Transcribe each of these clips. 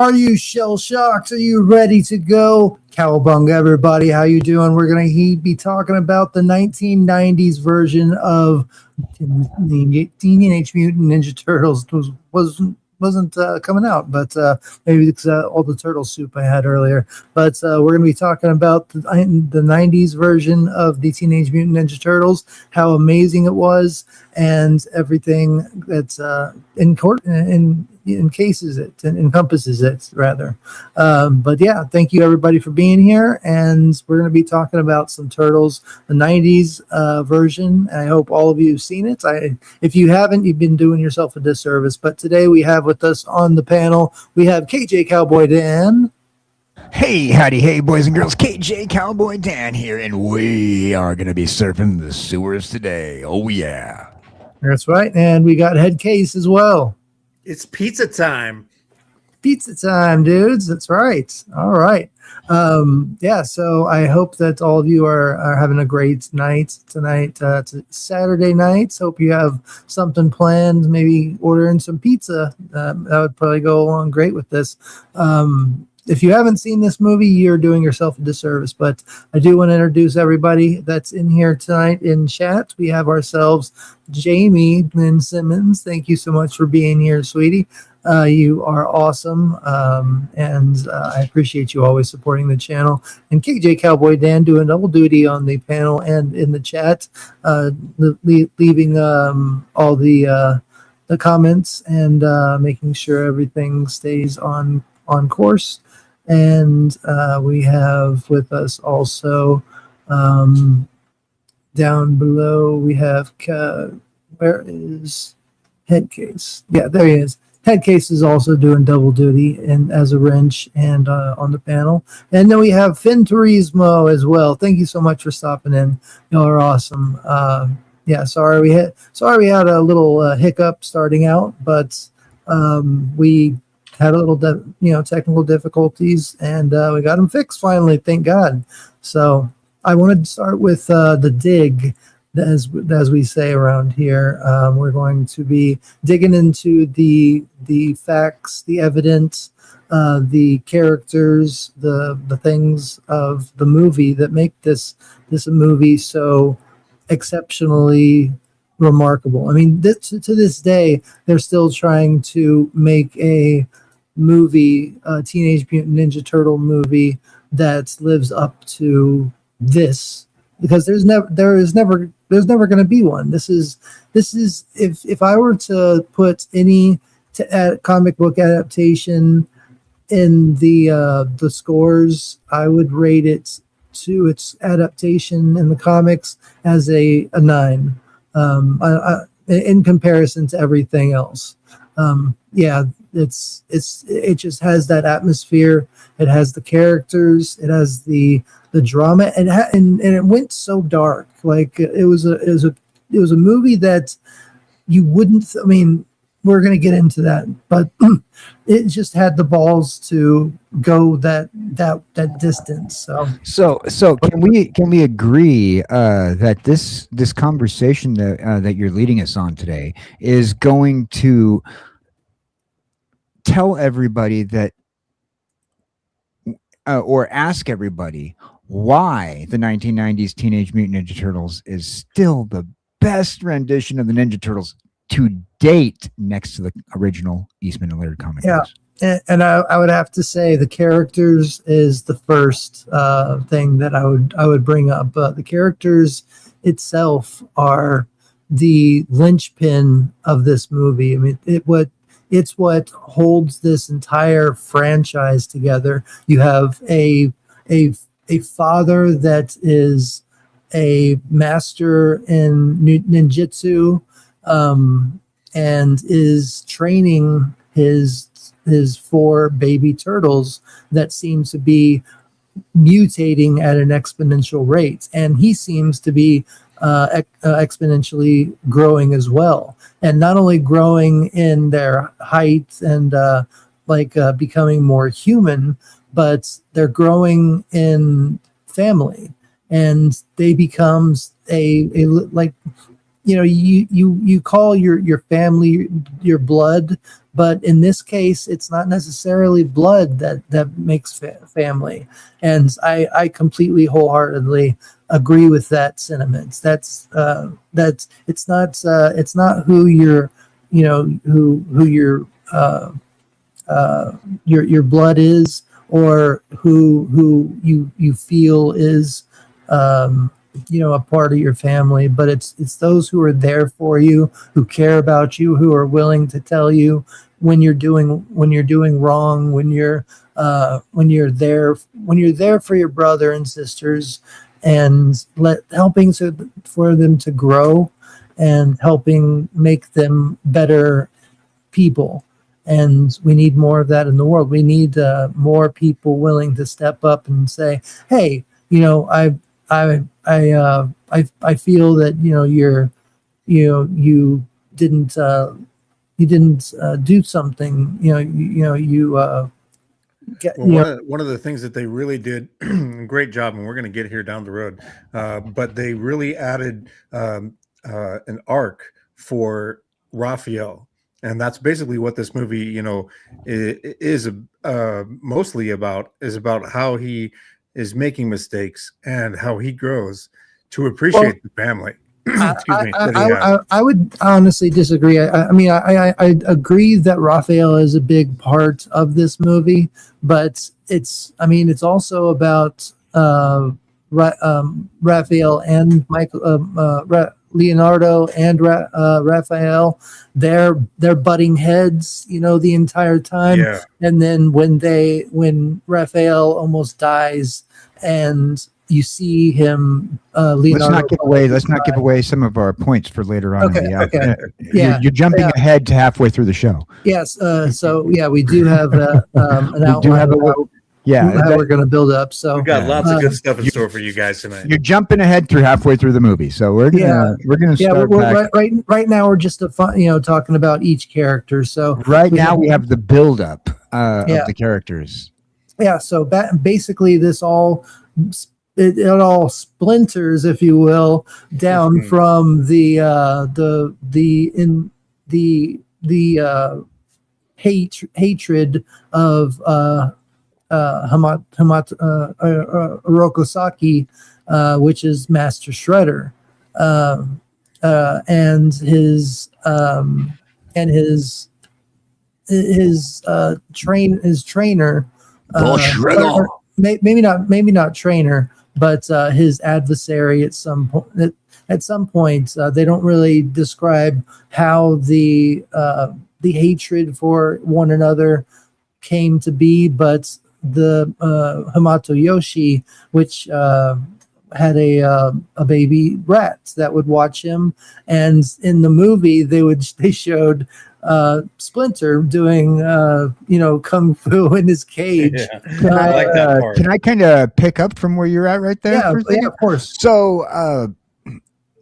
Are you shell shocked? Are you ready to go? Cowabunga, everybody. How you doing? We're going to be talking about the 1990s version of Teenage Mutant Ninja Turtles. Wasn't coming out, but maybe it's all the turtle soup I had earlier. But we're going to be talking about the 90s version of the Teenage Mutant Ninja Turtles, how amazing it was, and everything that's encompasses it rather. But yeah, thank you everybody for being here, and we're going to be talking about some Turtles, the 90s version. I hope all of you have seen it. If you haven't, you've been doing yourself a disservice. But today we have with us on the panel, we have KJ Cowboy Dan. Hey, howdy, hey, boys and girls. KJ Cowboy Dan here, and we are going to be surfing the sewers today. Oh, yeah. That's right. And we got Head Case as well. It's pizza time. Pizza time, dudes. That's right. All right. Yeah, so I hope that all of you are having a great night tonight. It's Saturday night. Hope you have something planned, maybe ordering some pizza. That would probably go along great with this. If you haven't seen this movie, you're doing yourself a disservice. But I do want to introduce everybody that's in here tonight in chat. We have ourselves Jamie Lynn Simmons. Thank you so much for being here, sweetie. You are awesome, and I appreciate you always supporting the channel. And KJ Cowboy Dan doing double duty on the panel and in the chat, leaving all the comments and making sure everything stays on course. And we have with us also down below, we have where is Headcase? Yeah, there he is. Headcase is also doing double duty and as a wrench and on the panel. And then we have Finn Turismo as well. Thank you so much for stopping in. Y'all are awesome. Yeah, sorry we had a little hiccup starting out, but we had a little technical difficulties, and we got them fixed finally, thank God. So I wanted to start with the dig, as we say around here. We're going to be digging into the facts, the evidence, the characters, the things of the movie that make this a movie so exceptionally remarkable. I mean, to this day, they're still trying to make a movie, a Teenage Mutant Ninja Turtle movie that lives up to this, because there's never going to be one. This is if I were to put any comic book adaptation in the scores, I would rate it to its adaptation in the comics as a 9, in comparison to everything else. Yeah, it just has that atmosphere. It has the characters. It has the drama, and it went so dark. Like it was a movie that you wouldn't. I mean, we're gonna get into that, but it just had the balls to go that distance. So can we agree that this conversation that you're leading us on today is going to tell everybody that, or ask everybody why the 1990s Teenage Mutant Ninja Turtles is still the best rendition of the Ninja Turtles to date, next to the original Eastman and Laird comic books. And I would have to say the characters is the first thing that I would bring up. The characters itself are the linchpin of this movie. I mean, it's what holds this entire franchise together. You have a father that is a master in ninjutsu, and is training his 4 baby turtles that seem to be mutating at an exponential rate, and he seems to be exponentially growing as well, and not only growing in their height and becoming more human, but they're growing in family, and they becomes a you call your family your blood, but in this case, it's not necessarily blood that makes family. And I completely wholeheartedly agree with that sentiment. That's it's not who you're, who your blood is, or who you feel is a part of your family, but it's those who are there for you, who care about you, who are willing to tell you when you're doing wrong, when you're there for your brother and sisters, and helping for them to grow, and helping make them better people. And we need more of that in the world. We need more people willing to step up and say, hey, I feel that you didn't do something, One of the things that they really did great job, and we're going to get here down the road, but they really added an arc for Raphael. And that's basically what this movie, is mostly about, is about how he is making mistakes and how he grows to appreciate the family. I would honestly disagree. I agree that Raphael is a big part of this movie, but it's also about Raphael and Michael, Leonardo and Raphael. They're butting heads, the entire time. Yeah. And then when Raphael almost dies, and you see him, Leonardo. Let's not give away some of our points for later on. Okay. Yeah. You're jumping ahead to halfway through the show. Yes. So yeah, we do have an outline. We're going to build up. So we got lots of good stuff in store for you guys tonight. You're jumping ahead through halfway through the movie, so we're gonna start. Right now we're just talking about each character. So now we have the build up of the characters. Yeah. So basically, this all it all splinters, if you will, down from the hatred of Orokosaki, which is Master Shredder, and his trainer, maybe not trainer, but his adversary at some point. At some point, they don't really describe how the hatred for one another came to be, but the Hamato Yoshi, which had a baby rat that would watch him, and in the movie they showed Splinter doing kung fu in his cage. Yeah. I like that part. Can I kind of pick up from where you're at right there? Yeah, of course. So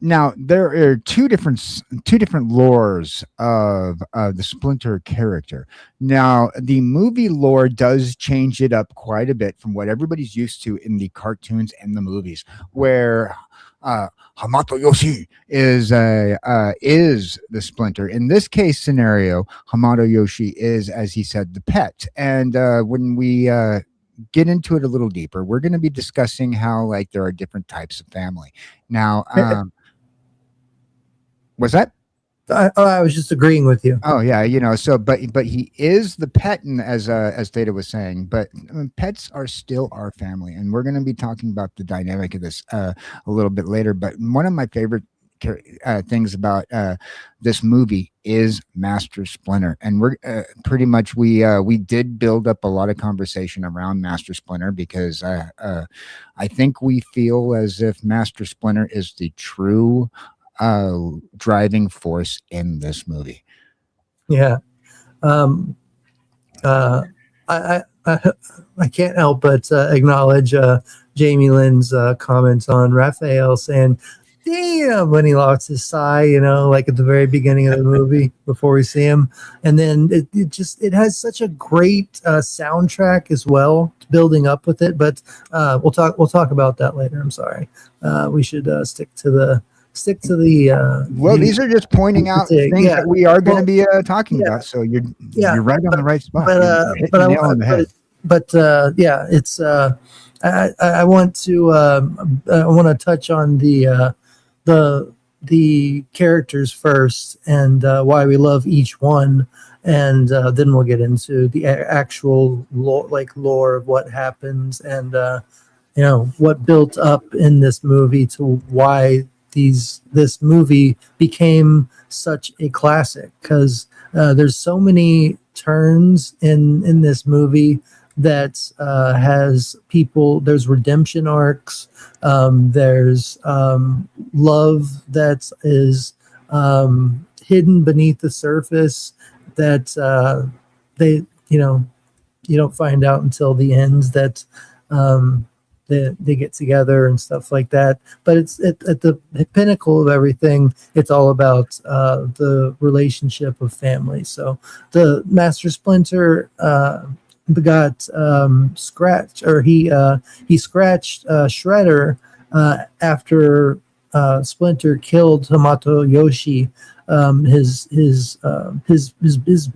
now there are two different lores of the Splinter character. Now the movie lore does change it up quite a bit from what everybody's used to in the cartoons and the movies, where Hamato Yoshi is the Splinter. In this case scenario, Hamato Yoshi is, as he said, the pet. And when we get into it a little deeper, we're going to be discussing how there are different types of family. Now, what's that? I was just agreeing with you. Oh yeah, so but he is the pet, and as Data was saying, but pets are still our family, and we're going to be talking about the dynamic of this a little bit later. But one of my favorite things about this movie is Master Splinter, and we're pretty much we did build up a lot of conversation around Master Splinter, because I think we feel as if Master Splinter is the true driving force in this movie. Yeah. I can't help but acknowledge Jamie Lynn's comments on Raphael saying, damn, when he lost his sigh, like at the very beginning of the movie before we see him. And then it has such a great soundtrack as well, building up with it. But we'll talk about that later. I'm sorry. We should stick to stick to the. Well, these are just pointing out things yeah. that we are going to Well, be talking yeah. about. So you're Yeah, right on the right spot. but You're hitting the nail on the head. yeah, it's I want to touch on the characters first and why we love each one, and then we'll get into the actual lore of what happens and what built up in this movie to why this movie became such a classic, because there's so many turns in this movie that has people. There's redemption arcs. There's love that is hidden beneath the surface that they you don't find out until the end that they get together and stuff like that. But it's at the pinnacle of everything. It's all about the relationship of family. So the Master Splinter got scratched, or he scratched Shredder after Splinter killed Hamato Yoshi, his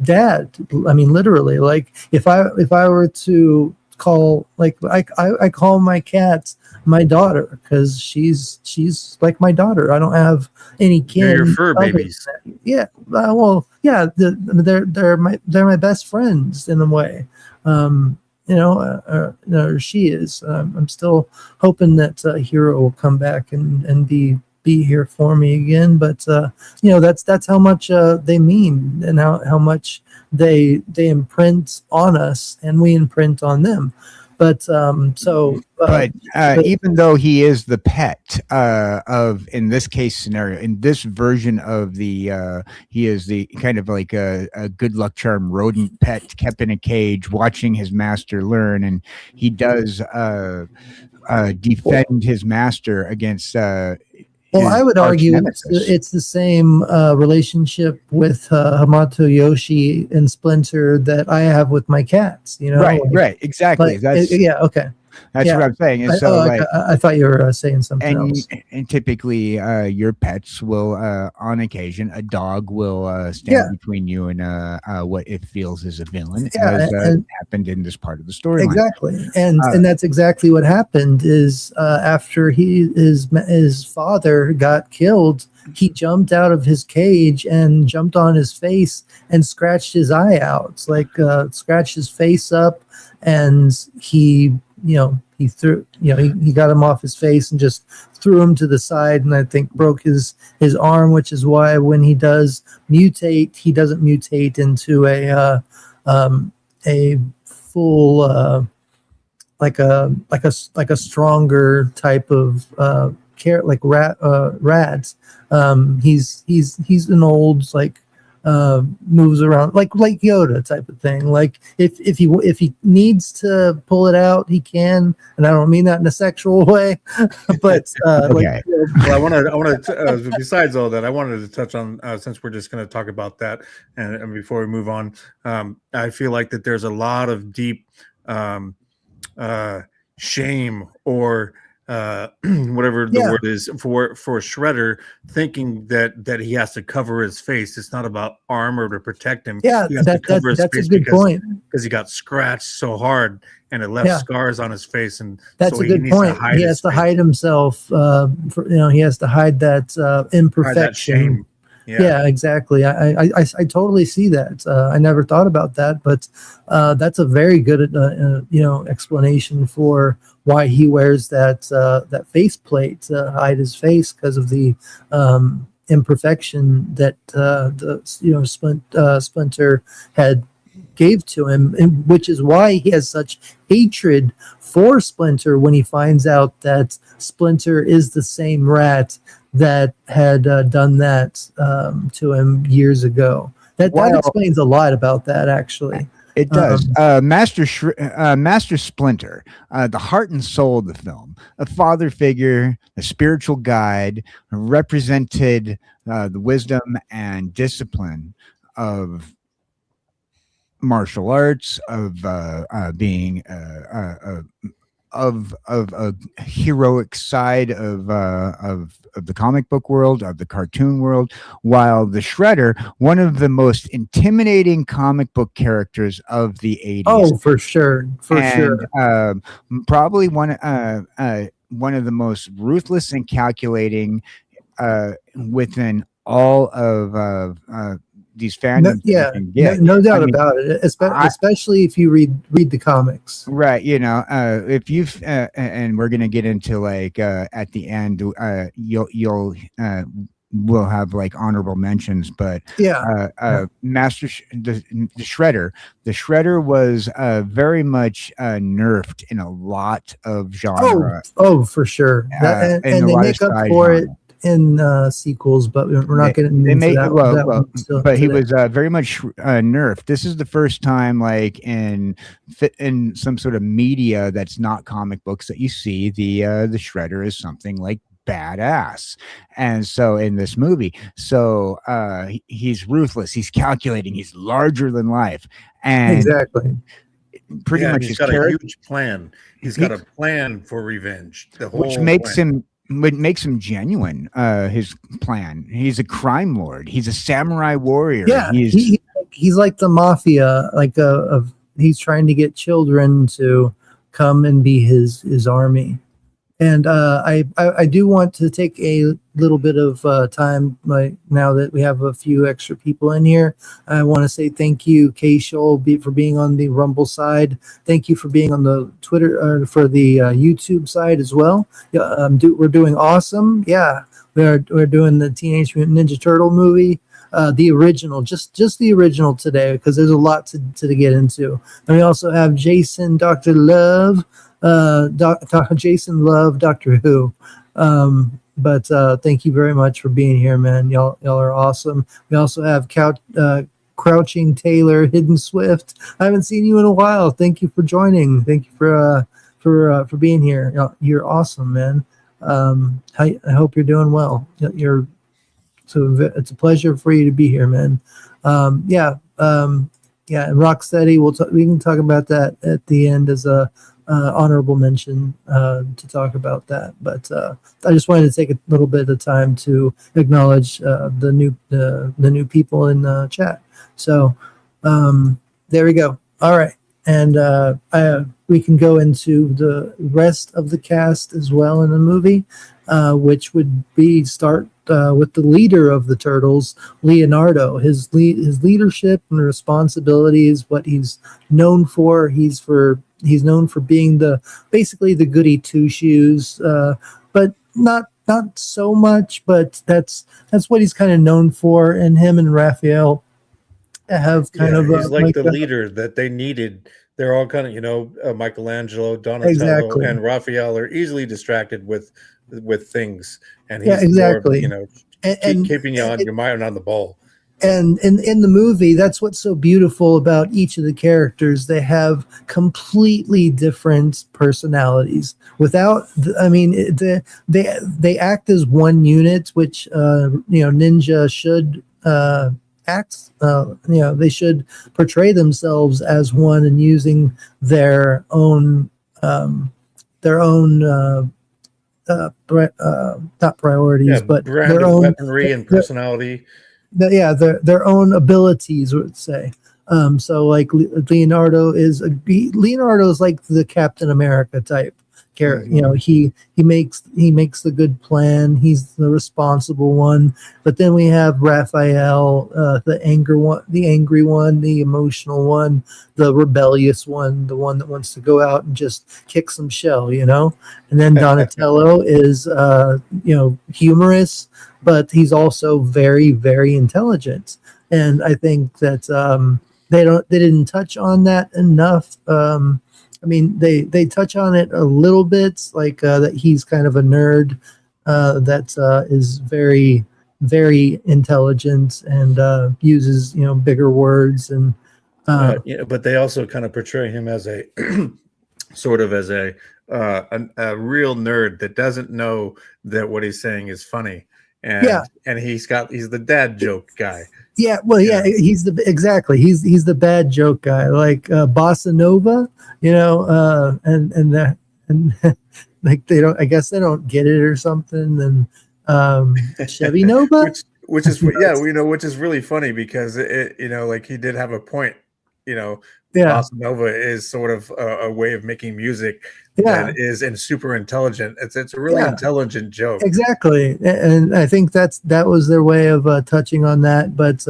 dad. I mean, literally. Like if I were to call, like I call my cat my daughter, because she's like my daughter. I don't have any kin. They're your fur babies. Yeah. Well, yeah. They're my best friends in a way. She is. I'm still hoping that Hero will come back and be here for me again. But that's how much they mean, and how much they imprint on us, and we imprint on them. But even though he is the pet of, in this case scenario, in this version of the, he is the kind of like a good luck charm rodent pet kept in a cage, watching his master learn, and he does defend his master against. Well, I would argue it's the same relationship with Hamato Yoshi and Splinter that I have with my cats. Right, exactly. Okay. That's what I'm saying. And I thought you were saying something else. And typically, your pets will, on occasion, a dog will stand between you and what it feels is a villain, as happened in this part of the story. Exactly, and that's exactly what happened. Is after his father got killed, he jumped out of his cage and jumped on his face and scratched his eye out, scratched his face up, and he threw, he got him off his face and just threw him to the side, and I think broke his arm, which is why when he does mutate, he doesn't mutate into a full like a stronger type of rats. He's an old moves around like Yoda type of thing. Like if he needs to pull it out, he can, and I don't mean that in a sexual way, but okay. Well, I want to. Besides all that, I wanted to touch on, since we're just going to talk about that, and before we move on, I feel like that there's a lot of deep shame or whatever the word is for Shredder, thinking that he has to cover his face. It's not about armor to protect him. Yeah, he has to cover his face a good point, because he got scratched so hard and it left scars on his face, and that's a good point. He has to hide himself. He has to hide that imperfection. Hide that shame. Yeah, exactly. I totally see that. I never thought about that, but that's a very good explanation for why he wears that face plate to hide his face, because of the imperfection that Splinter had gave to him, and which is why he has such hatred for Splinter when he finds out that Splinter is the same rat that had done that to him years ago. That explains a lot about that, actually. It does. Master Splinter, the heart and soul of the film, a father figure, a spiritual guide, represented the wisdom and discipline of martial arts, of being of a heroic side of the comic book world, of the cartoon world, while the Shredder, one of the most intimidating comic book characters of the 80s. Oh, for sure, Probably one of the most ruthless and calculating within all of these fandoms. No doubt about it. Especially if you read the comics, right? If you've and we're gonna get into like at the end, we'll have like honorable mentions, but the Shredder was very much nerfed in a lot of genre. Oh, for sure, and they make up for it in sequels, but we're not getting into that. But he was very much nerfed. This is the first time, like in some sort of media that's not comic books, that you see the Shredder is something like badass. And so in this movie, he's ruthless, he's calculating, he's larger than life, and exactly. Pretty much he's got a huge plan. He's got a plan for revenge, which makes him genuine. His plan. He's a crime lord. He's a samurai warrior. Yeah, he's like the mafia. He's trying to get children to come and be his army. And I do want to take a little bit of time, now that we have a few extra people in here. I want to say thank you, K-Shoal, for being on the Rumble side. Thank you for being on the Twitter, for the YouTube side as well. We're doing awesome. Yeah, we're doing the Teenage Mutant Ninja Turtle movie. The original, just the original today, because there's a lot to get into. And we also have Jason, Dr. Love, Jason Love, Doctor Who. But thank you very much for being here, man. Y'all are awesome. We also have Crouching Taylor, Hidden Swift. I haven't seen you in a while. Thank you for joining. Thank you for being here. You're awesome, man. I hope you're doing well. It's a pleasure for you to be here, man. And Rocksteady, we can talk about that at the end as a honorable mention, to talk about that. But I just wanted to take a little bit of time to acknowledge the new people in the chat. So there we go. All right, and we can go into the rest of the cast as well in the movie, which would be start with the leader of the Turtles, Leonardo. His leadership and responsibility is what he's known for. He's known for being basically the goody two shoes, but not so much. But that's what he's kind of known for. And him and Raphael have he's like the leader that they needed. They're all kind of Michelangelo, Donatello, and Raphael are easily distracted with things, and he's exactly more, keeping you on your mind on the ball. And in the movie, that's what's so beautiful about each of the characters. They have completely different personalities. They act as one unit, which Ninja should act. They should portray themselves as one and using their own not priorities, but their own weaponry and personality. Their own abilities, would say. So like Leonardo is like the Captain America type character. Mm-hmm. He makes the good plan. He's the responsible one. But then we have Raphael, the angry one, the emotional one, the rebellious one, the one that wants to go out and just kick some shell, And then Donatello is humorous, but he's also very, very intelligent. And I think that they didn't touch on that enough. They touch on it a little bit, like that he's kind of a nerd that is very, very intelligent and uses bigger words and. But they also kind of portray him as a sort of as a real nerd that doesn't know that what he's saying is funny. And he's the dad joke guy. Yeah, well, he's the bad joke guy, like Bossa Nova, and and like they don't. I guess they don't get it or something. And Chevy Nova, which is yeah, which is really funny because it like he did have a point. Bossa Nova is sort of a way of making music that is super intelligent. It's a really intelligent joke. Exactly, and I think that was their way of touching on that. But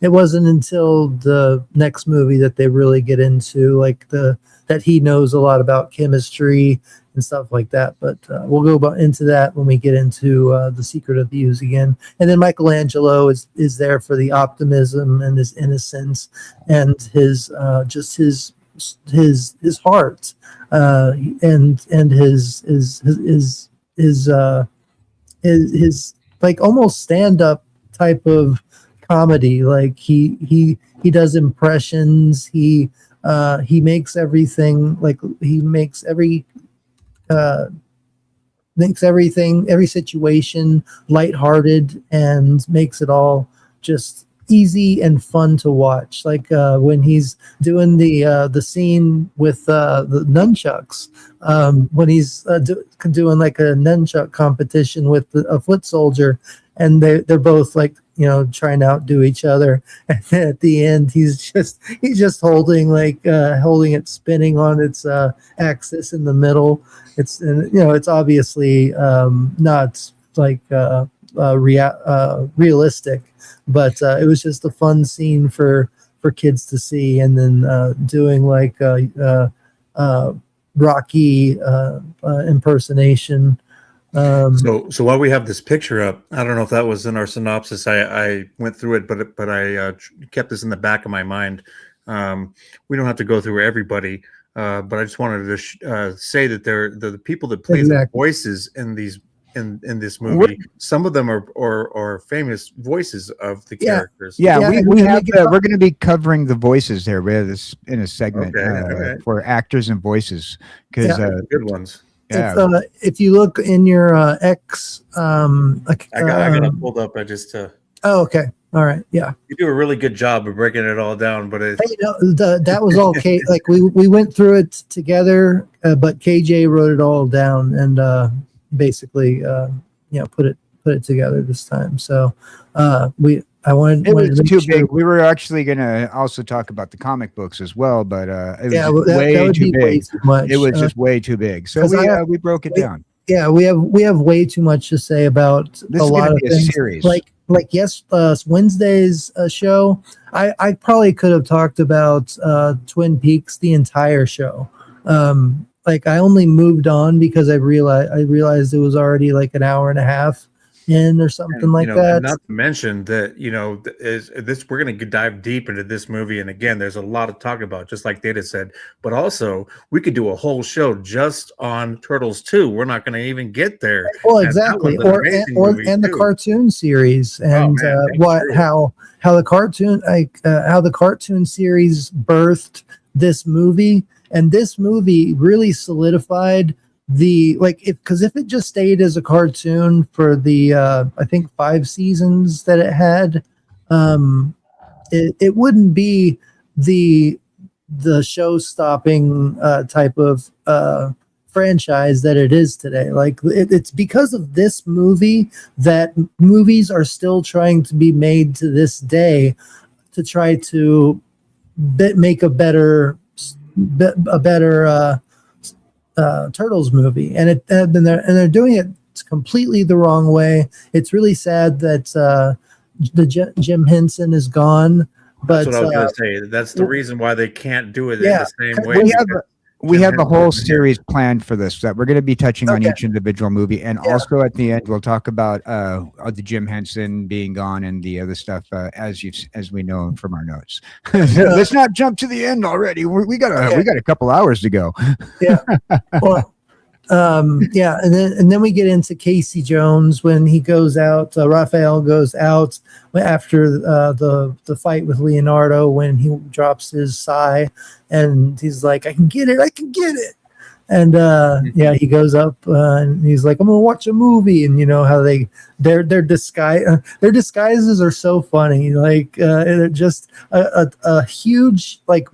it wasn't until the next movie that they really get into like that he knows a lot about chemistry and stuff like that. But we'll go into that when we get into The Secret of the Use again. And then Michelangelo is there for the optimism and his innocence and his just his heart and his like almost stand-up type of comedy. Like he does impressions. He makes everything like he makes every situation lighthearted and makes it all just easy and fun to watch. Like when he's doing the scene with the nunchucks, when he's doing like a nunchuck competition with a foot soldier, and they're both like trying to outdo each other, and then at the end he's just holding it spinning on its axis in the middle. It's obviously not like realistic, but it was just a fun scene for kids to see. And then doing like Rocky impersonation. So while we have this picture up, I don't know if that was in our synopsis. I went through it, but I kept this in the back of my mind. We don't have to go through everybody, but I just wanted to say that the people that play the voices in these in this movie. Some of them are famous voices of the characters. We're going to be covering the voices there. We have this in a segment for actors and voices because good ones. Yeah. If you look in your X, I got it pulled up. Oh, okay. All right. Yeah. You do a really good job of breaking it all down, but that was all like we went through it together, but KJ wrote it all down and basically put it together this time. So it was too big. We were actually going to also talk about the comic books as well, but it was way too big. Way too much. It was just way too big. So we broke it down. Yeah, we have way too much to say about a lot of things. Series. Like Wednesday's show. I probably could have talked about Twin Peaks the entire show. Like I only moved on because I realized it was already like an hour and a half in or something like that. Not to mention that we're going to dive deep into this movie, and again, there's a lot to talk about, just like Data said. But also, we could do a whole show just on Turtles 2. We're not going to even get there. Well, exactly, and the cartoon series, and how the cartoon series birthed this movie, and this movie really solidified because if it just stayed as a cartoon for the I think 5 seasons that it had, it wouldn't be the show-stopping type of franchise that it is today. Like it's because of this movie that movies are still trying to be made to this day to try to make a better Turtles movie, and they're doing it completely the wrong way. It's really sad that Jim Henson is gone. But that's what I was going to say. That's the reason why they can't do it in the same way. We have a whole series planned for this that we're going to be touching on each individual movie, and also at the end we'll talk about the Jim Henson being gone and the other stuff as we know from our notes. Let's not jump to the end already. We got a couple hours to go. Yeah. Well, and then we get into Casey Jones when he goes out. Raphael goes out after the fight with Leonardo when he drops his sigh, and he's like, "I can get it," And yeah, he goes up and he's like, "I'm gonna watch a movie," and you know how their disguises are so funny. Like they're just a huge like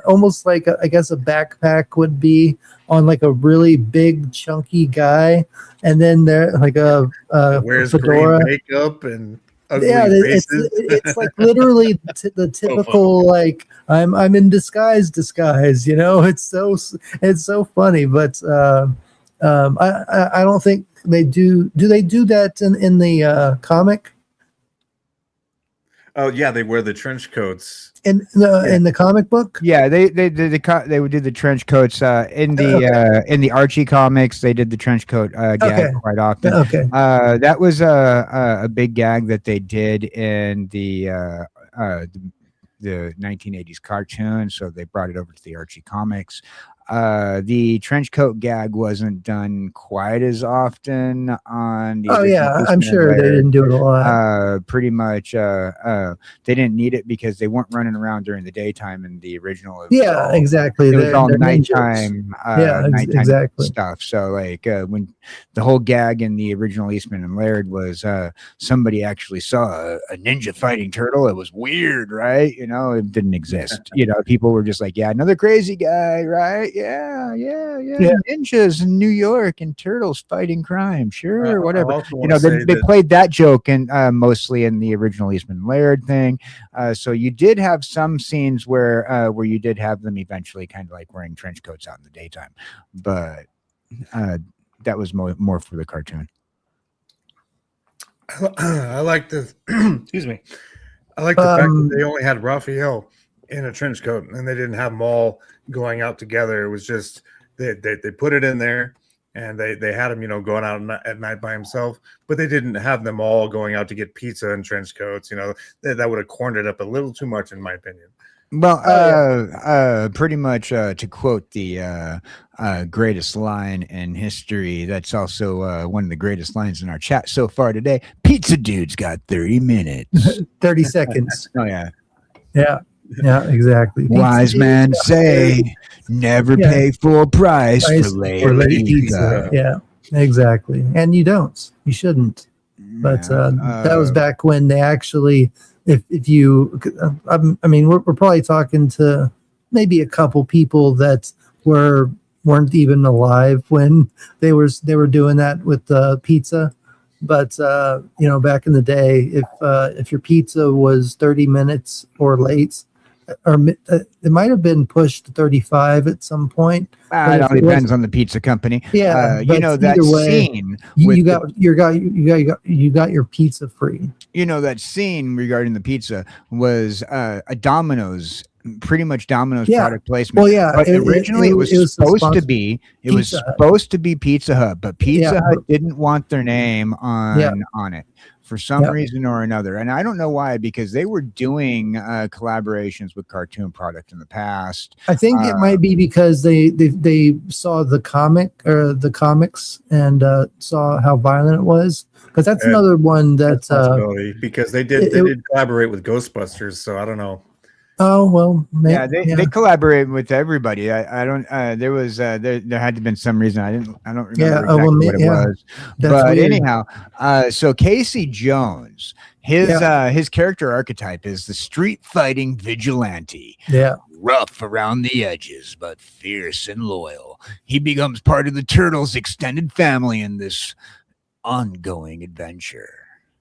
almost like I guess a backpack would be on like a really big chunky guy, and then they're like a wears fedora. green makeup and ugly Yeah, faces. it's like literally the typical like I'm in disguise. You know, it's so funny. But I don't think they do. Do they do that in the comic? Oh yeah, they wear the trench coats. In the comic book? Yeah, they would do the trench coats in the Archie comics. They did the trench coat gag quite often. Okay. That was a big gag that they did in the 1980s cartoon, so they brought it over to the Archie comics. The trench coat gag wasn't done quite as often on the I'm sure they didn't do it a lot. pretty much they didn't need it because they weren't running around during the daytime in the original. Exactly. It was all They're nighttime nighttime exactly. stuff. So like when the whole gag in the original Eastman and Laird was somebody actually saw a ninja fighting turtle. It was weird, right? You know, it didn't exist. You know, people were just like, yeah, another crazy guy, right? Yeah. Ninjas in New York and turtles fighting crime. Sure, whatever. You know, they played that joke and mostly in the original Eastman and Laird thing. So you did have some scenes where you did have them eventually kind of like wearing trench coats out in the daytime, but that was more for the cartoon. I like the excuse me. I like the fact that they only had Raphael in a trench coat and they didn't have them all going out together. It was just they put it in there and they had him, you know, going out at night by himself, but they didn't have them all going out to get pizza in trench coats. You know, that would have corned it up a little too much, in my opinion. Well, pretty much to quote the greatest line in history, that's also one of the greatest lines in our chat so far today. Pizza dude's got 30 minutes. 30 seconds. Oh, yeah. Yeah, exactly. Wise man say, never pay full price for lady pizza. Yeah, exactly. And you don't. You shouldn't. But that was back when they actually, if you, I mean, we're probably talking to maybe a couple people that weren't even alive when they were doing that with the pizza. But you know, back in the day, if your pizza was 30 minutes or late, or it might have been pushed to 35 at some point. It all depends on the pizza company. Yeah, you know that scene. You got your pizza free. You know that scene regarding the pizza was a Domino's. Pretty much Domino's product placement. Well, yeah, but originally it was supposed to be Pizza Hut, but Pizza Hut didn't want their name on it for some reason or another, and I don't know why, because they were doing collaborations with cartoon product in the past. I think it might be because they saw the comics and saw how violent it was. Because that's another one that because they did collaborate with Ghostbusters, so I don't know. Oh well, they collaborated with everybody. I don't. There was there had to have been some reason I don't remember what it was. But weird. Anyhow, so Casey Jones, his character archetype is the street fighting vigilante. Yeah, rough around the edges, but fierce and loyal. He becomes part of the Turtles' extended family in this ongoing adventure.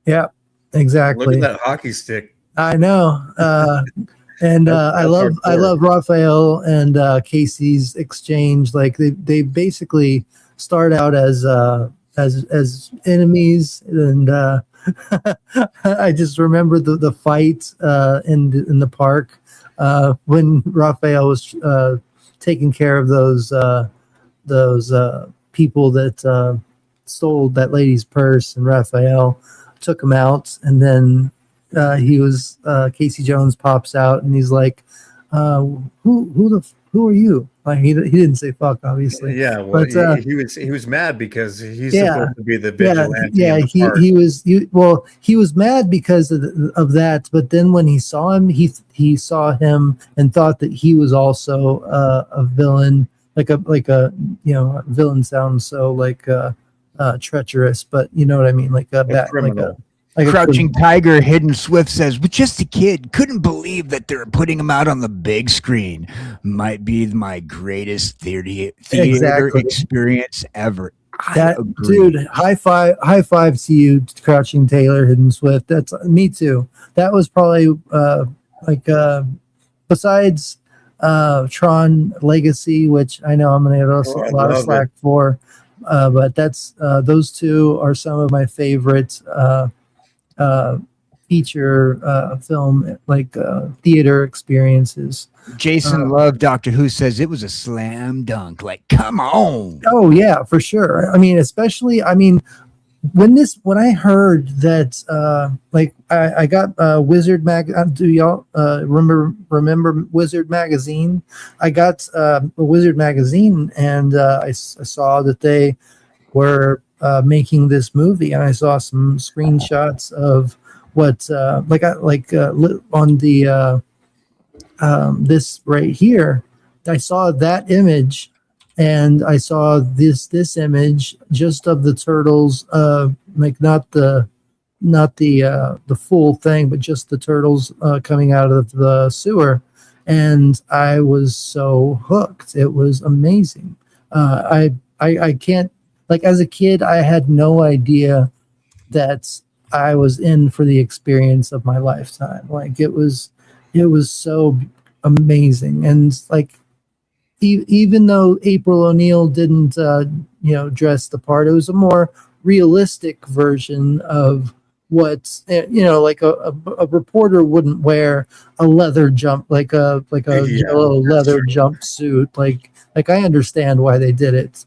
Yeah, exactly. Look at that hockey stick. I know. And I love Raphael and Casey's exchange. Like they basically start out as enemies, and I just remember the fight in the park when Raphael was taking care of those people that stole that lady's purse, and Raphael took him out, and then. Casey Jones pops out and he's like, who are you? Like he didn't say fuck, obviously. Yeah, well, but he was mad because he's supposed to be the vigilante. He was mad because of that. But then when he saw him, he saw him and thought that he was also a villain villain sounds so treacherous, but you know what I mean, like a bat, criminal. like a Crouching criminal. Tiger, Hidden Swift says, "But just a kid, couldn't believe that they're putting him out on the big screen. Might be my greatest theater Exactly. experience ever." That agree. dude, high five to you, Crouching Taylor, Hidden Swift. That's me too. That was probably besides Tron Legacy, which I know I'm gonna get a lot of slack for, but that's those two are some of my favorite feature film theater experiences. Jason Love, Doctor Who says it was a slam dunk. Like, come on. Oh yeah, for sure. I mean, especially, when I heard that, I got Wizard Mag. Do y'all remember Wizard Magazine? I got a Wizard Magazine, and I saw that they were making this movie, and I saw some screenshots of what on the this right here. I saw that image, and I saw this image just of the turtles, not the full thing, but just the turtles coming out of the sewer, and I was so hooked. It was amazing. I can't, as a kid, I had no idea that I was in for the experience of my lifetime. It was so amazing, and even though April O'Neil didn't dress the part, it was a more realistic version of what a reporter wouldn't wear a leather yellow leather jumpsuit. I understand why they did it.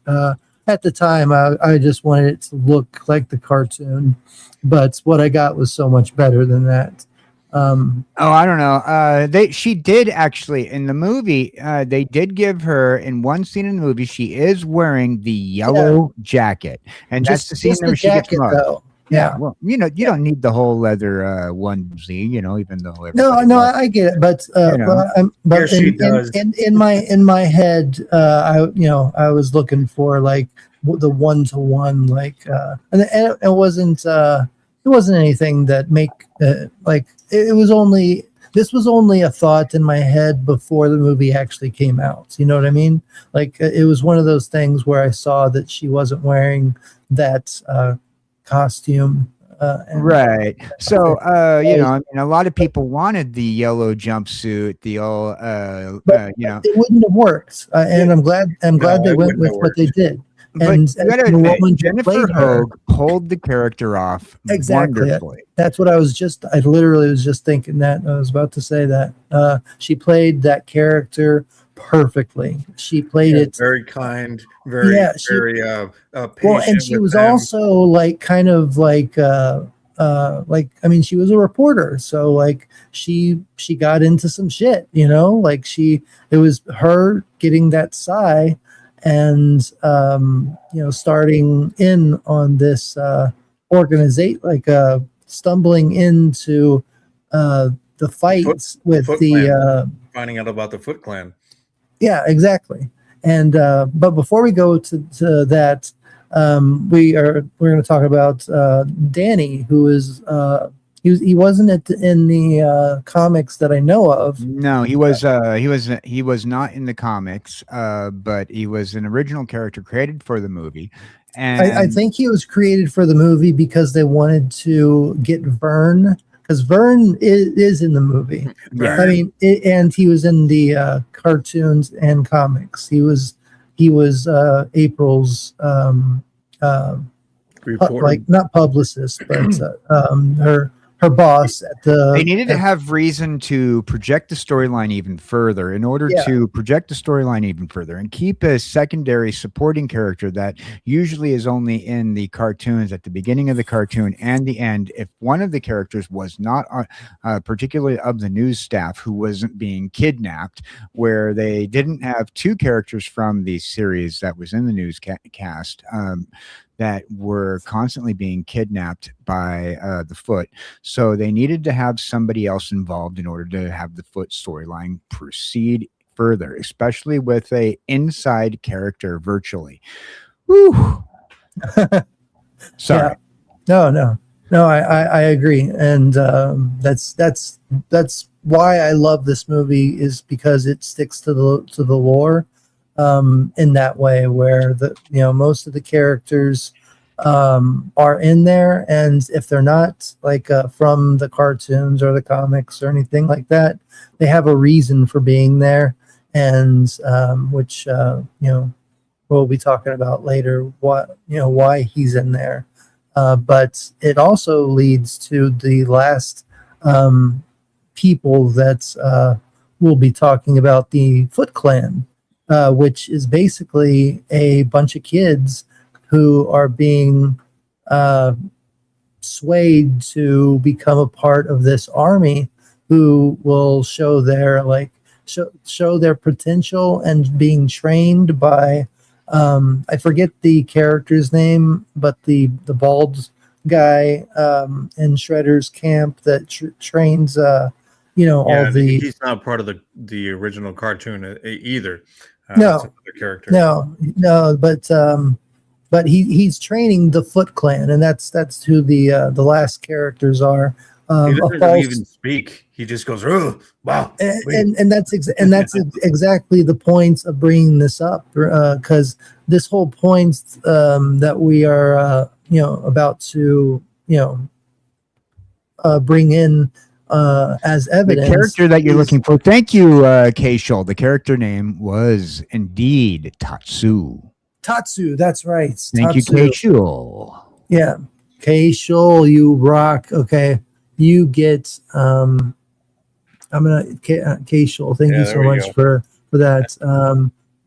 At the time, I just wanted it to look like the cartoon, but what I got was so much better than that. I don't know. She did actually in the movie. They did give her in one scene in the movie. She is wearing the yellow jacket, and that's the scene where she gets mugged. Though. Yeah. Well, you don't need the whole leather onesie, even though. No, I get it, but in my head, I was looking for the 1-to-1, and it wasn't anything that it was only. This was only a thought in my head before the movie actually came out. You know what I mean? It was one of those things where I saw that she wasn't wearing that costume. Right. So, a lot of people wanted the yellow jumpsuit, it wouldn't have worked. And I'm glad they went with what they did. And the woman Jennifer Hogue pulled the character off exactly. Wonderfully. That's what I literally was just thinking that. I was about to say that. She played that character perfectly. She played it very kind, very patient. Well, and she was also she was a reporter, so she got into some shit, it was her getting that sigh and starting in on this organization, stumbling into the fights with the finding out about the Foot Clan. Yeah, exactly. And but before we go to that, we're going to talk about Danny, who is he wasn't in the comics that I know of. No, he was not in the comics, but he was an original character created for the movie. And I think he was created for the movie because they wanted to get Vern. Because Vern is in the movie. Yeah. And he was in the cartoons and comics. He was April's not publicist, but her boss at the. They needed to have reason to project the storyline even further. In order to project the storyline even further and keep a secondary supporting character that usually is only in the cartoons at the beginning of the cartoon and the end, if one of the characters was not particularly of the news staff who wasn't being kidnapped, where they didn't have two characters from the series that was in the newscast that were constantly being kidnapped by the Foot. So they needed to have somebody else involved in order to have the Foot storyline proceed further, especially with a inside character virtually. Whew. Sorry. Yeah. No. I agree, and that's why I love this movie, is because it sticks to the lore in that way, where most of the characters are in there, and if they're not like from the cartoons or the comics or anything like that, they have a reason for being there, and which we'll be talking about later, why he's in there. But it also leads to the last people that we'll be talking about, the Foot Clan, which is basically a bunch of kids who are being swayed to become a part of this army, who will show their show their potential and being trained by I forget the character's name, but the bald guy in Shredder's camp that trains all the. He's not part of the original cartoon either. No, it's another character. No, but he's training the Foot Clan, and that's who the last characters are. He doesn't even speak. He just goes, "Oh, wow!" And that's exactly the point of bringing this up, because this whole point that we are about to bring in as evidence. The character that you're looking for. Thank you, K. Scholl. The character name was indeed Tatsu. Tatsu, that's right. Thank you, K. Scholl. Yeah, K. Scholl, you rock. Okay. You get I'm gonna K. Scholl. Thank you so much for that.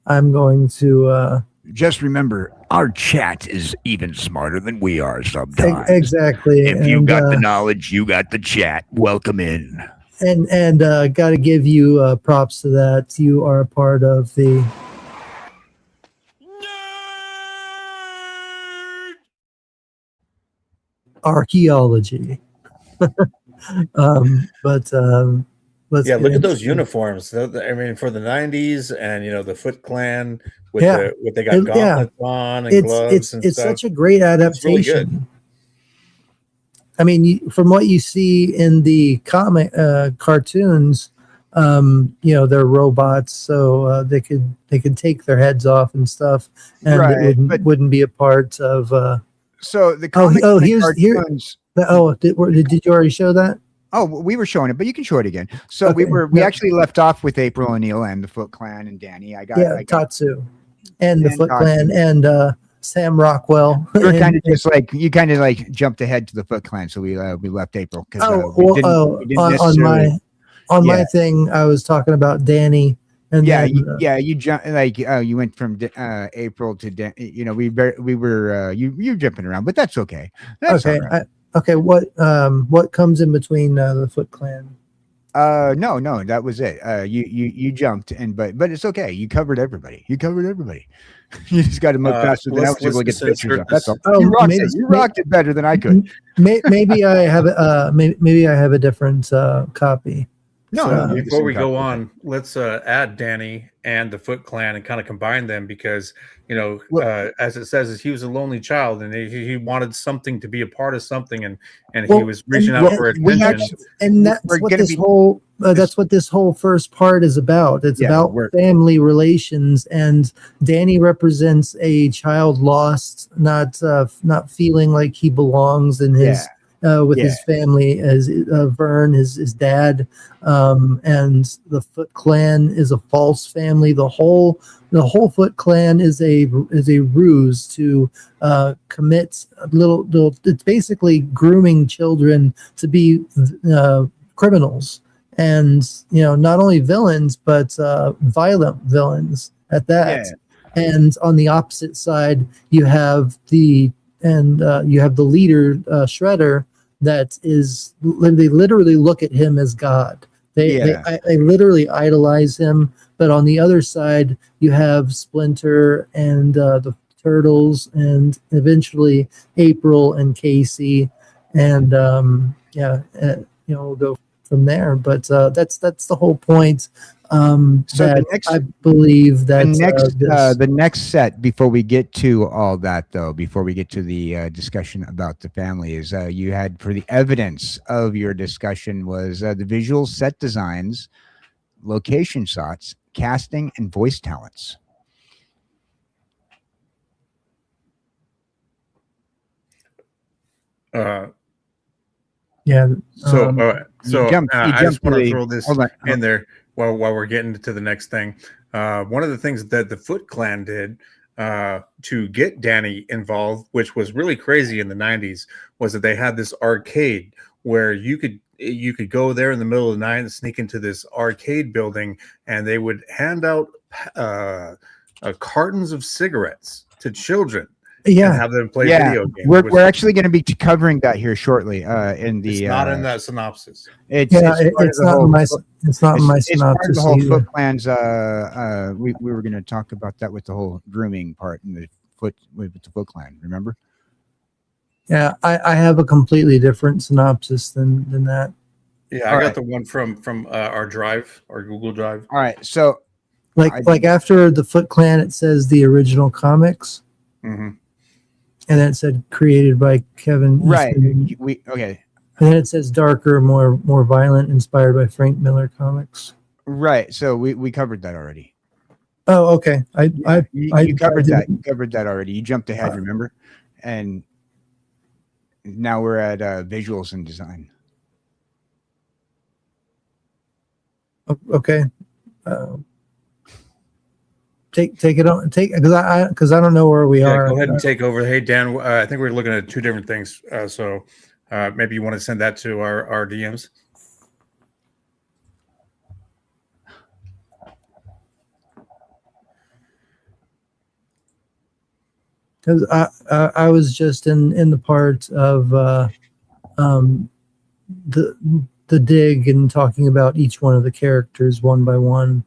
I'm going to just remember, our chat is even smarter than we are sometimes. Exactly. If you got the knowledge, you got the chat. Welcome in. And got to give you props to that. You are a part of the archaeology. Let's look at those uniforms. I mean, for the 90s, and the Foot Clan with what they got gauntlets on and gloves and it's stuff. such a great adaptation. It's really good. I mean, from what you see in the comic cartoons, they're robots, so they could take their heads off and stuff, and it wouldn't be a part of. So the comic cartoons. Did you already show that? Oh, we were showing it, but you can show it again. So we actually left off with April O'Neil and the Foot Clan and Danny. I got Tatsu and the Foot Clan and Sam Rockwell. We were kind of just like you kind of like jumped ahead to the Foot Clan, so we left April because on my thing I was talking about Danny. And you jump you went from April to we were you're jumping around, but that's okay. That's okay. Right. Okay, what comes in between the Foot Clan? No, that was it. You jumped but it's okay. You covered everybody. You You just got to move faster than I was able to get the pictures up. That's all. Oh, you rocked it better than I could. Maybe I have maybe I have a different copy. No, before we go on, let's add Danny and the Foot Clan and kind of combine them, because as it says, he was a lonely child and he wanted something to be a part of something, and he was reaching out for attention. That's what this whole first part is about. It's about family relations, and Danny represents a child lost, not feeling like he belongs in his. With his family, as Vern, his dad, and the Foot Clan is a false family. The whole Foot Clan is a ruse to commit little. It's basically grooming children to be criminals, and not only villains but violent villains at that. And on the opposite side, you have the leader Shredder. That is, they literally look at him as God. They literally idolize him. But on the other side, you have Splinter and the Turtles, and eventually April and Casey, and we'll go from there. But that's the whole point So I believe that the next set, before we get to all that though, before we get to the discussion about the family, is you had, for the evidence of your discussion, was the visual set designs, location shots, casting, and voice talents. Yeah. So, all right. So I just want to throw this in there while we're getting to the next thing. One of the things that the Foot Clan did to get Danny involved, which was really crazy in the 90s, was that they had this arcade where you could go there in the middle of the night and sneak into this arcade building, and they would hand out cartons of cigarettes to children. Yeah, and have them play video games. We're actually going to be covering that here shortly. In the it's not in that synopsis. It's not in my synopsis. It's part of the whole Foot Clan's. We were going to talk about that with the whole grooming part in the with the Foot Clan. Remember? Yeah, I have a completely different synopsis than that. Yeah, I got the one from our drive, our Google Drive. All right, so like after the Foot Clan, it says the original comics. Mm-hmm. And then it said created by Kevin. Right. Okay. And then it says darker, more violent, inspired by Frank Miller comics. Right. So we covered that already. Oh, okay. You covered that. You covered that already. You jumped ahead, remember? And now we're at visuals and design. Okay. Take it on. Because I don't know where we are. Go ahead and take over. Hey Dan, I think we're looking at two different things. So maybe you want to send that to our DMs. Because I was just in the part of the dig and talking about each one of the characters one by one.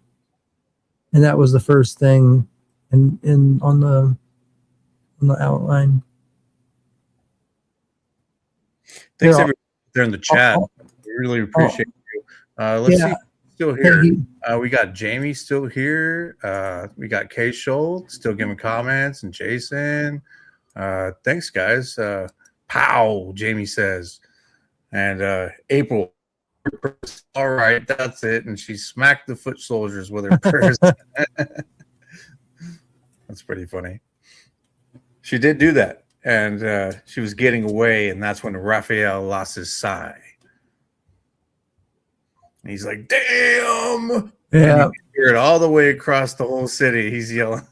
And that was the first thing on the outline. Thanks everyone there in the chat. We really appreciate you. Let's see, still here. We got Jamie still here. We got Kay Scholl still giving comments, and Jason. Thanks, guys. Pow, Jamie says, and April. All right, that's it. And she smacked the foot soldiers with her purse. That's pretty funny. She did do that, and she was getting away, and that's when Raphael lost his sigh. And he's like, "Damn!" Yeah, you can hear it all the way across the whole city. He's yelling.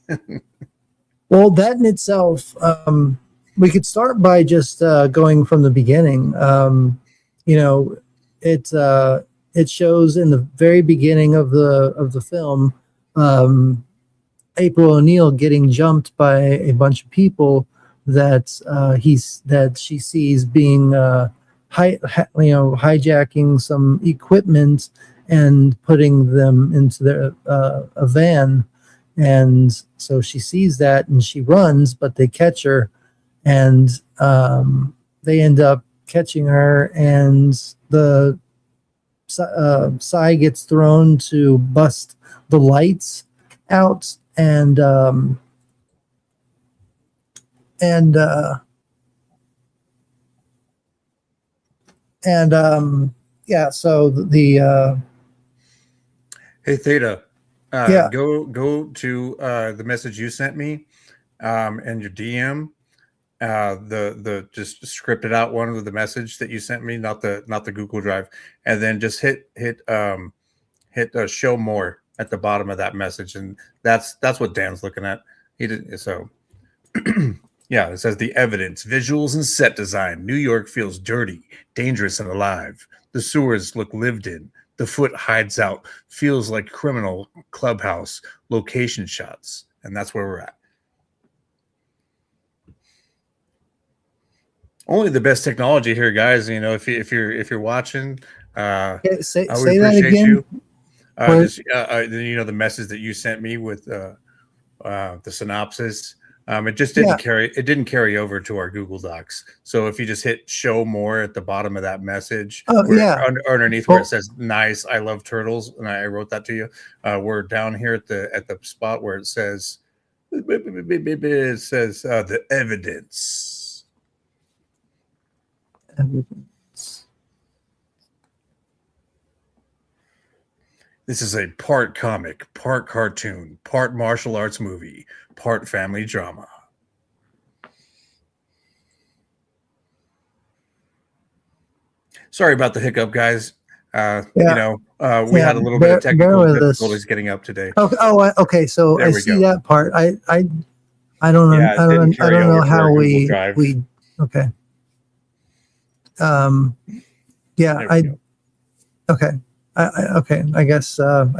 Well, that in itself, we could start by just going from the beginning. It shows in the very beginning of the film, April O'Neil getting jumped by a bunch of people that she sees being hijacking some equipment and putting them into a van, and so she sees that and she runs, but they catch her, and they end up catching her, and the Psy gets thrown to bust the lights out, and so the hey Theta, go to the message you sent me and your DM. The just scripted out one with the message that you sent me, not the Google Drive, and then just hit show more at the bottom of that message, and that's what Dan's looking at. He did so. Yeah, it says the evidence, visuals, and set design. New York feels dirty, dangerous, and alive. The sewers look lived in. The foot hides out, feels like criminal clubhouse. Location shots, and that's where we're at. Only the best technology here, guys. You know, if you're watching, say that again. You. The message that you sent me with the synopsis. It just didn't carry over to our Google Docs. So if you just hit show more at the bottom of that message, underneath where it says nice, I love turtles, and I wrote that to you. We're down here at the spot where it says the evidence. This is a part comic, part cartoon, part martial arts movie, part family drama. Sorry about the hiccup, guys. We had a little bit of technical difficulties getting up today. Okay. So I see that part. I don't know. I don't know how we okay. Okay. Okay. I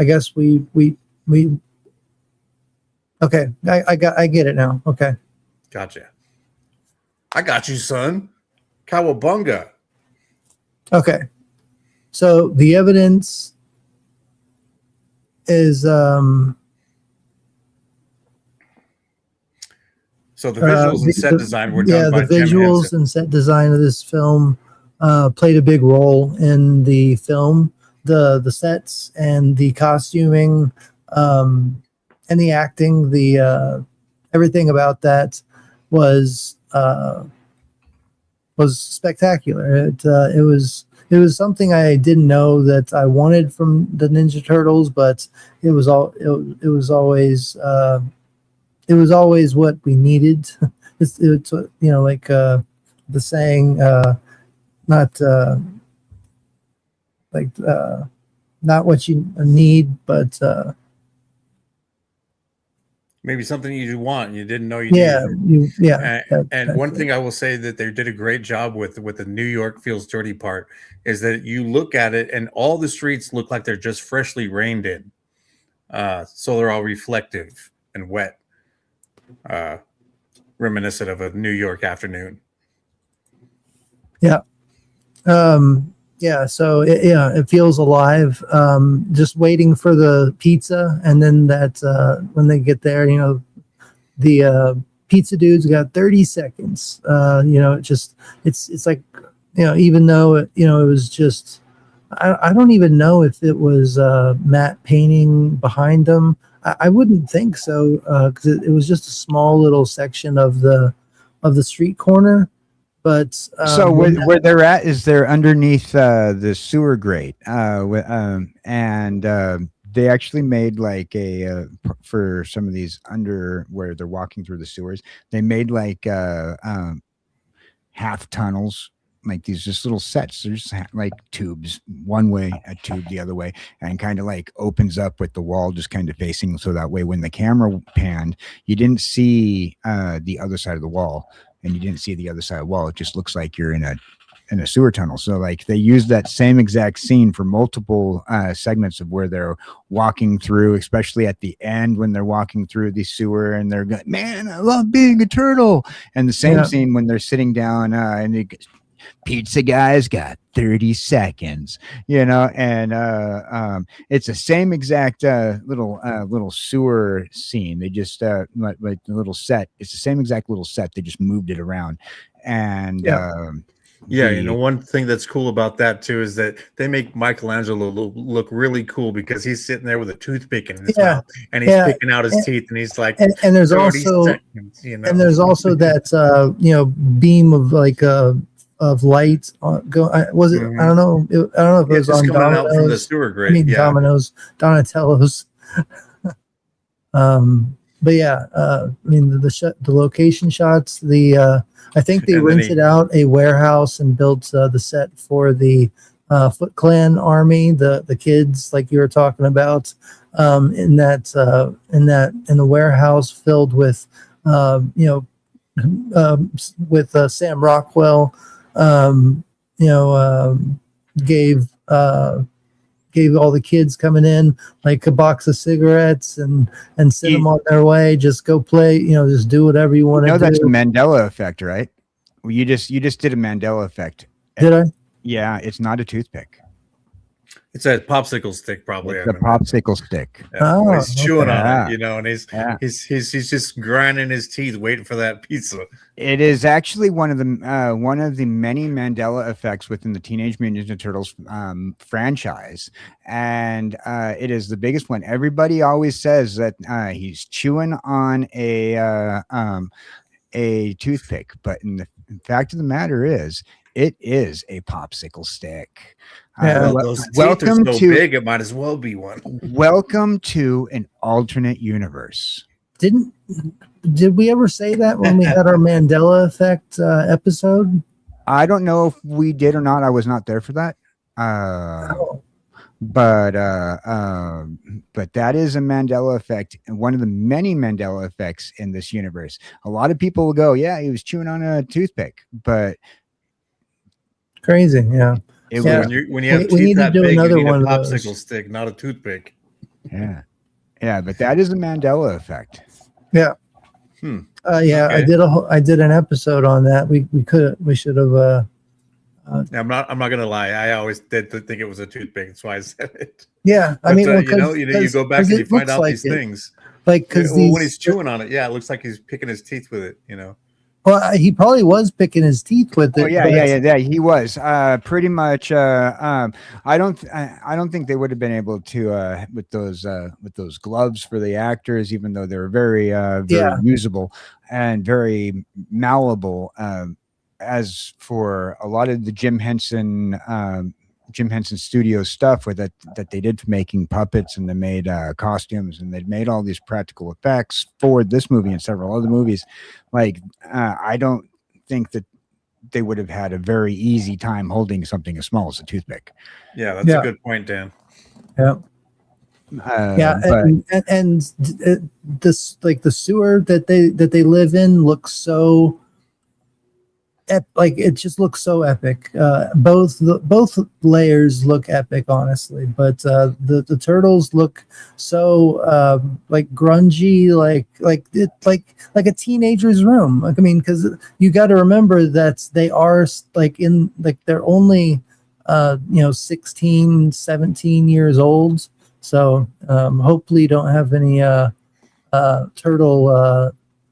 guess we okay. I get it now. Okay. Gotcha. I got you, son. Cowabunga. Okay. So the evidence is so the visuals and set design were done by the visuals and set design of this film played a big role in the film. The sets and the costuming and the acting, the everything about that was spectacular. It was something I didn't know that I wanted from the Ninja Turtles, but it was always what we needed. It's like the saying, not what you need, but maybe something you want and you didn't know you needed. And one thing I will say that they did a great job with the New York Feels Dirty part is that you look at it and all the streets look like they're just freshly rained in. So they're all reflective and wet, reminiscent of a New York afternoon. Yeah. So it feels alive. Just waiting for the pizza, and then that when they get there, the pizza dude's got 30 seconds. It's like, even though it was just, I don't even know if it was matte painting behind them. I wouldn't think so, because it was just a small little section of the street corner. But so where they're at is they're underneath the sewer grate, and they actually made like a for some of these under where they're walking through the sewers. They made like half tunnels, like these just little sets. There's like tubes, one way, a tube the other way, and kind of like opens up with the wall just kind of facing, so that way when the camera panned, you didn't see the other side of the wall. And you didn't see the other side of the wall. It just looks like you're in a sewer tunnel. So like they used that same exact scene for multiple segments of where they're walking through, especially at the end when they're walking through the sewer and they're going, man, I love being a turtle. And the same scene when they're sitting down and they, pizza guy's got 30 seconds, and it's the same exact little sewer scene. They just like the little set, it's the same exact little set, they just moved it around. And one thing that's cool about that too is that they make Michelangelo look really cool, because he's sitting there with a toothpick in his mouth and he's picking out his teeth, and he's like, and there's also seconds, and there's also that beam of like of light was it? I don't know. I don't know if it was on Domino's. Out from the sewer grate. Domino's, Donatello's. But the location shots. I think they rented out a warehouse and built the set for the Foot Clan army, the kids like you were talking about, in the warehouse filled with with Sam Rockwell. Gave all the kids coming in like a box of cigarettes and send them on their way. Just go play, just do whatever you want to do. That's a Mandela effect, right? Well, you just did a Mandela effect. Did I? Yeah, it's not a toothpick. It's a popsicle stick, probably. It's a popsicle stick. Yeah, Oh, he's chewing on okay. it, you know, and Yeah. he's just grinding his teeth, waiting for that pizza. It is actually one of the many Mandela effects within the Teenage Mutant Ninja Turtles franchise, and it is the biggest one. Everybody always says that he's chewing on a toothpick, but the fact of the matter is, it is a popsicle stick. Yeah. Well, those teeth are so big, it might as well be one. Welcome to an alternate universe. Did we ever say that when we had our Mandela effect episode? I don't know if we did or not. I was not there for that. But that is a Mandela effect, and one of the many Mandela effects in this universe. A lot of people will go, "Yeah, he was chewing on a toothpick," but crazy, yeah. When you have we teeth need to that do big, another you need one a of those. popsicle stick, not a toothpick. yeah, but that is a Mandela effect. Yeah. Okay. I did an episode on that. We should have. I'm not gonna lie. I always did think it was a toothpick. That's why I said it. Yeah, I But, mean, you go back and you find out these things. Like, because when he's chewing on it, yeah, it looks like he's picking his teeth with it. You know. Well, he probably was picking his teeth with it. Oh yeah, he was pretty much. I don't think they would have been able to with those gloves for the actors, even though they were very usable and very malleable. As for a lot of the Jim Henson Studio stuff that they did for making puppets, and they made costumes, and they made all these practical effects for this movie and several other movies. Like, I don't think that they would have had a very easy time holding something as small as a toothpick. Yeah, that's a good point, Dan. Yeah. And this, like, the sewer that they live in looks so it just looks so epic. Both layers look epic, honestly, but the turtles look so like grungy, like a teenager's room. Like, I mean, because you got to remember that they are they're only 16, 17 years old. So hopefully you don't have any turtle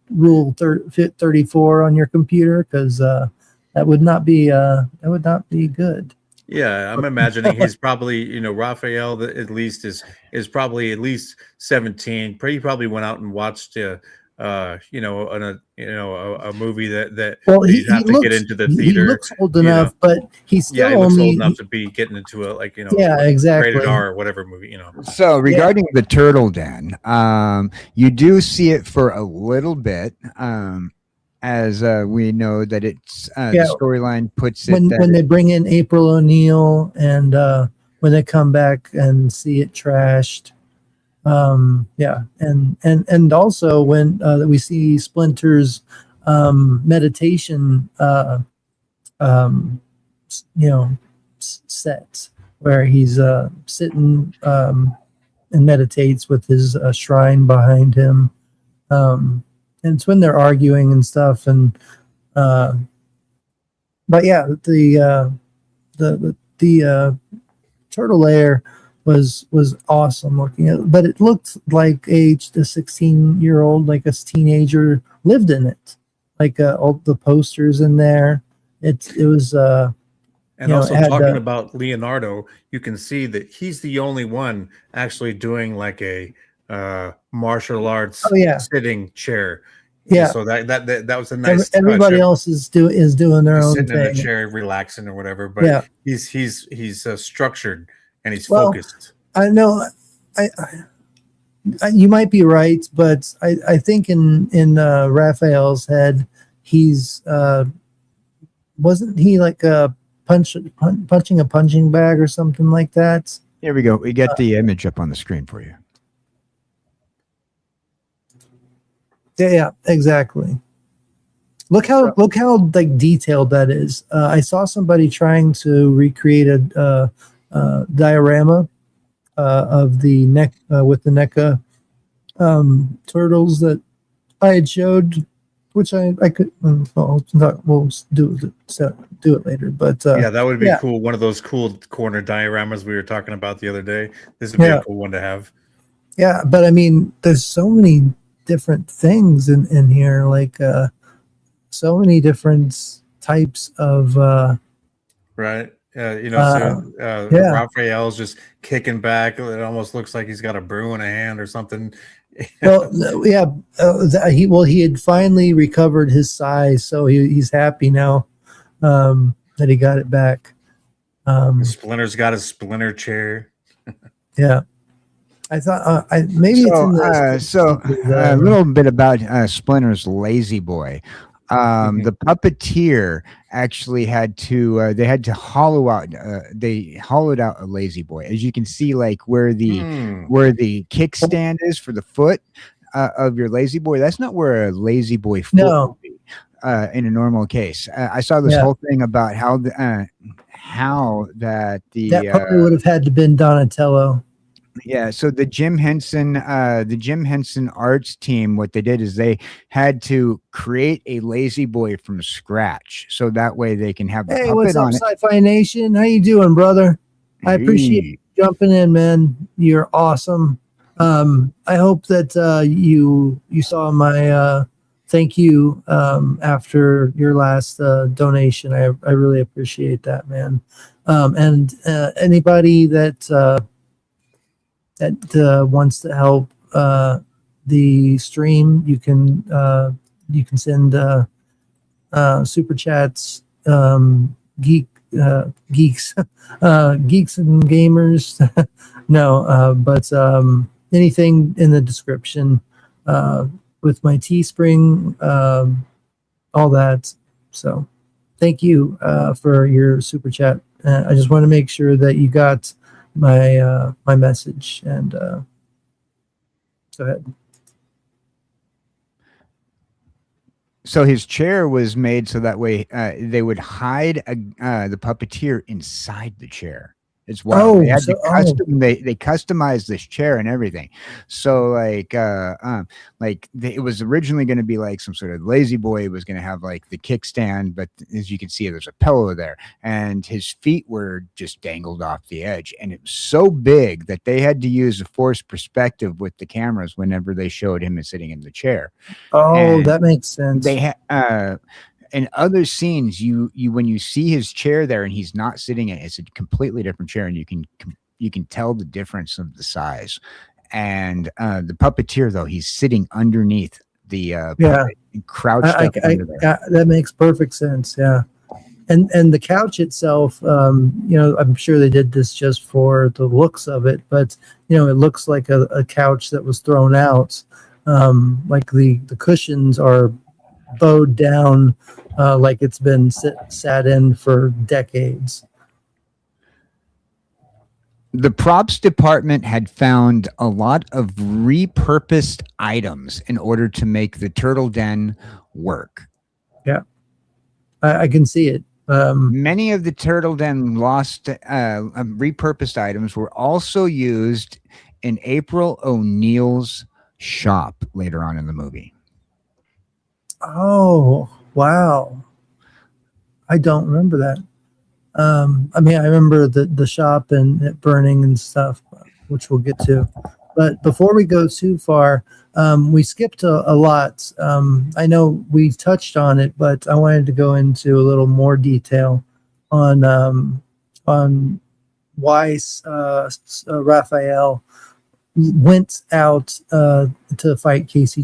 rule 34 on your computer, because that would not be good. Yeah, I'm imagining he's probably, Raphael at least is probably at least 17. He probably went out and watched a movie that he have to get into the theater. He looks old enough, but he's still he looks old enough to be getting into exactly, rated R or whatever movie. So regarding the turtle den, you do see it for a little bit. As we know that it's the storyline puts it when they bring in April O'Neil, and when they come back and see it trashed. And also when we see Splinter's meditation set, where he's sitting and meditates with his shrine behind him, and it's when they're arguing and stuff, and but yeah, the turtle lair was awesome looking at, but it looked like a 16-year-old, like a teenager lived in it, like all the posters in there. It was and also talking about Leonardo, you can see that he's the only one actually doing like a martial arts sitting chair. Yeah, so that was a nice everybody else is doing their own sitting thing, in the chair relaxing or whatever, but he's structured and he's focused. I know I you might be right, but I think in Raphael's head, he's wasn't he like punching a punching bag or something like that? Here we go. We get the image up on the screen for you. Yeah, exactly. Look how like detailed that is. I saw somebody trying to recreate a diorama of the with the NECA turtles that I had showed which I could. We'll do it later. But Yeah, that would be yeah. cool. One of those cool corner dioramas we were talking about the other day. This would be Yeah. a cool one to have. Yeah, but I mean, there's so many different things in here, like so many different types of Right. yeah. Raphael's just kicking back. It almost looks like he's got a brew in a hand or something. Well, yeah, he had finally recovered his size, so he's happy now that he got it back. Splinter's got a splinter chair. Yeah, I thought maybe it's in this. A little bit about Splinter's Lazy Boy. The puppeteer actually had to they had to hollow out they hollowed out a Lazy Boy, as you can see, like where the kickstand is for the foot of your Lazy Boy. That's not where a Lazy Boy foot would be in a normal case. I saw this whole thing about how that probably would have had to been Donatello. Yeah, so the Jim Henson arts team, what they did is they had to create a Lazy Boy from scratch, so that way they can have the Hey, puppet what's up, on it. Sci-Fi Nation? How you doing, brother? I appreciate you jumping in, man. You're awesome. I hope that you saw my thank you after your last donation. I really appreciate that, man. And anybody that wants to help the stream, you can send super chats, geeks and gamers. No, but anything in the description with my Teespring, all that. So thank you for your super chat. I just want to make sure that you got my my message, and go ahead. So his chair was made so that way they would hide the puppeteer inside the chair. It's wild. They had to they customized this chair and everything. So it was originally going to be like some sort of Lazy Boy. It was going to have like the kickstand, but as you can see, there's a pillow there, and his feet were just dangled off the edge, and it was so big that they had to use a forced perspective with the cameras whenever they showed him sitting in the chair. Oh, and that makes sense. They had. In other scenes, you when you see his chair there and he's not sitting in it, it's a completely different chair, and you can tell the difference of the size. And the puppeteer, though, he's sitting underneath the puppet, crouched up under there. That makes perfect sense. Yeah, and the couch itself, I'm sure they did this just for the looks of it, but it looks like a couch that was thrown out. Like the cushions are bowed down, like it's been sat in for decades. The props department had found a lot of repurposed items in order to make the turtle den work. Yeah, I can see it. Many of the turtle den lost repurposed items were also used in April O'Neil's shop later on in the movie. Oh, wow. I don't remember that. I mean, I remember the shop and it burning and stuff, which we'll get to. But before we go too far, we skipped a lot. I know we touched on it, but I wanted to go into a little more detail on why Raphael went out to fight Casey,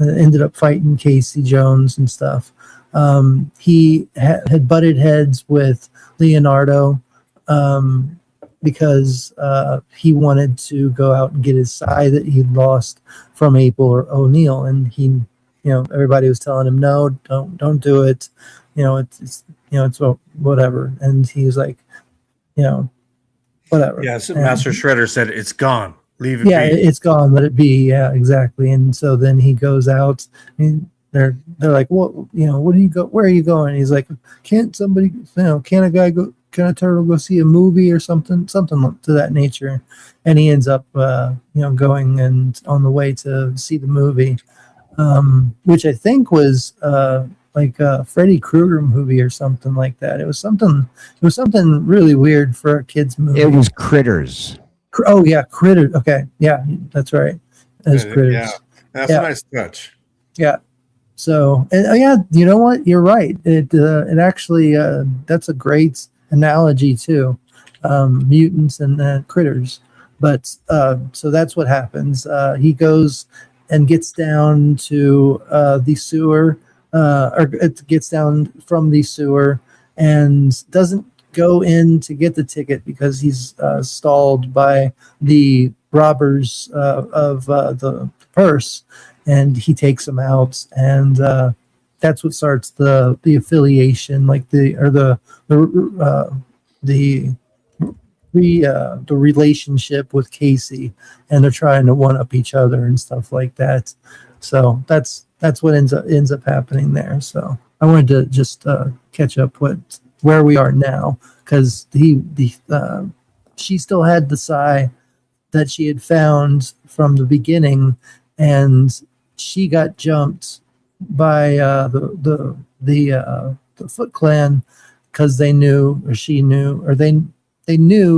ended up fighting Casey Jones and stuff. He had butted heads with Leonardo because he wanted to go out and get his side that he'd lost from April or O'Neil, and he, everybody was telling him, no, don't do it. It's whatever, and he was like, whatever. Yeah, so Master Shredder said it's gone. Leave it. Yeah, it's gone. Let it be. Yeah, exactly. And so then he goes out, and they're like, "What? What do you go? Where are you going?" And he's like, "Can't somebody? Can a turtle go see a movie or something to that nature?" And he ends up, going and on the way to see the movie. which I think was like a Freddy Krueger movie or something like that. It was something really weird for a kids movie. It was Critters. Oh yeah, Critters. Okay, yeah, that's right. As Critters. Yeah, that's a nice touch. Yeah. So, and yeah, you know what? You're right. It actually that's a great analogy too. Mutants and critters. But so that's what happens. He goes and gets down to the sewer, or it gets down from the sewer, and doesn't go in to get the ticket because he's stalled by the robbers of the purse, and he takes them out, and that's what starts the affiliation, like the relationship with Casey, and they're trying to one up each other and stuff like that. So that's what ends up happening there. So I wanted to just catch up where we are now, because she still had the sigh that she had found from the beginning, and she got jumped by the Foot Clan because they knew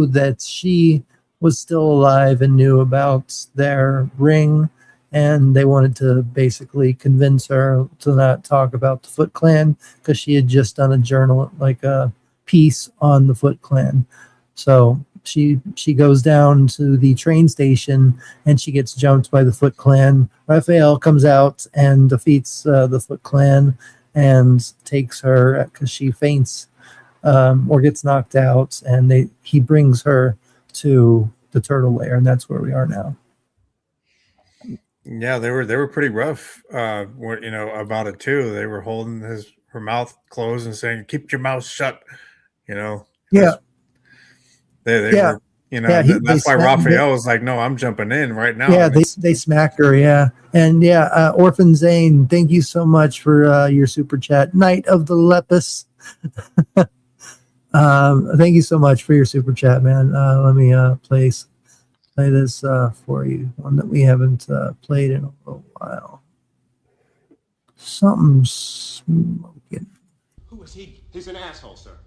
that she was still alive and knew about their ring, and they wanted to basically convince her to not talk about the Foot Clan because she had just done a journal, like a piece on the Foot Clan. So she goes down to the train station and she gets jumped by the Foot Clan. Raphael comes out and defeats the Foot Clan and takes her because she faints or gets knocked out, and he brings her to the turtle lair, and that's where we are now. Yeah, they were pretty rough, about it too. They were holding her mouth closed and saying, "Keep your mouth shut," Yeah. They were, that's why Raphael was like, "No, I'm jumping in right now." Yeah, they smack her. Yeah, and yeah, Orphan Zane, thank you so much for your super chat, Knight of the Lepus. Thank you so much for your super chat, man. Let me play this for you, one that we haven't played in a little while. Something's smoking. Who is he? He's an asshole, sir.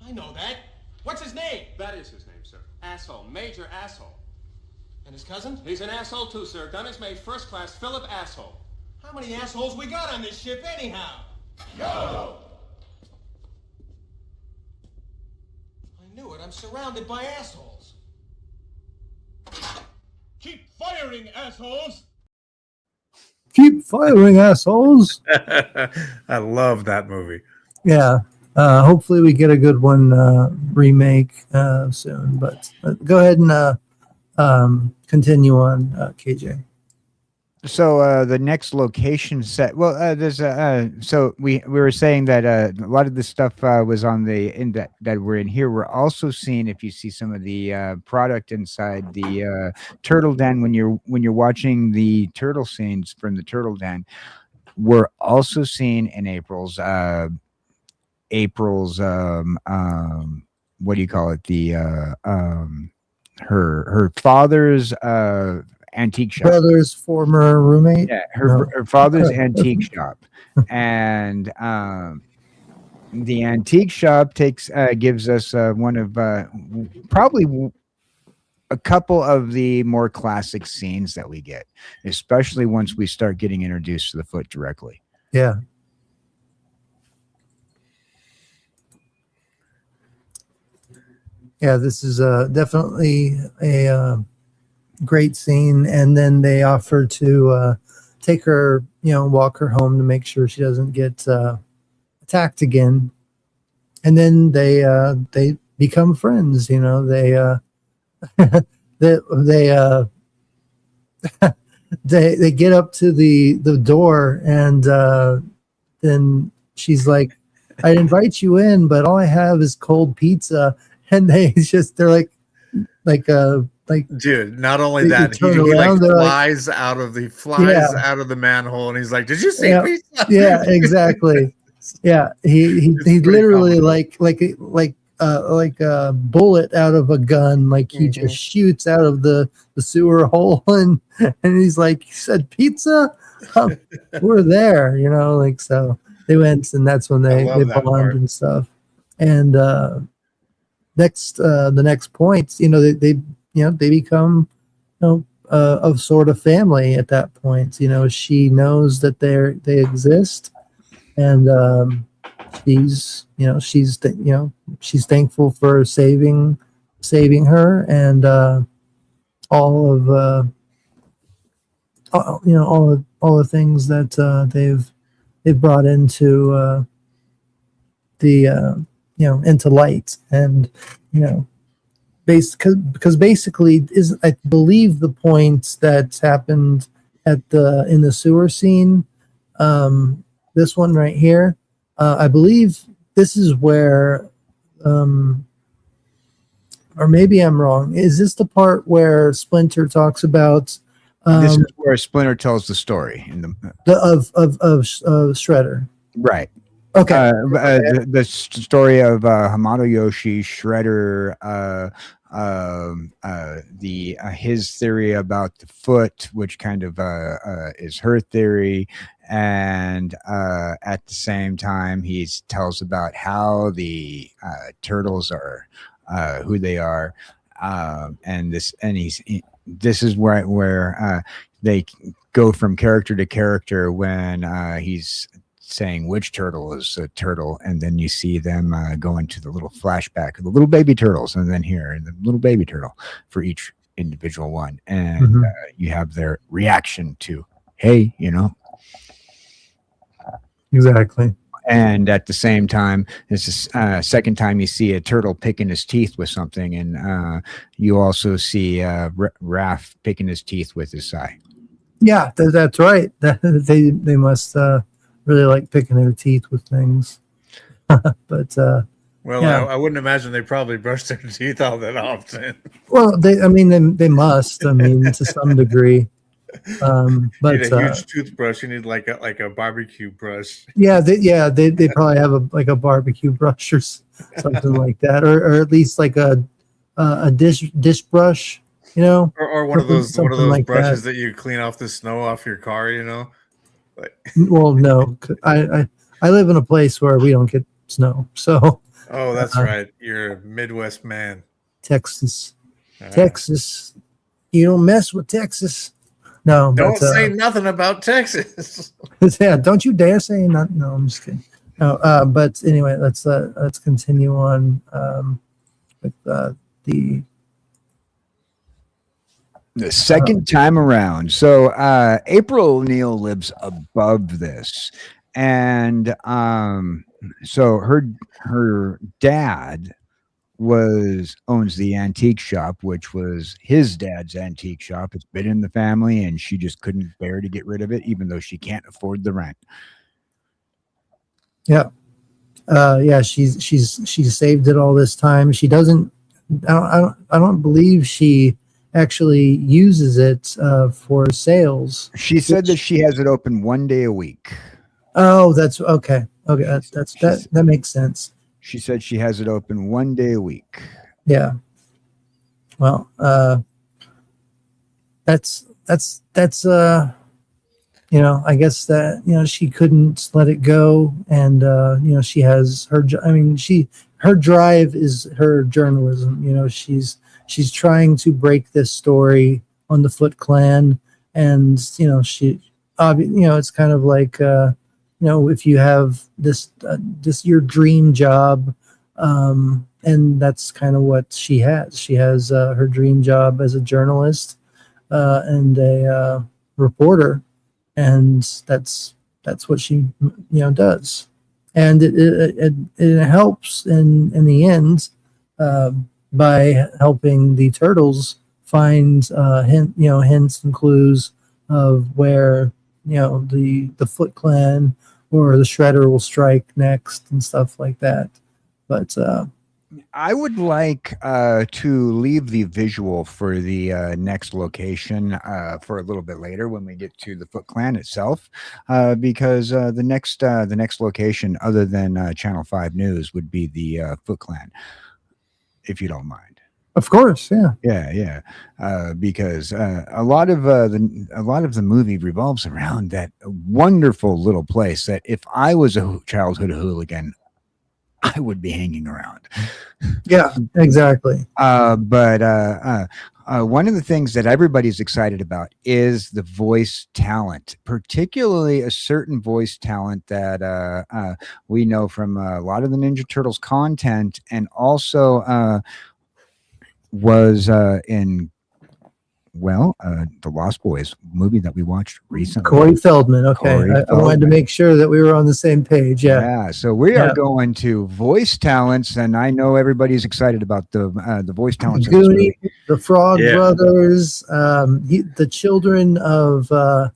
I know that. What's his name? That is his name, sir. Asshole. Major asshole. And his cousin? He's an asshole too, sir. Gun is made first class Philip Asshole. How many assholes we got on this ship anyhow? Yo! I knew it. I'm surrounded by assholes. Keep firing, assholes! Keep firing, assholes. I love that movie. Yeah. Hopefully we get a good one remake soon. But go ahead and continue on, KJ. So the next location set. Well, there's so we were saying that a lot of the stuff was on that we're in here. We're also seeing, if you see some of the product inside the turtle den when you're watching the turtle scenes from the turtle den. We're also seeing in April's what do you call it? The her father's antique shop. Brother's former roommate. Yeah, her father's antique shop, and the antique shop gives us one of probably a couple of the more classic scenes that we get, especially once we start getting introduced to the Foot directly. Yeah. Yeah, this is definitely a great scene. And then they offer to take her, walk her home to make sure she doesn't get attacked again. And then they become friends. They they get up to the door, and then she's like, "I'd invite you in, but all I have is cold pizza." And they're like, dude, not only that, he flies out of the manhole, and he's like, "Did you see pizza?" Yeah, exactly. Yeah, he literally like like a bullet out of a gun, like he just shoots out of the sewer hole, and he's like, he said pizza, we're there, like, so they went, and that's when they love that bond part. and stuff. And the next point, they become a sort of family at that point. She knows that they exist, and she's thankful for saving her, and all of all the things that they've brought into the into light. And because basically is, I believe, the point that happened in the sewer scene, this one right here, I believe this is where, or maybe I'm wrong, is this the part where Splinter talks about This is where Splinter tells the story in of Shredder? right. Okay. The story of Hamato Yoshi, Shredder, his theory about the foot, which kind of is her theory, and at the same time he tells about how the turtles are who they are, and this is where they go from character to character when he's saying which turtle is a turtle, and then you see them go into the little flashback of the little baby turtles, and then here the little baby turtle for each individual one, and you have their reaction to, hey, Exactly. and at the same time, this is second time you see a turtle picking his teeth with something, and you also see Raph picking his teeth with his eye. Yeah, that's right. They must really like picking their teeth with things. But well, yeah. I wouldn't imagine they probably brush their teeth all that often. Well, they must. I mean, to some degree. But You need a huge toothbrush. You need like a barbecue brush. Yeah, they probably have a barbecue brush or something like that, or at least like a dish brush, or one of those like brushes that you clean off the snow off your car, Like, well, no, I live in a place where we don't get snow, so. Oh, that's right. You're a Midwest man. Texas, you don't mess with Texas. No, don't say nothing about Texas. Yeah, don't you dare say nothing. No, I'm just kidding. No, but anyway, let's continue on with the second time around. So April O'Neil lives above this, and so her dad owns the antique shop, which was his dad's antique shop. It's been in the family, and she just couldn't bear to get rid of it, even though she can't afford the rent. Yeah. She's saved it all this time. She doesn't. I don't believe she actually uses it for sales. She said that she has it open 1 day a week. Oh, that's okay. Okay, that makes sense. She said she has it open 1 day a week. Yeah. Well, that's I guess that she couldn't let it go, and she has her. I mean, her drive is her journalism. She's trying to break this story on the Foot Clan, and it's kind of like if you have this your dream job, and that's kind of what she has. She has her dream job as a journalist and a reporter, and that's what she does, and it helps in the end by helping the turtles find hints and clues of where the Foot Clan or the Shredder will strike next and stuff like that. But I would like to leave the visual for the next location for a little bit later when we get to the Foot Clan itself, because the next location other than Channel 5 News would be the Foot Clan. if you don't mind. Of course, yeah. Yeah. Because a lot of the movie revolves around that wonderful little place that if I was a childhood hooligan, I would be hanging around. Yeah, exactly. But one of the things that everybody's excited about is the voice talent, particularly a certain voice talent that we know from a lot of the Ninja Turtles content, and also was in the Lost Boys movie that we watched recently. Corey Feldman. Okay, Corey I wanted to make sure that we were on the same page. Yeah. So we are going to voice talents, and I know everybody's excited about the voice talents. Goonie, the Frog Brothers, the children of the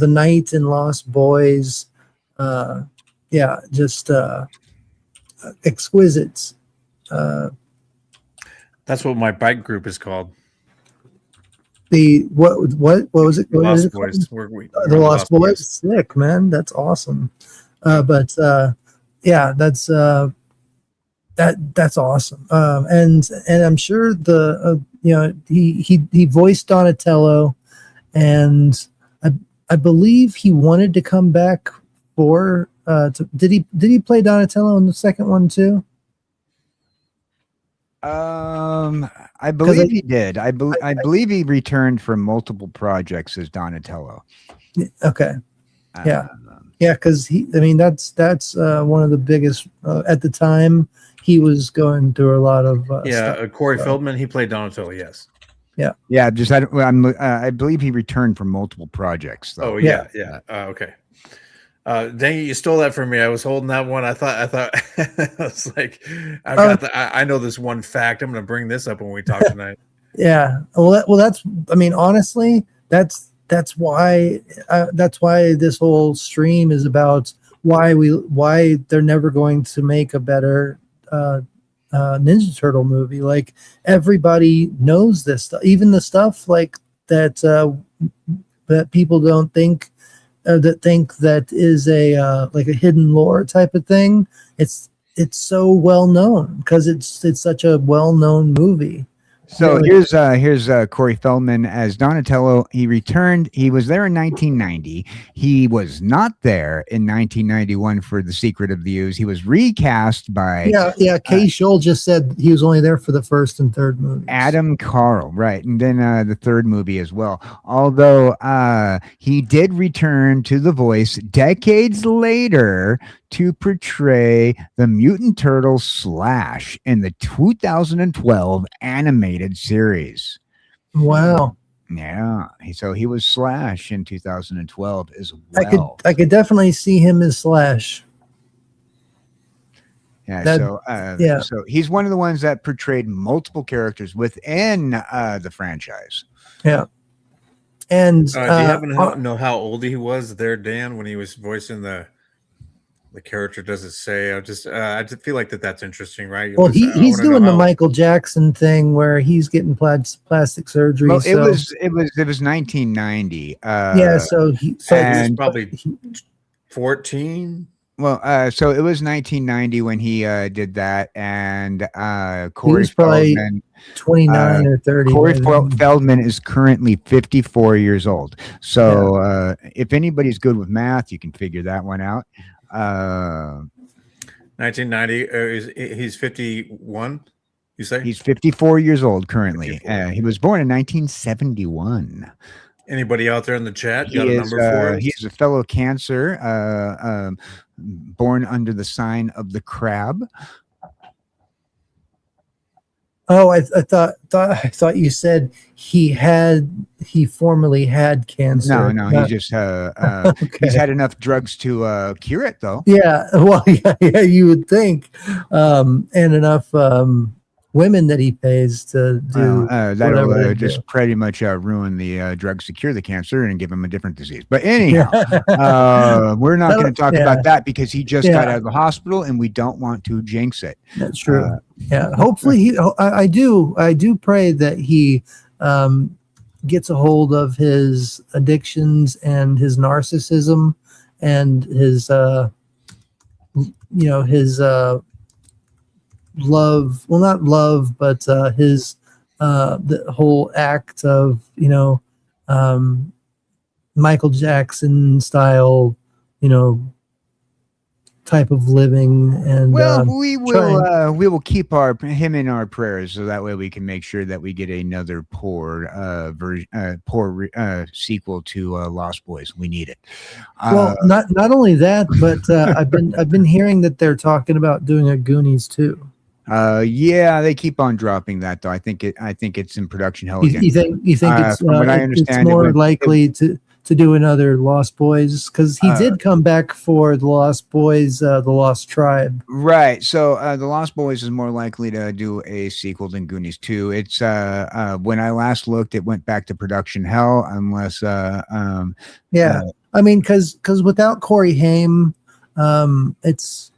Night and Lost Boys. Just exquisite. That's what my bike group is called. The what was it? What Lost is it Boys. called? The Lost Boys. Sick, man. That's awesome. That's awesome. And I'm sure he voiced Donatello, and I believe he wanted to come back for did he play Donatello in the second one too? I believe he did. I believe he returned for multiple projects as Donatello. Okay. Because that's one of the biggest at the time. He was going through a lot of Corey Feldman. He played Donatello. Yes. Yeah. Just I believe he returned for multiple projects though. Oh yeah. Okay. Dang it, you stole that from me. I was holding that one. I thought I was like, I know this one fact. I'm going to bring this up when we talk tonight. Yeah. Well, that's. I mean, honestly, that's why this whole stream is about why they're never going to make a better Ninja Turtle movie. Like everybody knows this stuff, even the stuff like that that people don't think. That think that is like a hidden lore type of thing. It's so well known because it's such a well known movie. So here's Corey Feldman as Donatello. He returned. He was there in 1990. He was not there in 1991 for The Secret of the Ooze. He was recast by Kay Scholl just said he was only there for the first and third movie. Adam Carl, right, and then the third movie as well. Although he did return to the voice decades later to portray the Mutant Turtle Slash in the 2012 animated series. Wow. Yeah. So he was Slash in 2012 as well. I could definitely see him as Slash. Yeah. So he's one of the ones that portrayed multiple characters within the franchise. Yeah. And do you happen to know how old he was there, Dan, when he was voicing the character? Does it say? I just feel like that's interesting, right? Well, he's doing the Michael Jackson thing where he's getting plastic surgery. Well, it was 1990. So he was probably 14. Well, so it was 1990 when he did that, and Corey Feldman, 29 or 30. Corey Feldman is currently 54 years old. So if anybody's good with math, you can figure that one out. 1990. He's 51. You say he's 54 years old currently. He was born in 1971. Anybody out there in the chat got a number for us? He's a fellow Cancer, born under the sign of the crab. Oh, I thought you said he formerly had cancer. No, he just he's had enough drugs to cure it though. Yeah, well, yeah, you would think, and enough women that he pays to do that'll just pretty much ruin the drugs to cure the cancer and give him a different disease. But anyhow, we're not going to talk about that because he just got out of the hospital and we don't want to jinx it. That's true. Hopefully I do pray that he gets a hold of his addictions and his narcissism and his love, well, not love, but his the whole act of, Michael Jackson style, you know, type of living. And Well, trying, we will keep him in our prayers, so that way we can make sure that we get another poor sequel to Lost Boys. We need it. well, not only that, but I've been hearing that they're talking about doing a Goonies too. Yeah, they keep on dropping that though. I think it's in production hell again. You think it's From what I it's understand, more likely to do another Lost Boys, because he did come back for the Lost Boys, the Lost Tribe. Right. So the Lost Boys is more likely to do a sequel than Goonies 2. It's when I last looked, it went back to production hell, unless I mean, because without Corey Haim, it's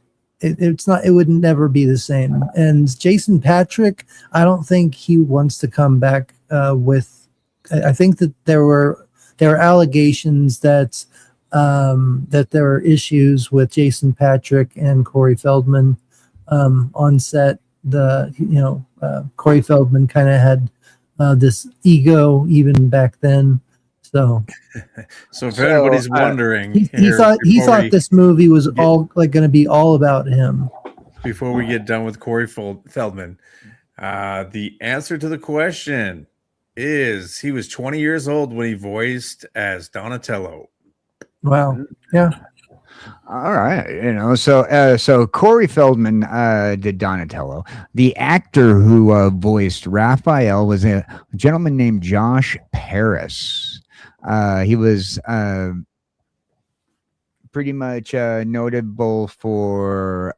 not, it would never be the same. And Jason Patrick, I don't think he wants to come back with. I think that there were allegations that that there were issues with Jason Patrick and Corey Feldman on set. Corey Feldman kind of had this ego even back then. So if anybody's wondering, he thought this movie was all going to be all about him. Before we get done with Corey Feldman, the answer to the question is he was 20 years old when he voiced as Donatello. Wow. Yeah. All right. So Corey Feldman did Donatello. The actor who voiced Raphael was a gentleman named Josh Paris. He was pretty much notable for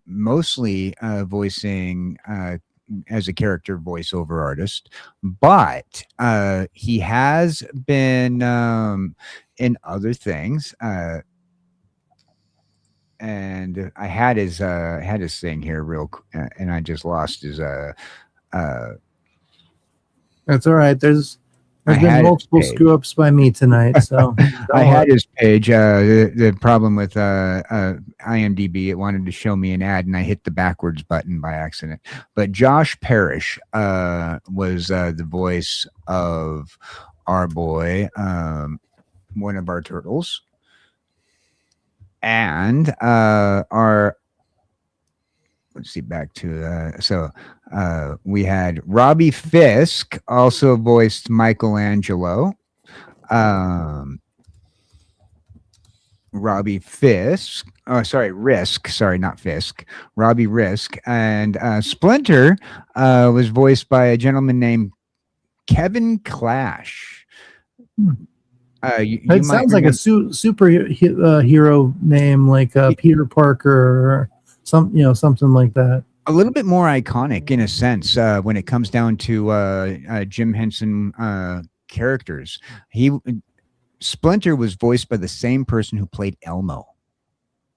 mostly voicing as a character voiceover artist, but he has been in other things. And I had his thing here and I just lost his That's all right. There's been multiple screw ups by me tonight, so I had his page. The problem with IMDb, it wanted to show me an ad, and I hit the backwards button by accident. But Josh Parrish was the voice of our boy, one of our turtles, and let's see, back to we had Robbie Fisk also voiced Michelangelo. Robbie Fisk, Risk, not Fisk, Robbie Risk, and Splinter was voiced by a gentleman named Kevin Clash. It sounds like a superhero name, like Peter Parker or something like that. A little bit more iconic in a sense when it comes down to Jim Henson characters. Splinter was voiced by the same person who played Elmo.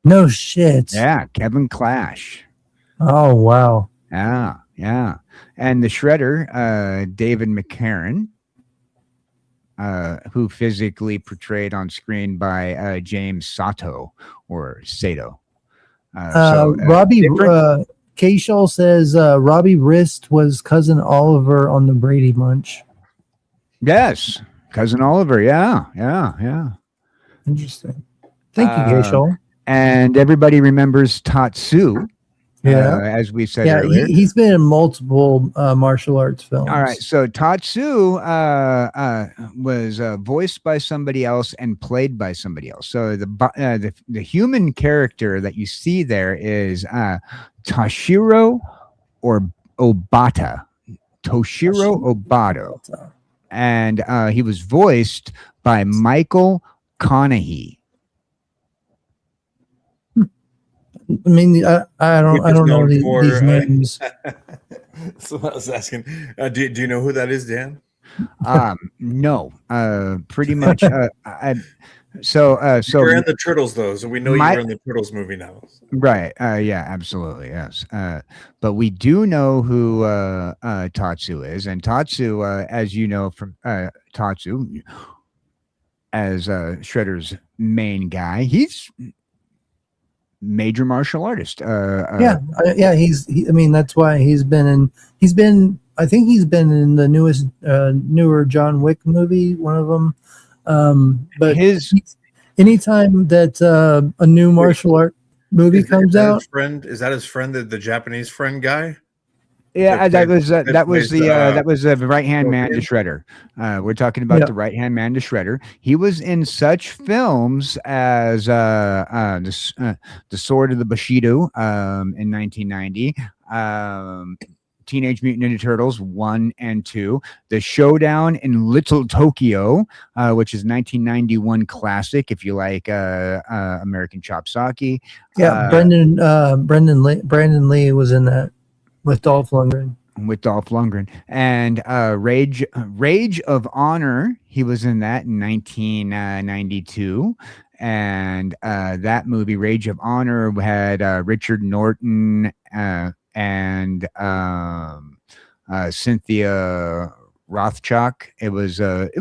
No shit. Yeah, Kevin Clash. Oh wow. Yeah. And the Shredder, David McCarran, who physically portrayed on screen by James Sato or Sato. Robbie K-Shaw says Robbie Wrist was cousin Oliver on the Brady Bunch. Yes, cousin Oliver. Yeah. Interesting. Thank you, K-Shaw. And everybody remembers Tatsu. Yeah, as we said earlier. He's been in multiple martial arts films. All right, so Tatsu was voiced by somebody else and played by somebody else. So the human character that you see there is Toshiro Obata. And he was voiced by Michael Conaughey. I mean, I don't know these names. So I was asking, do you know who that is, Dan? No, pretty much. So you're in the Turtles, though, so we know you're in the Turtles movie now. Right? Yeah, absolutely, yes. But we do know who Tatsu is, and Tatsu, as you know from Tatsu, as Shredder's main guy, he's major martial artist. Yeah, I mean, that's why he's been. I think he's been in the newer John Wick movie, one of them. But anytime that a new martial art movie comes out, is that his friend, the Japanese friend guy? Yeah, that was the right hand man to Shredder. We're talking about the right hand man to Shredder. He was in such films as the Sword of the Bushido in 1990, Teenage Mutant Ninja Turtles 1 and 2, The Showdown in Little Tokyo, which is 1991 classic. If you like American Chop Sake, Brandon Lee was in that. With Dolph Lundgren. And Rage of Honor, he was in that in 1992. And that movie, Rage of Honor, had Richard Norton and Cynthia Rothrock. It was a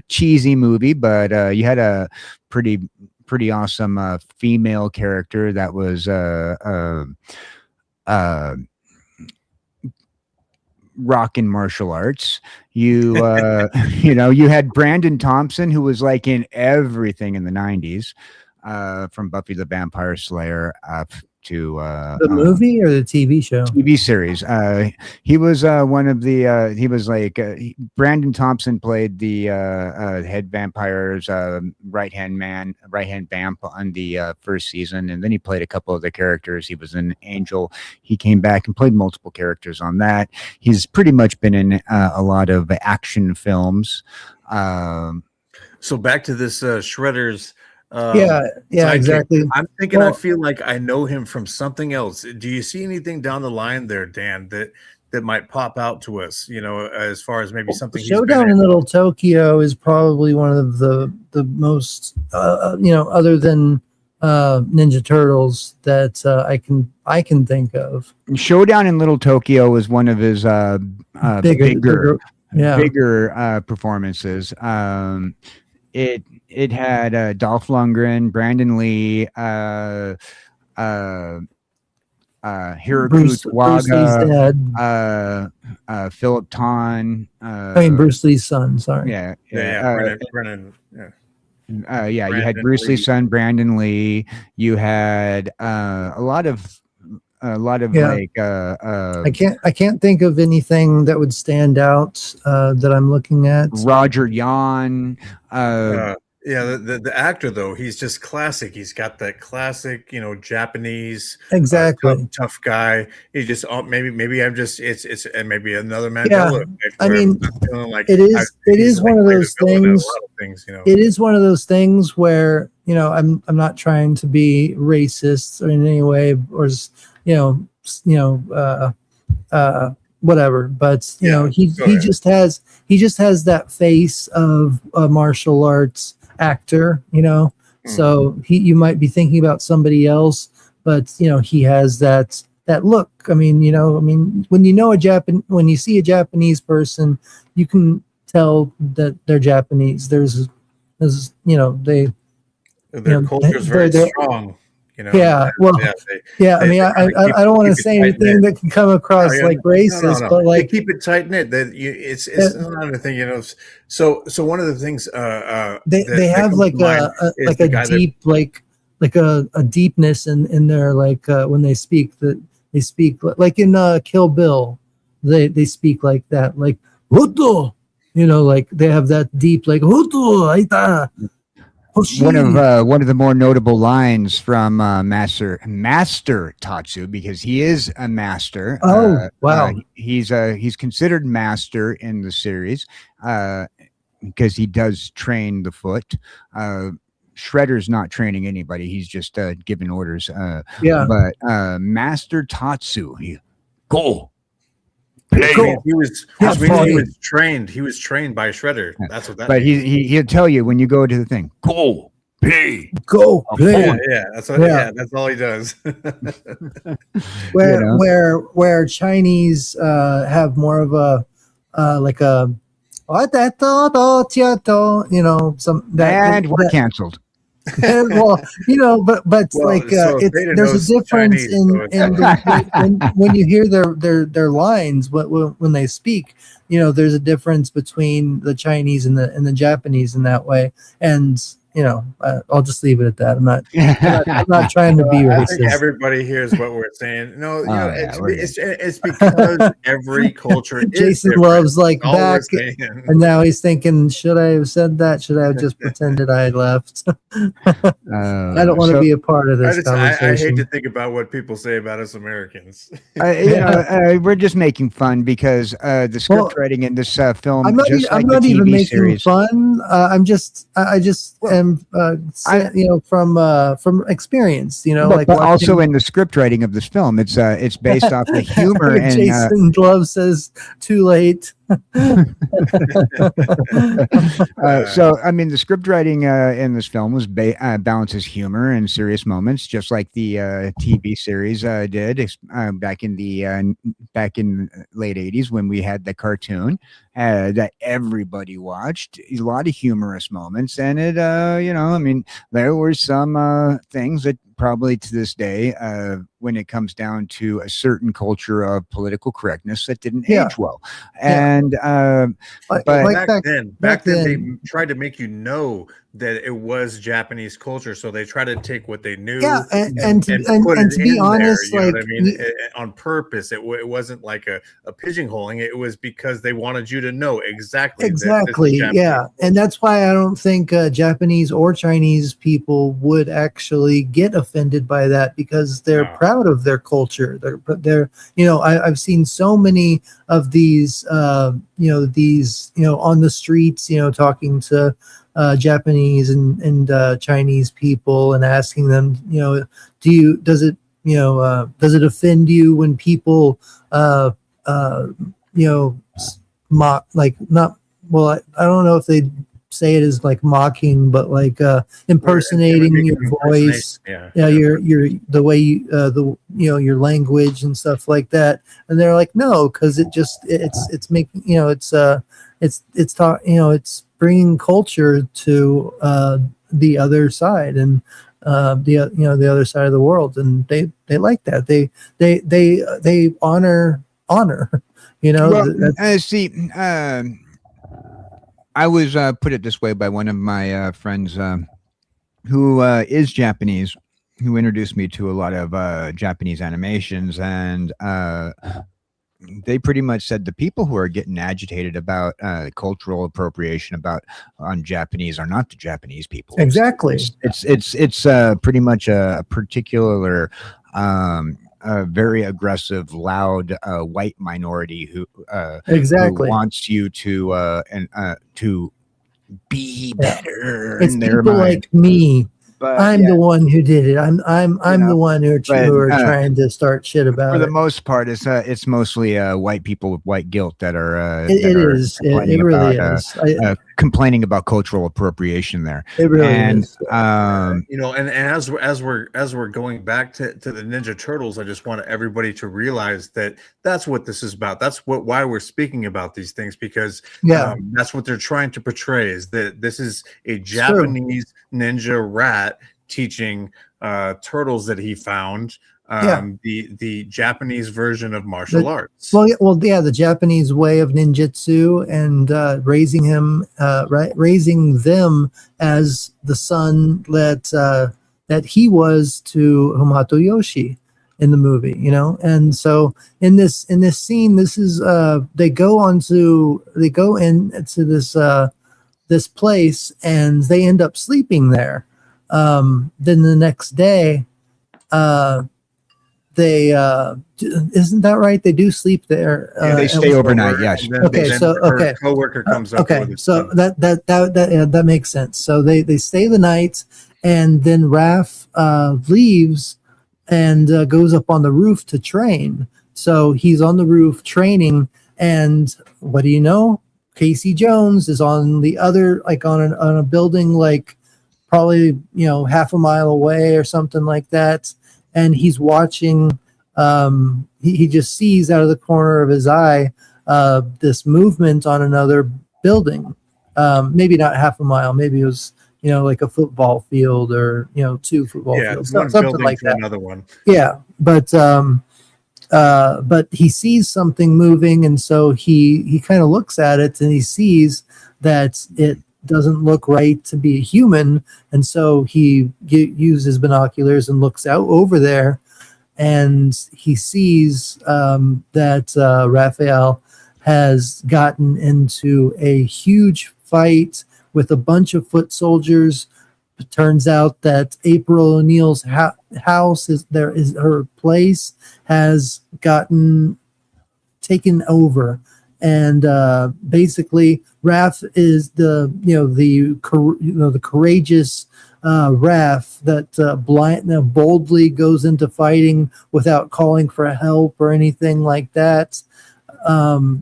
cheesy movie, but you had a pretty awesome female character that was rockin' martial arts. You you had Brandon Thompson, who was like in everything in the 90s, from Buffy the Vampire Slayer up to the movie or the TV show? TV series. He was one of the he was like Brandon Thompson played the head vampire's right hand vamp on the first season, and then he played a couple of the characters. He was an Angel. He came back and played multiple characters on that. He's pretty much been in a lot of action films. So back to this Shredder's. Exactly. I'm thinking, I feel like I know him from something else. Do you see anything down the line there, Dan, that might pop out to us? As far as maybe something. Showdown in Little Tokyo is probably one of the most other than Ninja Turtles that I can think of. Showdown in Little Tokyo was one of his bigger performances. It had Dolph Lundgren, Brandon Lee, Hiroku Twaga, Philip Ton. Bruce Lee's son. Sorry. Brennan. You had Bruce Lee's son, Brandon Lee. You had a lot of like. I can't think of anything that would stand out that I'm looking at. Roger Yan. The actor though, he's just classic. He's got that classic, Japanese tough guy. He just maybe I'm just it's and maybe another Mandela. I mean, it is one of those things. It is one of those things where I'm not trying to be racist or in any way or whatever, but he just has that face of a martial arts actor, so you might be thinking about somebody else, but he has that look. I mean, when you see a Japanese person, you can tell that they're Japanese. Their culture is very strong. I mean, I don't want to say anything that can come across like racist, but like they keep it tight knit. That it's another thing, So one of the things they have like a deep like a deepness in their when they speak, that they speak like in Kill Bill, they speak like that, like Huto, like they have that deep like Huto aita. One of the more notable lines from Master Tatsu, because he is a master. Oh, wow! He's considered master in the series because he does train the foot. Shredder's not training anybody; he's just giving orders. But Master Tatsu, go. He was trained. He was trained by Shredder. That's what that. But he'll tell you when you go to the thing. Go play. That's what. Yeah, that's all he does. Where Chinese have more of a like a some that. And we're canceled. Well, but Well, like so Beta there's knows a difference Chinese, so it's when you hear their lines when they speak. There's a difference between the Chinese and the Japanese in that way, and I'll just leave it at that. I'm not trying to be I think racist. everybody hears what we're saying. No, yeah, we're it's because every culture is Jason different. loves like That's all we're back, saying. and now he's thinking, should I have said that? Should I have just pretended I had left? I don't want to be a part of this I hate conversation. to think about what people say about us Americans. We're just making fun because the script writing in this film, I'm not, just I'm like not the even TV making series, fun. I just am, from experience. but also in the script writing of this film, it's based off the humor and Jason Love says, "Too late." So I mean, the script writing in this film was balances humor and serious moments, just like the TV series did back in the late '80s when we had the cartoon that everybody watched. A lot of humorous moments, and it I mean, there were some things that probably to this day, when it comes down to a certain culture of political correctness, that didn't age well. And but like back then they tried to make you know that it was Japanese culture, so they tried to take what they knew and to be honest, there, like, what I mean, on purpose. It wasn't like a pigeonholing. It was because they wanted you to know exactly yeah, and that's why I don't think Japanese or Chinese people would actually get offended by that, because they're proud of their culture. They're I've seen so many of these on the streets, talking to Japanese and Chinese people and asking them, does it offend you when people mock, like, not, well, I don't know if they say it as like mocking, but like impersonating your voice, your the way you your language and stuff like that. And they're like, no, because it's making it's bringing culture to the other side, and the other side of the world, and they like that. They honor. I was put it this way by one of my friends who is Japanese, who introduced me to a lot of Japanese animations, and they pretty much said the people who are getting agitated about cultural appropriation on Japanese are not the Japanese people. Exactly. It's pretty much a particular a very aggressive, loud white minority who wants you to be better. It's in their people mind. like me. But, I'm the one who did it. I'm the one who are trying to start shit about it. For the most part, it's mostly white people with white guilt that are. It really is. Complaining about cultural appropriation there. It really is. And as we're going back to the Ninja Turtles, I just want everybody to realize that that's what this is about. That's why we're speaking about these things, because that's what they're trying to portray, is that this is a Japanese ninja rat teaching turtles that he found the Japanese version of martial arts. The Japanese way of ninjutsu, and raising them as the son that he was to Hamato Yoshi in the movie, and so in this scene, this is they go into this place, and they end up sleeping there. Then the next day, they isn't that right? They do sleep there. They stay overnight. Yes. Her coworker comes up. So that makes sense. So they stay the night, and then Raph leaves and goes up on the roof to train. So he's on the roof training, and what do you know? Casey Jones is on the other, like on a building, like probably half a mile away or something like that, and he's watching. He just sees out of the corner of his eye this movement on another building. Maybe not half a mile, maybe it was like a football field or 2 football Yeah, fields, it's one something building like to that. another one. Yeah, but he sees something moving, and so he kind of looks at it, and he sees that it doesn't look right to be a human, and so he uses binoculars and looks out over there, and he sees that Raphael has gotten into a huge fight with a bunch of foot soldiers. It turns out that April O'Neil's house is her place has gotten taken over, and basically Raph is the courageous Raph that boldly goes into fighting without calling for help or anything like that.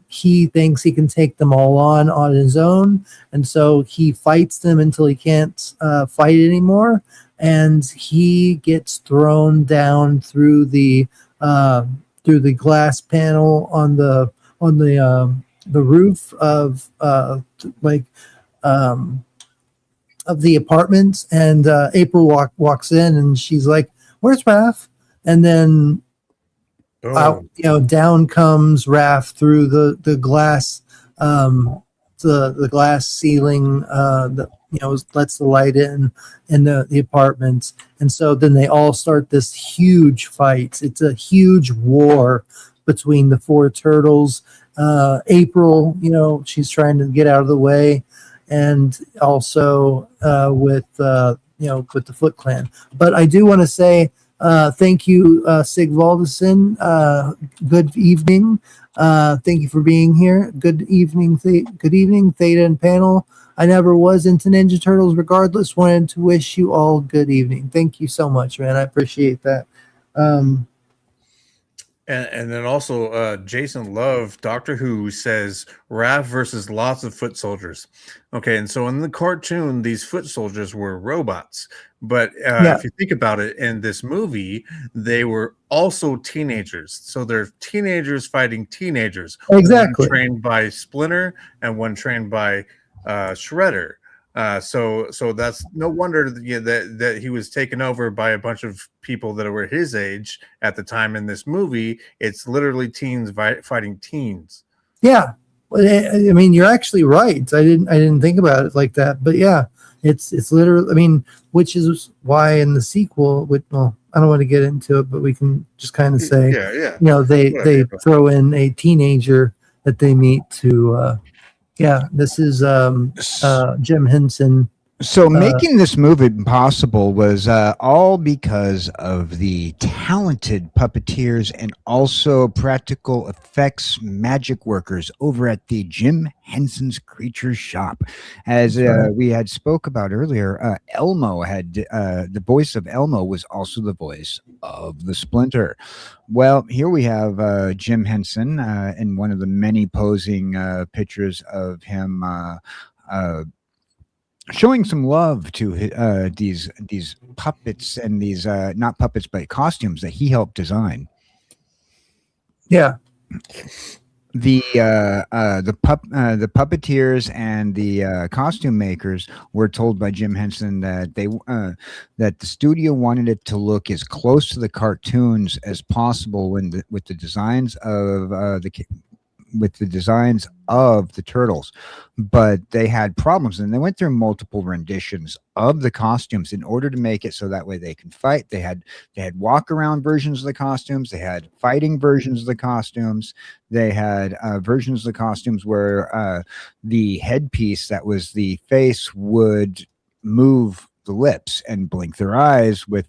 He thinks he can take them all on his own, and so he fights them until he can't fight anymore, and he gets thrown down through the glass panel on the roof of of the apartment, and April walks in, and she's like, "Where's Raph?" And then down comes Raph through the glass, the glass ceiling that lets the light in the apartments, and so then they all start this huge fight. It's a huge war between the 4 turtles. April, she's trying to get out of the way, and also with the Foot Clan. But I do want to say thank you, Sigvaldson. Good evening. Thank you for being here. Good evening, Theta and panel. I never was into Ninja Turtles. Regardless, wanted to wish you all good evening. Thank you so much, man. I appreciate that. And then also Jason Love, Doctor Who, says Raph versus lots of foot soldiers. Okay, and so in the cartoon, these foot soldiers were robots. But if you think about it, in this movie, they were also teenagers. So they're teenagers fighting teenagers. Exactly. One trained by Splinter and one trained by Shredder. So that's no wonder that he was taken over by a bunch of people that were his age at the time. In this movie, it's literally teens fighting teens. Yeah, I mean, you're actually right. I didn't think about it like that, but yeah, it's literally. I mean, which is why in the sequel, I don't want to get into it, but we can just kind of say, they throw in a teenager that they meet to. This is Jim Henson. So making this movie possible was all because of the talented puppeteers and also practical effects magic workers over at the Jim Henson's Creature Shop. As we had spoke about earlier, Elmo had the voice of Elmo was also the voice of the Splinter. Well, here we have Jim Henson in one of the many posing pictures of him showing some love to these puppets and these not puppets but costumes that he helped design. Yeah. The puppeteers and the costume makers were told by Jim Henson that that the studio wanted it to look as close to the cartoons as possible with the designs of the turtles, but they had problems, and they went through multiple renditions of the costumes in order to make it so that way they can fight. They had walk around versions of the costumes, they had fighting versions of the costumes, they had versions of the costumes where the headpiece that was the face would move the lips and blink their eyes with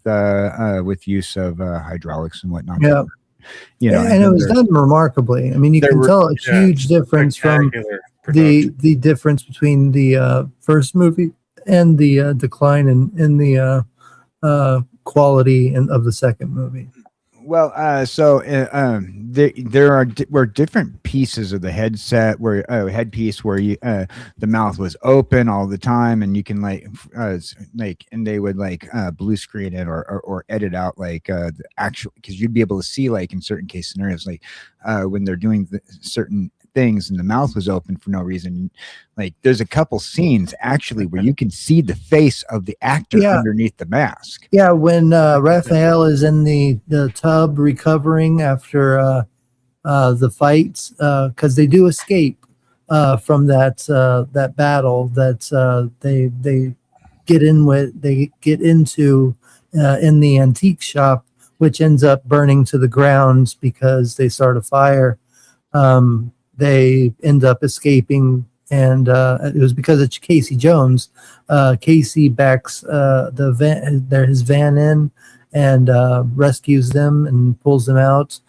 use of hydraulics and whatnot. Yeah. And it was done remarkably. I mean, you can tell a huge difference from the difference between the first movie and the decline in the quality of the second movie. Well, there were different pieces of the headset where headpiece where you the mouth was open all the time, and you can and they would blue screen it or edit out the actual, because you'd be able to see in certain case scenarios when they're doing certain things and the mouth was open for no reason. Like there's a couple scenes actually where you can see the face of the actor underneath the mask. Yeah, when Raphael is in the tub recovering after the fights, because they do escape from that battle that they get into in the antique shop, which ends up burning to the ground because they start a fire. They end up escaping, and it was because of Casey Jones. Casey backs his van in and rescues them and pulls them out,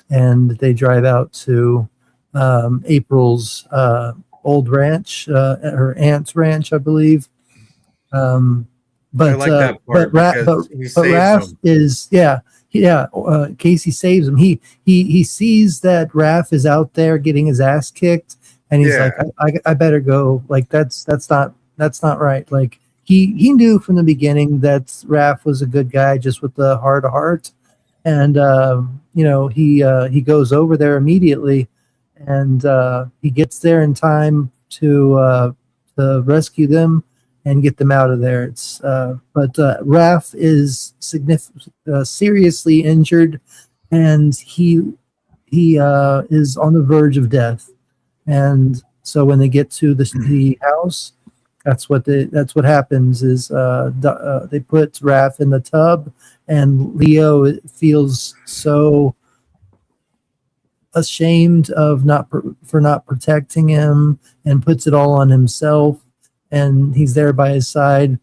and they drive out to April's old ranch, her aunt's ranch, I believe. But I like that part but Raph is Casey saves him. He sees that Raph is out there getting his ass kicked, and he's like, I better go. Like that's not right. Like he knew from the beginning that Raph was a good guy, just with the heart of heart, and he goes over there immediately, and he gets there in time to rescue them and get them out of there. But Raph is seriously injured, and he is on the verge of death. And so when they get to the house, that's what happens. Is they put Raph in the tub, and Leo feels so ashamed of not protecting him, and puts it all on himself. And he's there by his side.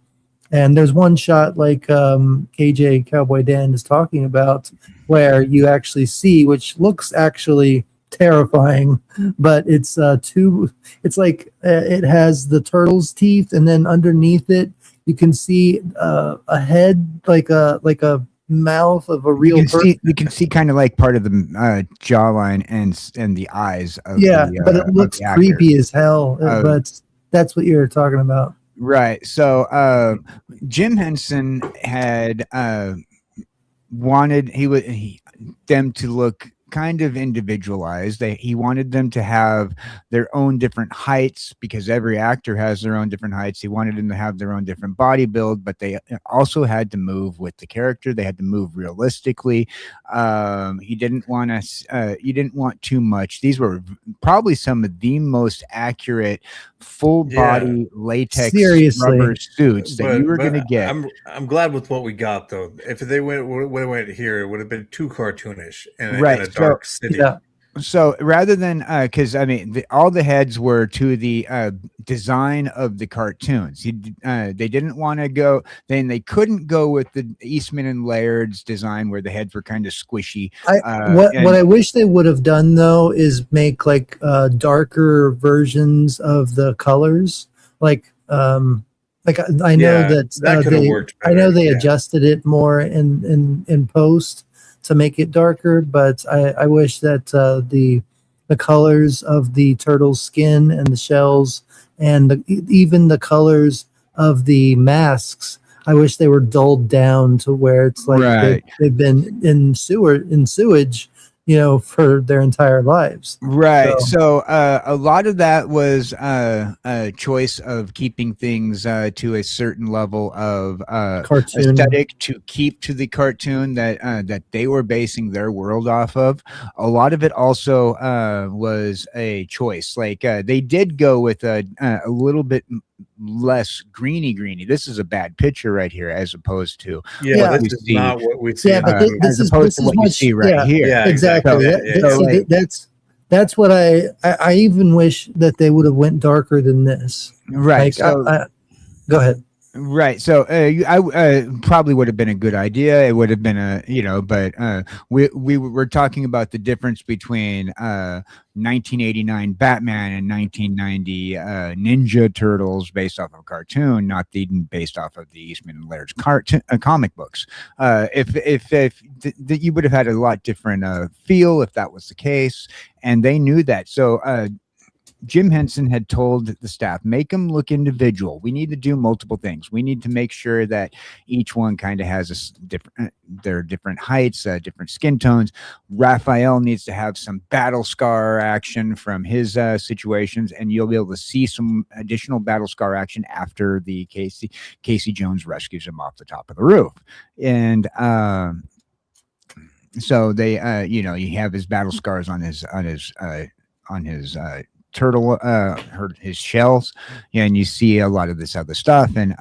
And there's one shot like KJ Cowboy Dan is talking about, where you actually see, which looks actually terrifying, but it's like it has the turtle's teeth, and then underneath it you can see a head, like a mouth of a real person. You can see kind of like part of the jawline and the eyes of but it looks creepy as hell. But that's what you're talking about. Right. So Jim Henson had wanted them to look kind of individualized. He wanted them to have their own different heights, because every actor has their own different heights. He wanted them to have their own different body build, but they also had to move with the character. They had to move realistically. He didn't want too much. These were probably some of the most accurate full body latex rubber suits that you were going to get. I'm glad with what we got, though. If they went here, it would have been too cartoonish and right. in a dark city. Yeah. So rather than, because I mean, all the heads were to the design of the cartoons. They didn't want to go. Then they couldn't go with the Eastman and Laird's design, where the heads were kind of squishy. What I wish they would have done, though, is make like darker versions of the colors. I know that could have worked better. I know they adjusted it more in post to make it darker, but I wish that the colors of the turtle's skin and the shells, and even the colors of the masks, I wish they were dulled down to where it's like they've been in sewage, for their entire lives. Right. So a lot of that was a choice of keeping things to a certain level of cartoon aesthetic, to keep to the cartoon that they were basing their world off of. A lot of it also was a choice. Like they did go with a little bit less greeny. This is a bad picture right here, as opposed to this is not what we see. But this is what you see right here. Yeah, exactly. That's what I even wish that they would have went darker than this. Right. Go ahead. Right. So I probably would have been a good idea. It would have been but we were talking about the difference between 1989 Batman and 1990 Ninja Turtles based off of a cartoon, not based off of the Eastman and Laird's comic books. If you would have had a lot different feel if that was the case, and they knew that. So Jim Henson had told the staff, make them look individual. We need to do multiple things. We need to make sure that each one kind of has a different, their different heights, different skin tones. Raphael needs to have some battle scar action from his situations, and you'll be able to see some additional battle scar action after the Casey Jones rescues him off the top of the roof. And so they, you know, you have his battle scars on his turtle, his shells, and you see a lot of this other stuff. And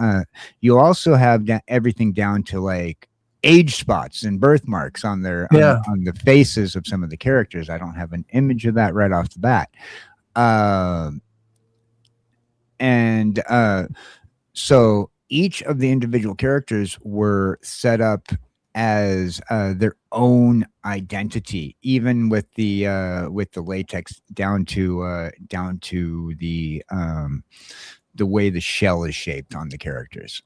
you also have everything down to like age spots and birthmarks on their on the faces of some of the characters. I don't have an image of that right off the bat. So each of the individual characters were set up as their own identity, even with the latex down to the way the shell is shaped on the characters.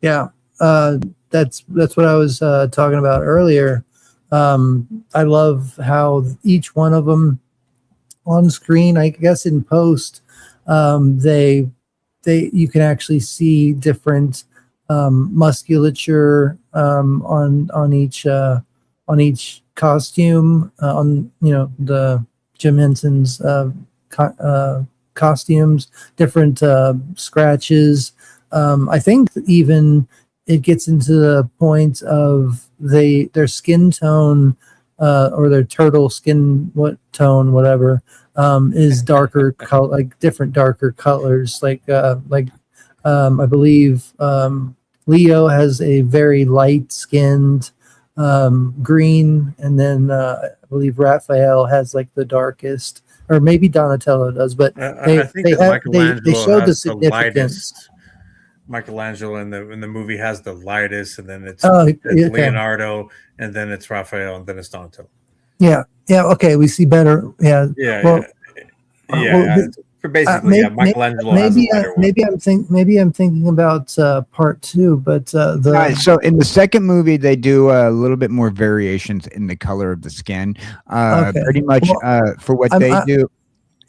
Yeah, that's what I was talking about earlier. I love how each one of them on screen, I guess in post, you can actually see different musculature on each costume, on, you know, the Jim Henson's costumes, different scratches. I think even it gets into the point of their skin tone, or their turtle skin tone, whatever, is darker color, like different darker colors, like I believe Leo has a very light-skinned green, and then I believe Raphael has like the darkest, or maybe Donatello does, but I think that they showed the has significance. Michelangelo in the movie has the lightest, and then it's Okay. Leonardo, and then it's Raphael, and then it's Donatello. Yeah. Okay, we see better. Yeah. Well, basically, Michelangelo has a lighter one. Maybe I'm thinking about part 2, but so in the second movie they do a little bit more variations in the color of the skin. Pretty much for what they do.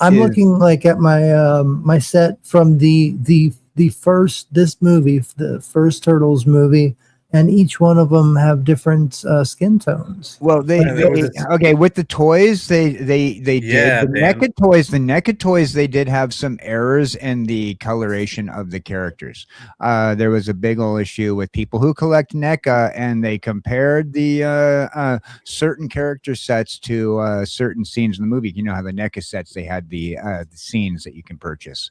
I'm looking like at my my set from the first the first Turtles movie, and each one of them have different skin tones. Well, with the toys, they did the NECA toys. The NECA toys, they did have some errors in the coloration of the characters. There was a big old issue with people who collect NECA, and they compared the certain character sets to certain scenes in the movie. You know how the NECA sets, they had the scenes that you can purchase,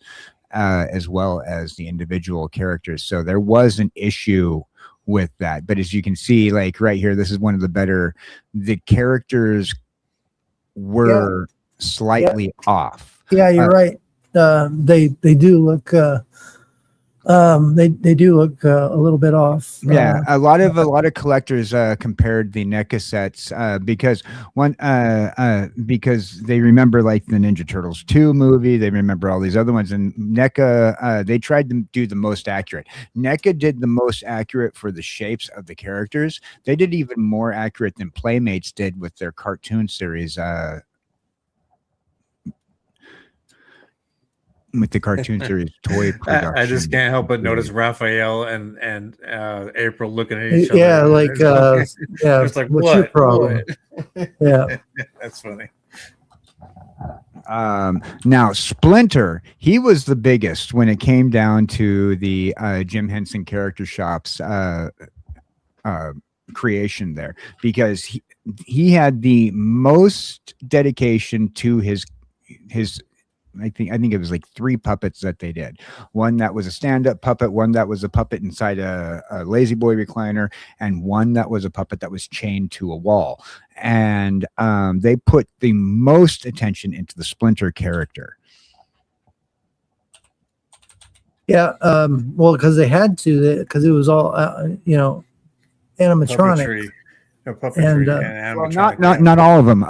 as well as the individual characters. So there was an issue with that, but as you can see, like right here, this is one of the better. The characters were slightly off. Yeah, you're right. They do look. They do look a little bit off. Yeah, a lot of collectors compared the NECA sets because they remember like the Ninja Turtles 2 movie, they remember all these other ones, and NECA they tried to do the most accurate. NECA did the most accurate for the shapes of the characters. They did even more accurate than Playmates did with their cartoon series. With the cartoon series toy production. I just can't help but notice Raphael and April looking at each other. Yeah, like it's like, what's your problem? Yeah, that's funny. Now Splinter, he was the biggest when it came down to the Jim Henson Character Shop's creation there, because he had the most dedication to his I think it was like 3 puppets that they did. One that was a stand-up puppet, one that was a puppet inside a Lazy Boy recliner, and one that was a puppet that was chained to a wall. And they put the most attention into the Splinter character. Yeah, well, because they had to, because it was all animatronic. Puppetry and well, not all of them.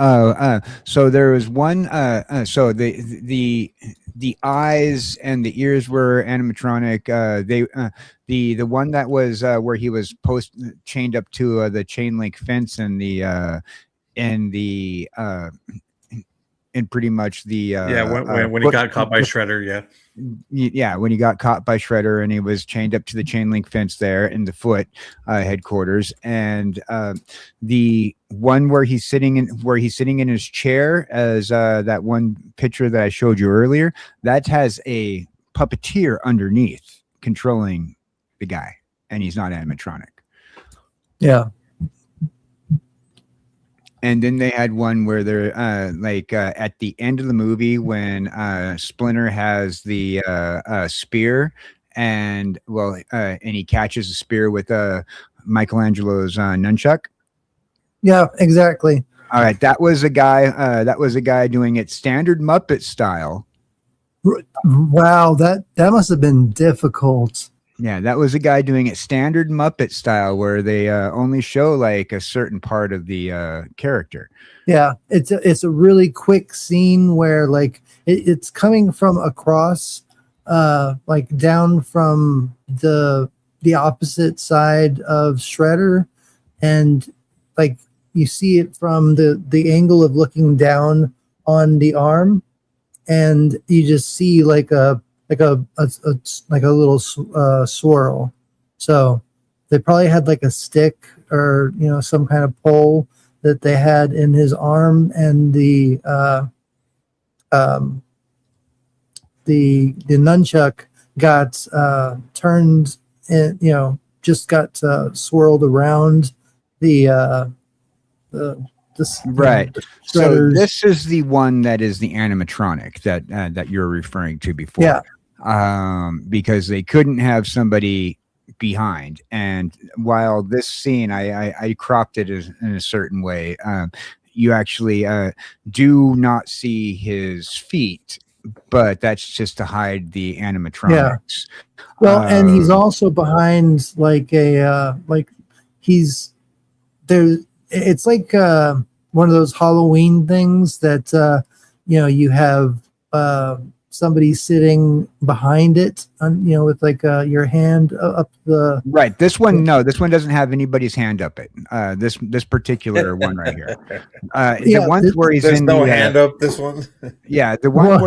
So there was one. So the eyes and the ears were animatronic. The one that was where he was chained up to the chain link fence, and the in pretty much the when he got caught by Shredder, when he got caught by Shredder and he was chained up to the chain link fence there in the Foot headquarters, and the one where he's sitting in his chair, as that one picture that I showed you earlier, that has a puppeteer underneath controlling the guy, and he's not animatronic. Yeah. And then they had one where they're at the end of the movie when Splinter has the spear, and he catches the spear with Michelangelo's nunchuck. Yeah, exactly. All right, that was a guy doing it standard Muppet style. Wow, that must have been difficult. Yeah, that was a guy doing it standard Muppet style, where they only show like a certain part of the character. Yeah, it's a really quick scene where like it's coming from across, like down from the opposite side of Shredder, and like you see it from the angle of looking down on the arm, and you just see like a little swirl. So they probably had like a stick or some kind of pole that they had in his arm, and the nunchuck got turned and just got swirled around the right. So this is the one that is the animatronic that you're referring to before. Yeah. Because they couldn't have somebody behind. And while this scene, I cropped it in a certain way, you actually do not see his feet, but that's just to hide the animatronics. Yeah. Well, and he's also behind like he's there. It's like one of those Halloween things that you have somebody sitting behind it, with like your hand up the. Right. This one doesn't have anybody's hand up it. This particular one right here. The ones where he's in no hand up. This one. Yeah, the one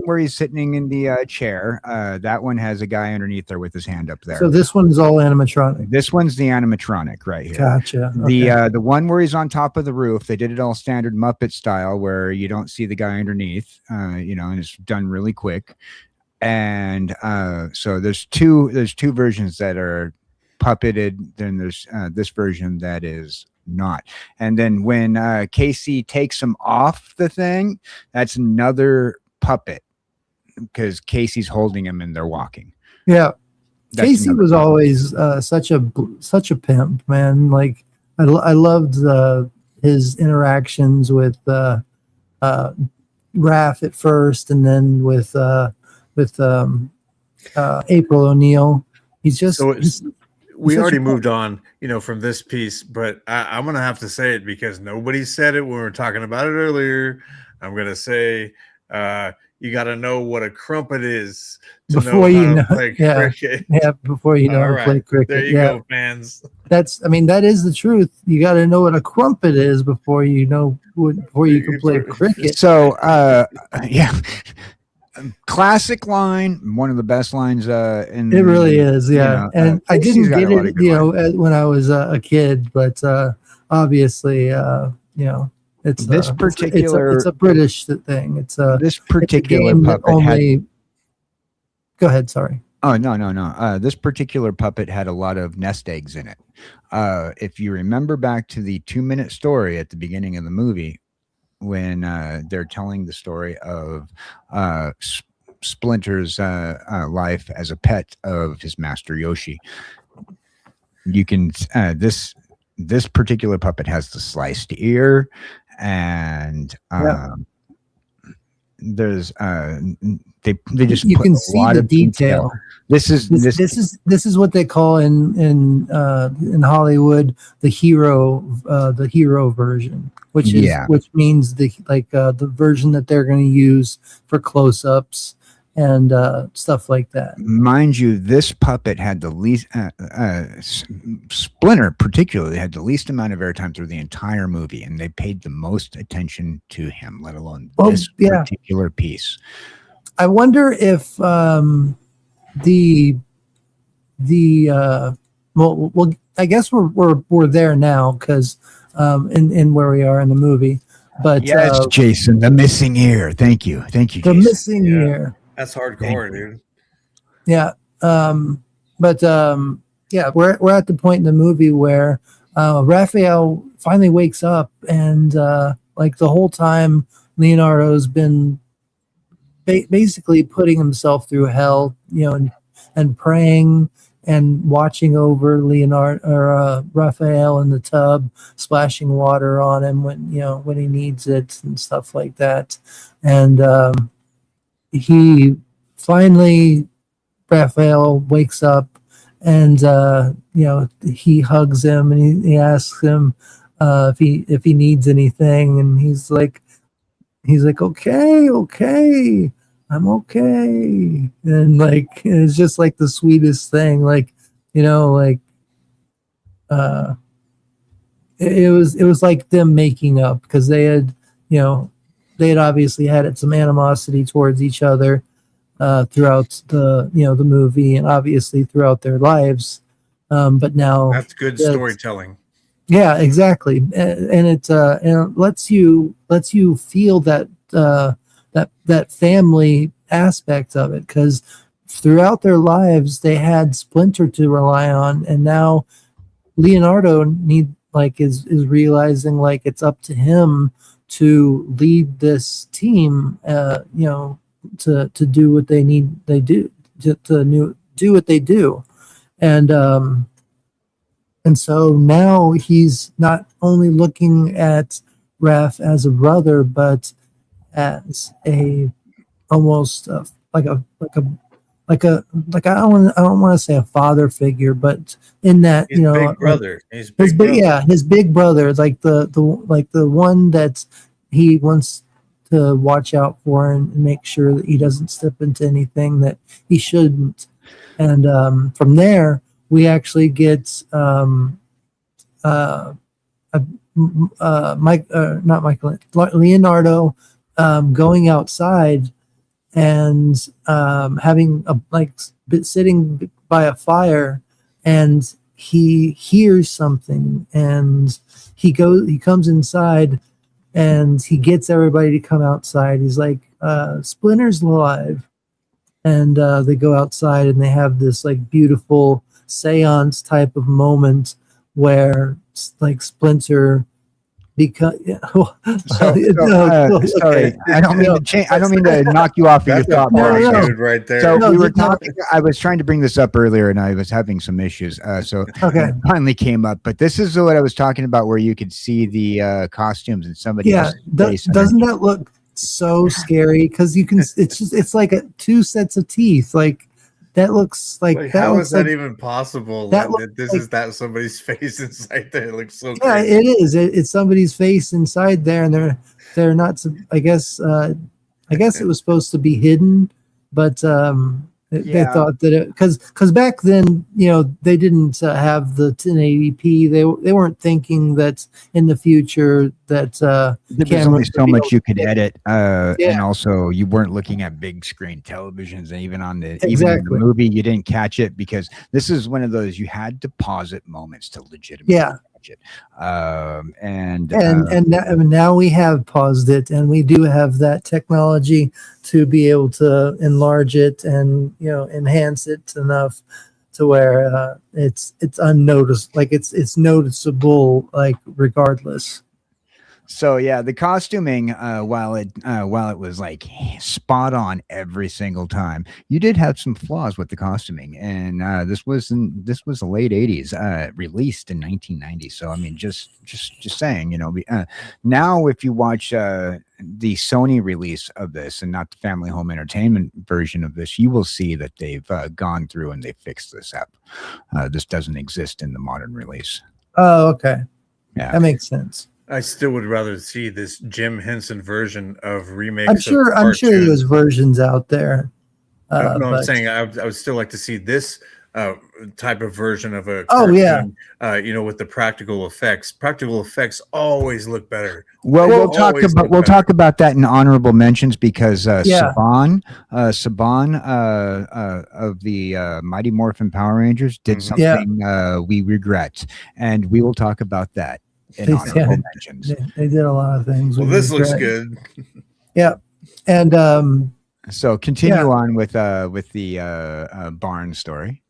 where he's sitting in the chair. That one has a guy underneath there with his hand up there. So this one's all animatronic. This one's the animatronic right here. Gotcha. Okay. The one where he's on top of the roof, they did it all standard Muppet style, where you don't see the guy underneath. And it's done really quick. And so there's two versions that are puppeted. Then there's this version that is not. And then when Casey takes him off the thing, that's another puppet, because Casey's holding him and they're walking. Yeah. Casey was always such a pimp, man. Like I loved his interactions with Raph at first, and then with April O'Neil. He's just we already moved on, from this piece, but I'm gonna have to say it because nobody said it when we were talking about it earlier. I'm gonna say you got to know what a crumpet is before you know play cricket. Yeah, before you know how to play cricket. There you go, fans. That is the truth. You got to know what a crumpet is before you can play cricket. So, yeah. Classic line, one of the best lines in it really is, yeah. And I didn't get it, when I was a kid, but obviously, it's this particular. It's a British thing. It's this particular puppet. Go ahead. Sorry. Oh no. This particular puppet had a lot of nest eggs in it. If you remember back to the 2-minute story at the beginning of the movie, when they're telling the story of Splinter's life as a pet of his master Yoshi, you can this particular puppet has the sliced ear, and there's they just you can see the detail. This is what they call in Hollywood the hero version, which means the version that they're going to use for close-ups and stuff like that. Mind you, this puppet had the least, Splinter particularly had the least amount of airtime through the entire movie, and they paid the most attention to him, let alone this particular piece. I wonder if well, I guess we're there now because in where we are in the movie. But yes, Jason, the missing ear. Thank you, the Jason. missing ear. That's hardcore, dude. Yeah. But yeah, we're at the point in the movie where Raphael finally wakes up, and like the whole time Leonardo's been basically putting himself through hell, and praying and watching over Raphael in the tub, splashing water on him when he needs it and stuff like that. And he finally, Raphael wakes up, and he hugs him, and he asks him if he needs anything, and he's like, okay, I'm okay. And like, it's just like the sweetest thing. Like, it was like them making up, because they had obviously had some animosity towards each other throughout the movie, and obviously throughout their lives. But now that's good storytelling. Yeah, exactly. And it lets you feel that that family aspect of it, because throughout their lives they had Splinter to rely on, and now Leonardo is realizing like it's up to him to lead this team, to do what they do what they do, and so now he's not only looking at Raph as a brother, but as a almost like I don't want to say a father figure, but in that He's big brother. His big brother, like the one that he wants to watch out for and make sure that he doesn't step into anything that he shouldn't. And from there, we actually get Leonardo going outside and having sitting by a fire, and he hears something, and he comes inside, and he gets everybody to come outside. He's like, Splinter's alive. And they go outside, and they have this like beautiful seance type of moment where like Splinter sorry, I don't mean to change. I don't mean to knock you off of your thought process. Right there. So we were talking. I was trying to bring this up earlier, and I was having some issues. So it finally came up. But this is what I was talking about, where you could see the costumes and somebody. Yeah, doesn't that look so scary? Because you can. It's like two sets of teeth. Like that looks like that. How is that even possible? That is somebody's face inside there. It looks so. Yeah, crazy. It is. It's somebody's face inside there, and they're not. I guess it was supposed to be hidden, but they thought that it because back then they didn't have the 1080p. They weren't thinking that in the future that there was only so much you could edit, and also you weren't looking at big screen televisions, and even on the movie you didn't catch it, because this is one of those you had to pause it moments to legitimately catch it. And now we have paused it, and we do have that technology to be able to enlarge it and enhance it enough to where it's unnoticed, like it's noticeable, like regardless. So yeah, the costuming, while it was like spot on every single time, you did have some flaws with the costuming, and this was the late '80s, released in 1990. So I mean, just saying, now if you watch the Sony release of this and not the Family Home Entertainment version of this, you will see that they've gone through and they fixed this up. This doesn't exist in the modern release. Oh, okay, yeah, that makes sense. I still would rather see this Jim Henson version of remakes. I'm sure there's versions out there. No, I'm But saying I would still like to see this type of version of a Oh, yeah. cartoon, with the practical effects. Practical effects always look better. Well, They we'll talk always about look we'll better. talk about that in honorable mentions because Yeah. Saban of the Mighty Morphin Power Rangers did Mhm. something we regret, and we will talk about that in They- honorable yeah. mentions. they did a lot of things. Well, we this looks regret. good. Yeah, and So continue Yeah. on with the barn story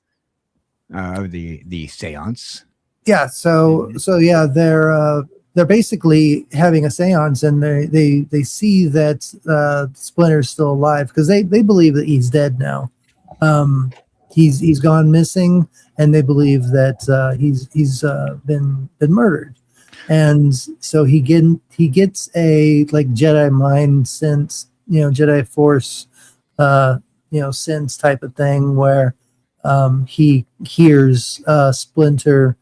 of the seance. yeah. So yeah, they're basically having a séance, and they see that Splinter's still alive because they believe that he's dead now. He's gone missing, and they believe that he's been murdered. And so he gets a like Jedi mind sense, Jedi Force, sense type of thing where he hears Splinter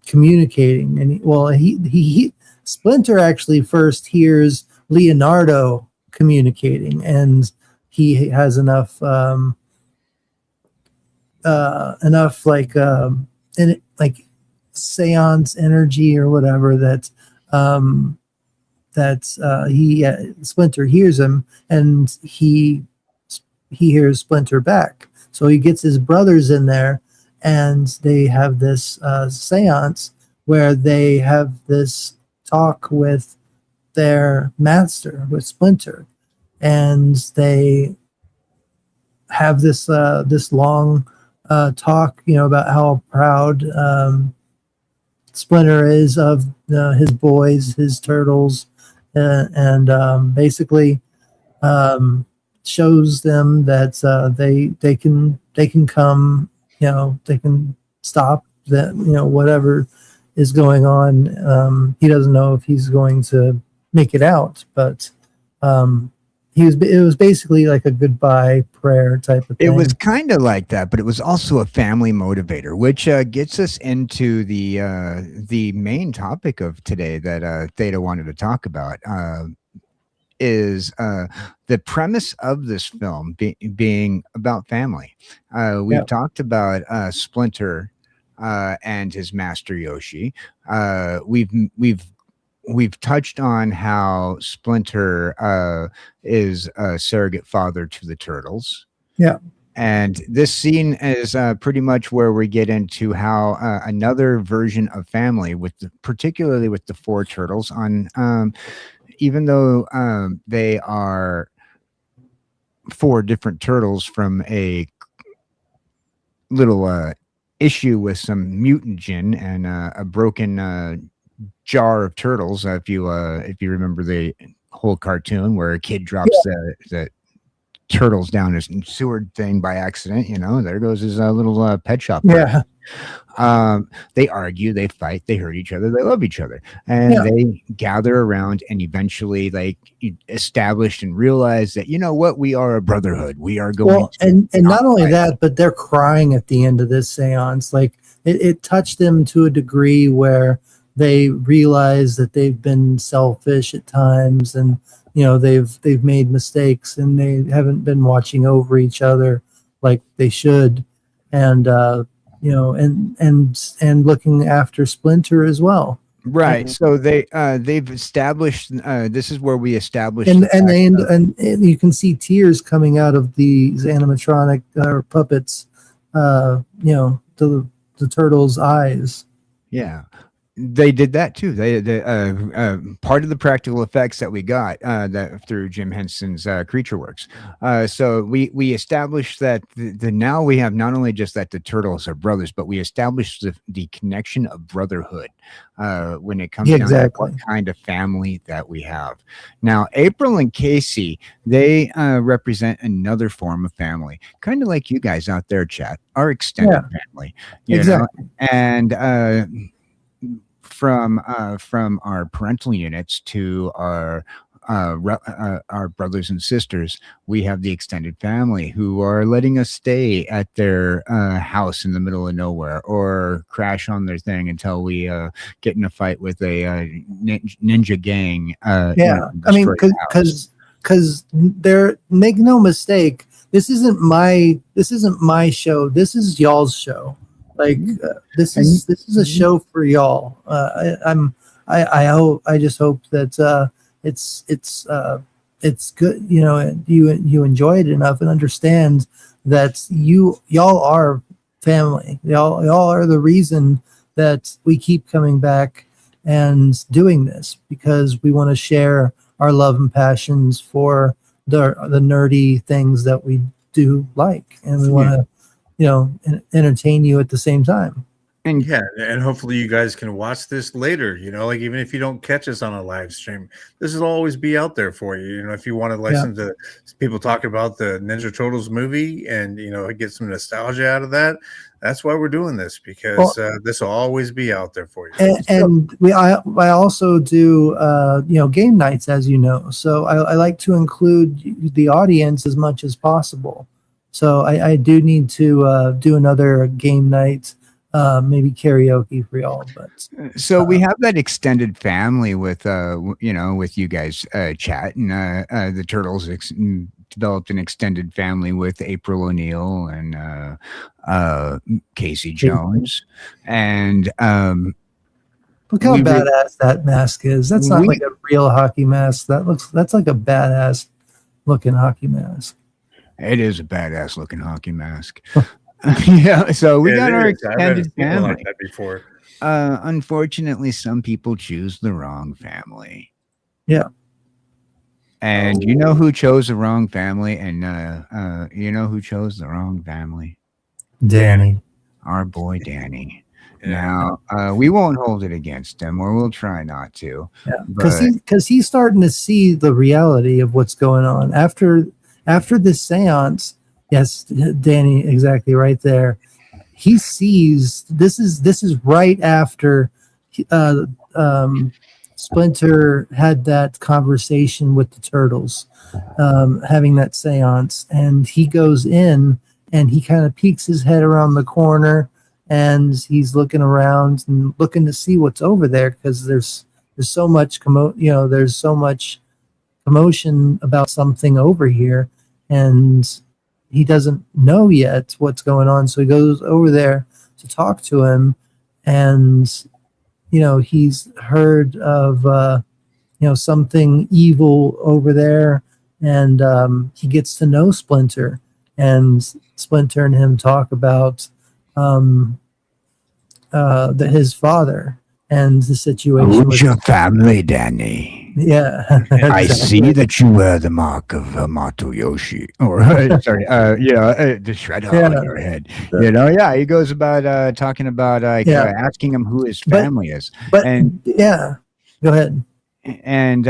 communicating, and he Splinter actually first hears Leonardo communicating, and he has enough like seance energy or whatever that Splinter hears him, and he hears Splinter back. So he gets his brothers in there, and they have this seance where they have this talk with their master, with Splinter, and they have this long talk, about how proud Splinter is of his boys, his turtles, and basically shows them that they can come, they can stop that, whatever is going on. He doesn't know if he's going to make it out, but it was basically like a goodbye prayer type of thing. It was kind of like that, but it was also a family motivator, which gets us into the main topic of today that Theta wanted to talk about. Is the premise of this film being about family. We've talked about Splinter and his master Yoshi. We've touched on how Splinter is a surrogate father to the turtles. Yeah. And this scene is pretty much where we get into how another version of family, particularly with the four turtles, on even though they are four different turtles from a little issue with some mutagen and a broken jar of turtles. If you remember the whole cartoon where a kid drops the turtles down his sewer thing by accident, there goes his little pet shop. Yeah. They argue, they fight, they hurt each other, they love each other, and they gather around and eventually establish and realize that, we are a brotherhood. We are going and not only that, but they're crying at the end of this seance. Like it touched them to a degree where they realize that they've been selfish at times, and they've made mistakes, and they haven't been watching over each other like they should, and and looking after Splinter as well. Right. So they've established. This is where we established, and you can see tears coming out of these animatronic puppets. The turtles' eyes. Yeah. They did that too. They part of the practical effects that we got that through Jim Henson's Creature Works. So we established that now we have not only just that the turtles are brothers, but we established the connection of brotherhood when it comes down to what kind of family that we have. Now, April and Casey, they represent another form of family, kind of like you guys out there, chat, our extended family. You know? And from our parental units to our brothers and sisters, we have the extended family who are letting us stay at their house in the middle of nowhere or crash on their thing until we get in a fight with a ninja gang. I mean, because they're, make no mistake, this isn't my show. This is y'all's show. Like this is a show for y'all. I just hope that it's good. You know, you enjoy it enough and understand that y'all are family. Y'all are the reason that we keep coming back and doing this, because we want to share our love and passions for the nerdy things that we do like, and we want to, you know, entertain you at the same time. And Yeah, and hopefully you guys can watch this later. You know, like even if you don't catch us on a live stream, this will always be out there for you. You know, if you want to listen to people talk about the Ninja Turtles movie and, you know, get some nostalgia out of that, that's why we're doing this, because this will always be out there for you. And I also do you know, game nights, as you know. So I like to include the audience as much as possible. So I do need to do another game night. Maybe karaoke for y'all, but so we have that extended family with you know, with you guys chatting. The Turtles developed an extended family with April O'Neil and Casey Jones, and look how badass that mask is. That's not like a real hockey mask. That's like a badass looking hockey mask. It is a badass looking hockey mask. Yeah, so we got our extended family. Like that before. Unfortunately, some people choose the wrong family. Yeah. And you know who chose the wrong family? And you know who chose the wrong family? Danny. Our boy Danny. Now, we won't hold it against him, or we'll try not to. Yeah, because he's starting to see the reality of what's going on after this seance. Yes, Danny, exactly right there. He sees this is right after Splinter had that conversation with the Turtles, having that seance, and he goes in and he kind of peeks his head around the corner, and he's looking around and looking to see what's over there, because there's so much there's so much commotion about something over here, and he doesn't know yet what's going on. So he goes over there to talk to him, and you know, he's heard of you know, something evil over there, and he gets to know Splinter, and Splinter and him talk about his father and the situation. Who's your family, Danny? Yeah. I see that you wear the mark of Matoyoshi, or sorry, the shredder on your head. You know, he goes about talking about asking him who his family is. But and go ahead. And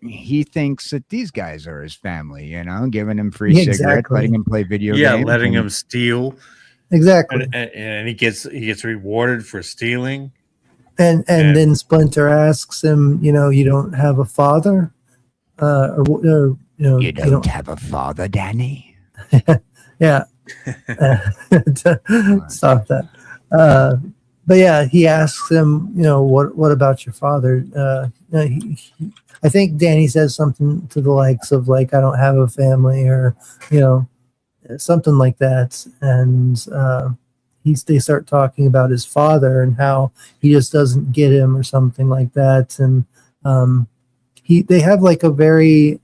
he thinks that these guys are his family. You know, giving him free cigarettes, letting him play video games, letting him steal. Exactly. And he gets rewarded for stealing. And then Splinter asks him, you know, you don't have a father, or you know, you don't have a father, Danny. Yeah. Stop that. But yeah, he asks him, you know, what about your father? I think Danny says something to the likes of like, I don't have a family, or you know, something like that, and they start talking about his father and how he just doesn't get him, or something like that, and they have like a very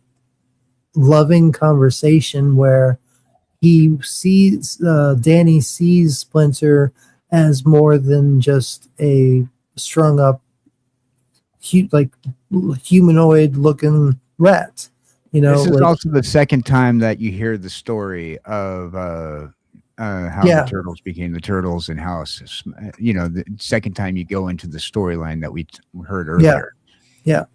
loving conversation where he sees Danny sees Splinter as more than just a strung up like humanoid looking rat. You know, this is also the second time that you hear the story of how the Turtles became the Turtles, and how, you know, the second time you go into the storyline that we heard earlier. Yeah.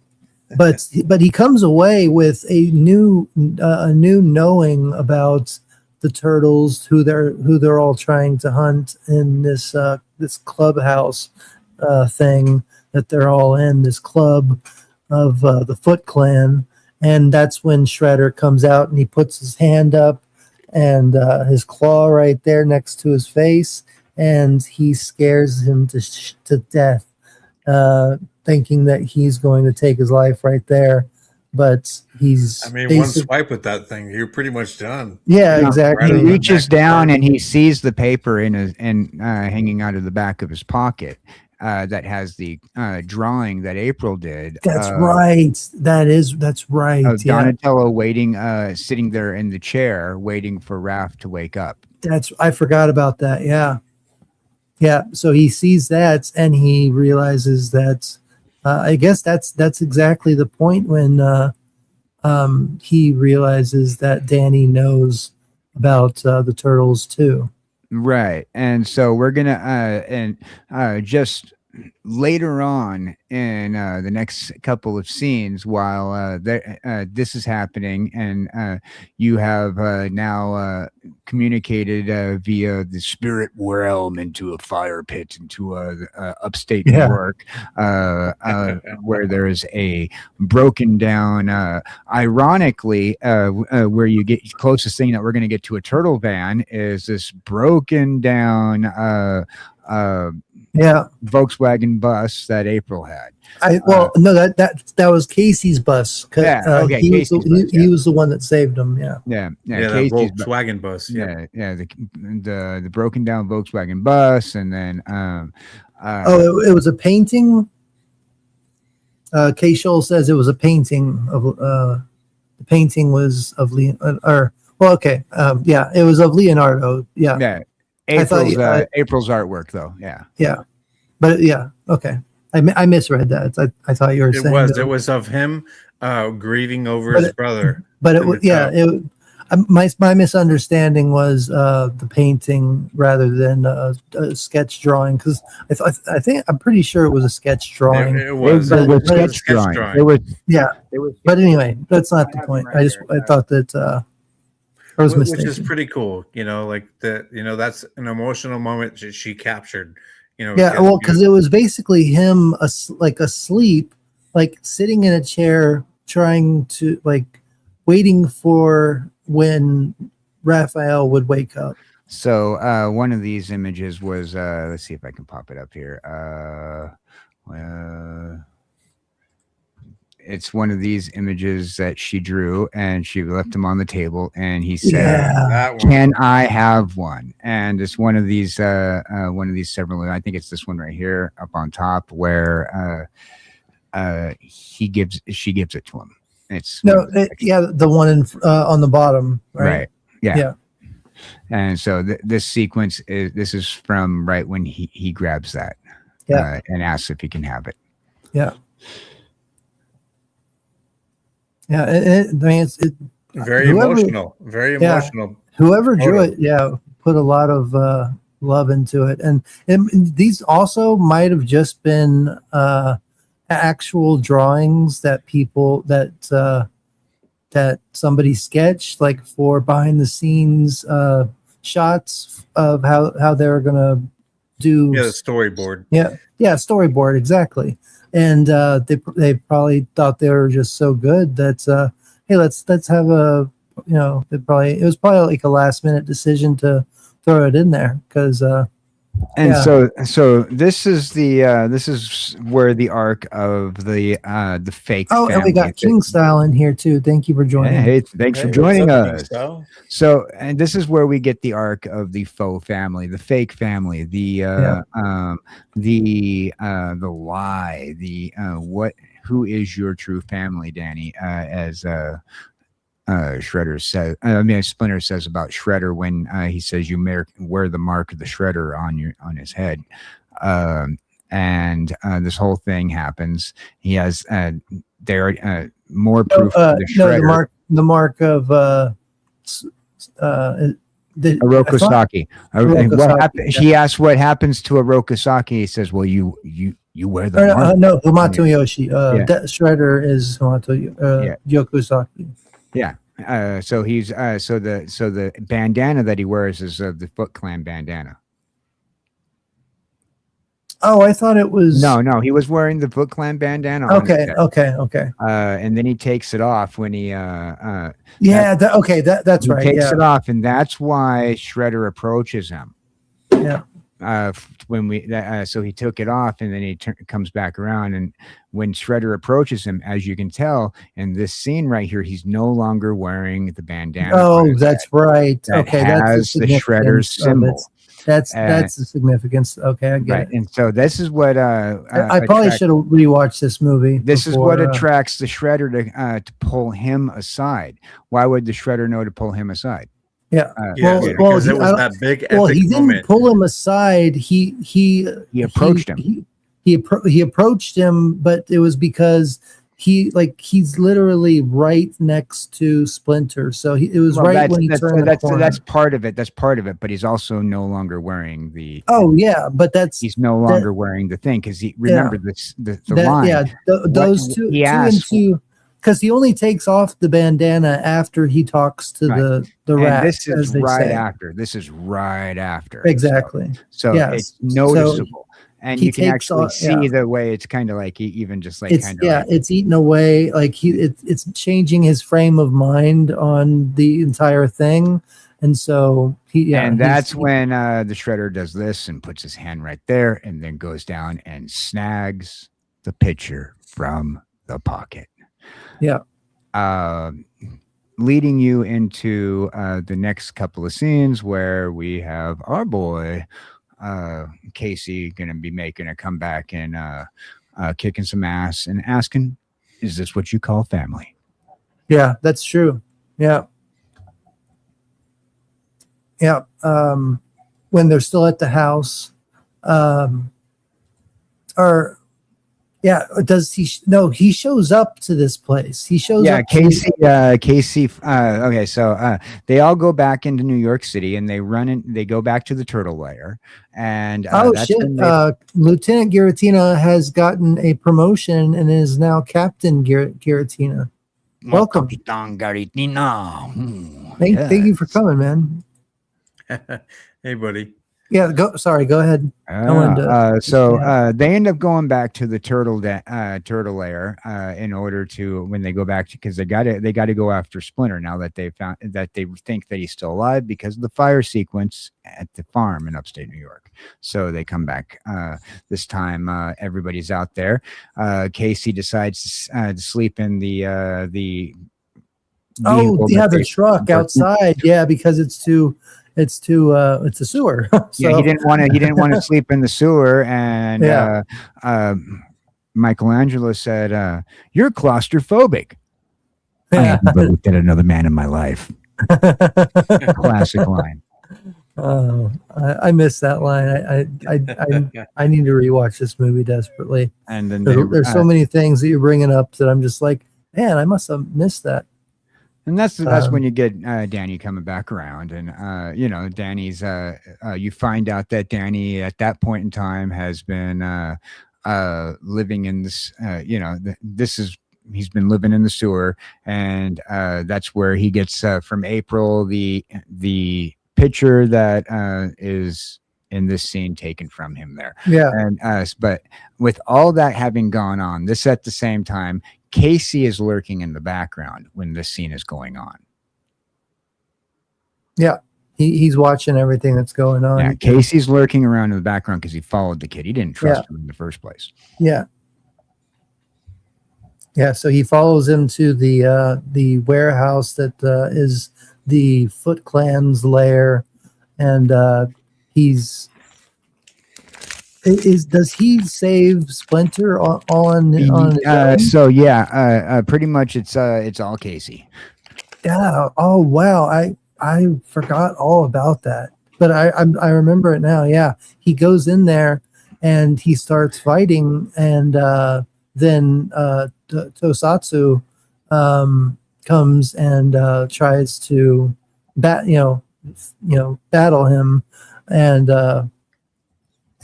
But he comes away with a new knowing about the Turtles, who they're all trying to hunt in this clubhouse thing that they're all in, this club of the Foot Clan. And that's when Shredder comes out and he puts his hand up and his claw right there next to his face, and he scares him to death, thinking that he's going to take his life right there. but he's I mean, one basic- swipe with that thing, you're pretty much done. yeah, No, exactly. Right He on the reaches back down part. and he sees the paper in his hanging out of the back of his pocket that has the drawing that April did. That's right. That's right. Of Yeah, Donatello waiting, sitting there in the chair, waiting for Raph to wake up. I forgot about that. Yeah, yeah. So he sees that and he realizes that. I guess that's exactly the point when he realizes that Danny knows about the turtles too. Right. And so we're gonna just later on in the next couple of scenes while this is happening and you have now communicated via the spirit realm into a fire pit into upstate New Yeah. York where there is a broken down ironically where you get closest thing that we're going to get to a turtle van is this broken down Yeah. Volkswagen bus that April had. No, that was Casey's bus. Yeah, okay, he, Casey's was the, bus, he was the one that saved him. Yeah. Yeah, Yeah, that Casey's Volkswagen bus. Yeah. the broken down Volkswagen bus, and then It was a painting. Kay Scholl says it was a painting of the painting was of Leonardo. Yeah, it was of Leonardo. Yeah, yeah, I thought April's artwork though. Yeah, yeah, but yeah, okay. I misread that. I thought you were saying It was of him grieving over his brother. But it was my misunderstanding was the painting rather than a sketch drawing because I think I'm pretty sure it was a sketch drawing. It was. It was It was sketch drawing. It was Yeah, it was. but anyway, that's not the have point. them right I thought that I was Which mistaken. is pretty cool. That's an emotional moment that she captured. Yeah, well, because it was basically him asleep, like sitting in a chair, trying to waiting for when Raphael would wake up. So one of these images was let's see if I can pop it up here. It's one of these images that she drew and she left him on the table and he said, Yeah. "Can I have one?" And it's one of these several. I think it's this one right here up on top where she gives it to him. It's the one on the bottom, right. Yeah. Yeah. And so this sequence is from right when he grabs that and asks if he can have it. Yeah. Yeah, it's very emotional. Very emotional. Whoever drew it, put a lot of love into it, and these also might have just been actual drawings that people that somebody sketched, like for behind the scenes shots of how they're gonna do. Yeah, the storyboard. Yeah, storyboard exactly. And they probably thought they were just so good that hey, let's have a it was probably like a last minute decision to throw it in there because so this is where the arc of the fake family. And we got King Style in here too. Thank you for joining. Hey, thanks for joining us. Style? So, and this is where we get the arc of the faux family, the fake family, the lie, who is your true family, Danny? As Shredder says, Splinter says about Shredder when he says you wear the mark of the Shredder on his head, and this whole thing happens. He has more proof of the Shredder. The mark of Orokosaki. What happened? He asked what happens to Orokosaki. He says, "Well, you wear the mark." No, Hamato Yoshi. Shredder is Hamato Yokusaki. Yeah. So he's so the bandana that he wears is the Foot Clan bandana. Oh, I thought it was no. He was wearing the Foot Clan bandana. Okay. And then he takes it off when he that's right. He takes it off, and that's why Shredder approaches him. Yeah. so he took it off, and then he comes back around, and when Shredder approaches him, as you can tell in this scene right here, he's no longer wearing the bandana. Oh, that's right. That Okay, has that's the Shredder symbol. That's the significance. Okay, I get Right, it. and so this is what I probably should have rewatched this movie. This is what attracts the Shredder to pull him aside. Why would the Shredder know to pull him aside? Yeah. Because it was that big epic he didn't moment. pull him aside. He approached him. He approached him, but it was because he's literally right next to Splinter. So it was when he turned the corner. That's part of it. That's part of it. But he's also no longer wearing the. Oh yeah, but he's no longer wearing the thing because he remember the line. Yeah, those two and two. Because he only takes off the bandana after he talks to the rat. This is right after. This is right after. Exactly. So it's noticeable. And you can actually see the way it's kind of like even just like it's eaten away. Like it's changing his frame of mind on the entire thing. And so that's when the Shredder does this and puts his hand right there and then goes down and snags the picture from the pocket. Yeah. Leading you into the next couple of scenes where we have our boy Casey gonna be making a comeback and kicking some ass and asking, "Is this what you call family?" Yeah, that's true. Yeah. Yeah. When they're still at the house, does he? No, he shows up to this place. He shows up. Casey. Okay, so they all go back into New York City and they go back to the turtle lair. And Lieutenant Giratina has gotten a promotion and is now Captain Giratina. Welcome, Captain Giratina. Thank you for coming, man. Hey, buddy. Yeah, go ahead. They end up going back to the turtle lair in order to, when they go back to, because they got to go after Splinter now that they found that they think that he's still alive because of the fire sequence at the farm in upstate New York. So they come back. This time everybody's out there. Casey decides to sleep in the the truck outside. Yeah, because it's a sewer. Yeah, he didn't want to sleep in the sewer, and Michelangelo said, "You're claustrophobic." I have never looked at another man in my life. Classic line. Oh, I missed that line. I need to rewatch this movie desperately. And then there's so many things that you're bringing up that I'm just like, man, I must have missed that. And that's when you get Danny coming back around, and Danny's. You find out that Danny at that point in time has been living in this. He's been living in the sewer, and that's where he gets from April the picture that is in this scene taken from him there. Yeah, and but with all that having gone on, this at the same time. Casey is lurking in the background when this scene is going on. Yeah, he's watching everything that's going on. Yeah, Casey's lurking around in the background because he followed the kid. He didn't trust him in the first place. Yeah. Yeah, so he follows him to the warehouse that is the Foot Clan's lair, and does he save Splinter on his own? Pretty much it's all Casey. Yeah. Oh wow, I forgot all about that, but I remember it now. Yeah, he goes in there and he starts fighting, and then Tosatsu comes and tries to battle him, and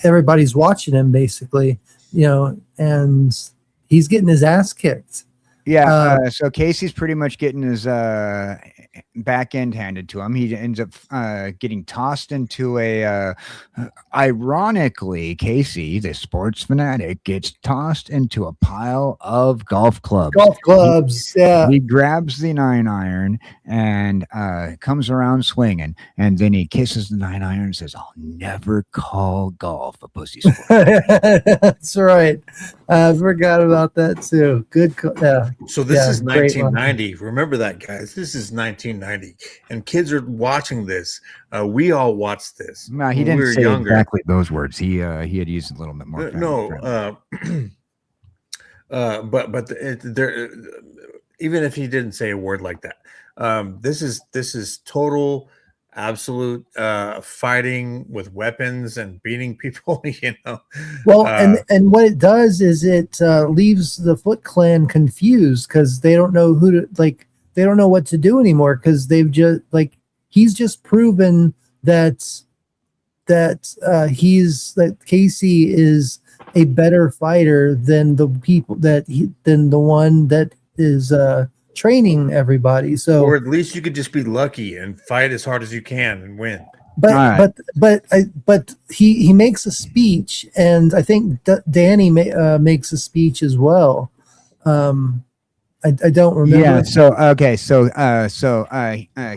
everybody's watching him basically, and he's getting his ass kicked. Yeah, so Casey's pretty much getting his back end handed to him. He ends up getting tossed into a ironically, Casey, the sports fanatic, gets tossed into a pile of golf clubs. Golf clubs, yeah. He grabs the 9-iron and comes around swinging, and then he kisses the 9-iron and says, "I'll never call golf a pussy sport." That's right. I forgot about that too. Good. So this is great line. 1990. Remember that, guys. This is 1990, and kids are watching this. We all watched this. No, he when didn't we were say younger. exactly those words. He had used a little bit more. There, even if he didn't say a word like that, this is total, absolute fighting with weapons and beating people. Well, and what it does is it leaves the Foot Clan confused because they don't know who to like. They don't know what to do anymore because they've just he's just proven that Casey is a better fighter than the people than the one that is training everybody. So, or at least you could just be lucky and fight as hard as you can and win. But he makes a speech, and I think Danny makes a speech as well. I don't remember. Yeah. So okay. So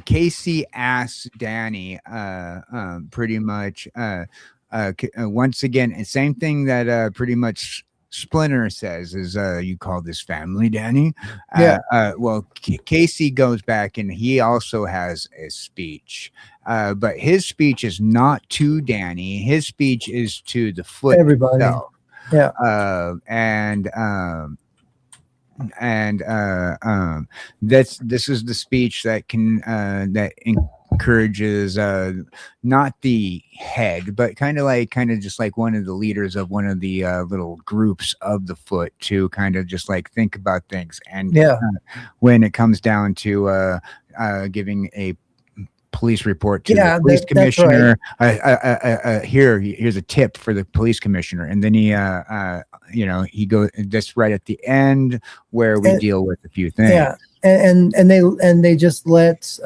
Casey asks Danny pretty much once again, and same thing that pretty much Splinter says is you call this family, Danny? Yeah. Well, Casey goes back and he also has a speech, but his speech is not to Danny. His speech is to the Foot everybody. itself. Yeah. This is the speech that can that encourages not the head, but kind of just like one of the leaders of one of the little groups of the Foot to kind of just like think about things. And when it comes down to giving a police report to the police commissioner, right. Here's a tip for the police commissioner, and then he goes just right at the end where we deal with a few things. Yeah, and they just let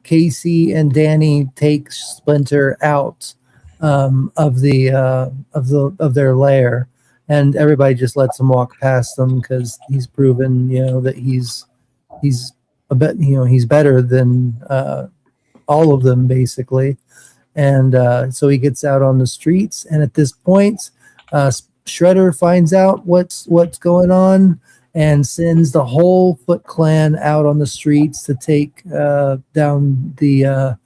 Casey and Danny take Splinter out of their lair, and everybody just lets him walk past them because he's proven that he's a bit he's better than all of them basically. And so he gets out on the streets, and at this point Shredder finds out what's going on and sends the whole Foot Clan out on the streets to take down the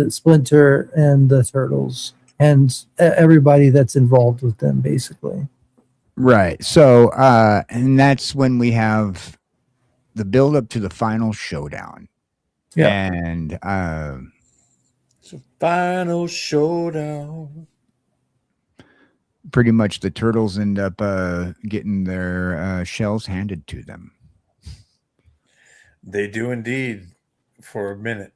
Splinter and the Turtles and everybody that's involved with them basically. Right. So and that's when we have the build up to the final showdown. Yeah. And it's a final showdown. Pretty much the Turtles end up getting their shells handed to them. They do indeed, for a minute.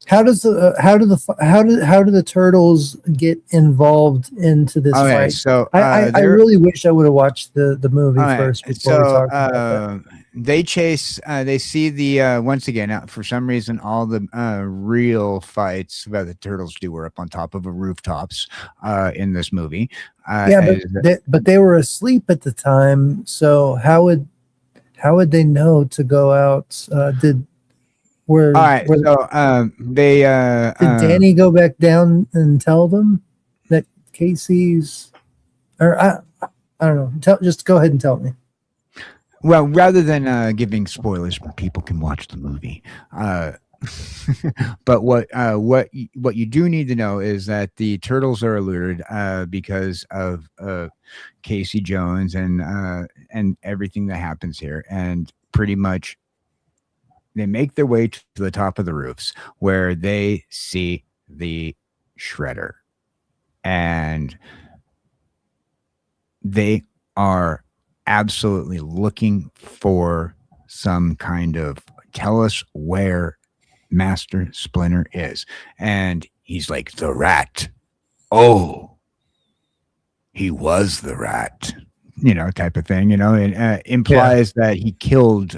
How do the Turtles get involved into this fight? So I really wish I would have watched the movie first before we talked about that. They chase. They see the once again for some reason all the real fights that the Turtles do were up on top of rooftops in this movie. But they were asleep at the time. So how would they know to go out? Did Danny go back down and tell them that Casey's? Or I don't know. Just go ahead and tell me. Well, rather than giving spoilers, people can watch the movie. But what you do need to know is that the Turtles are alerted because of Casey Jones and everything that happens here, and pretty much they make their way to the top of the roofs where they see the Shredder, and they are absolutely looking for some kind of tell us where Master Splinter is. And he's like, the rat. Oh, he was the rat. type of thing. It implies that he killed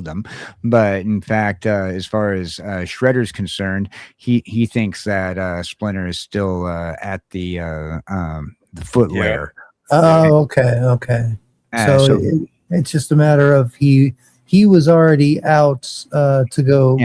them, but in fact, as far as Shredder's concerned, he thinks that Splinter is still at the foot lair. Oh, okay. So So it's just a matter of he was already out to go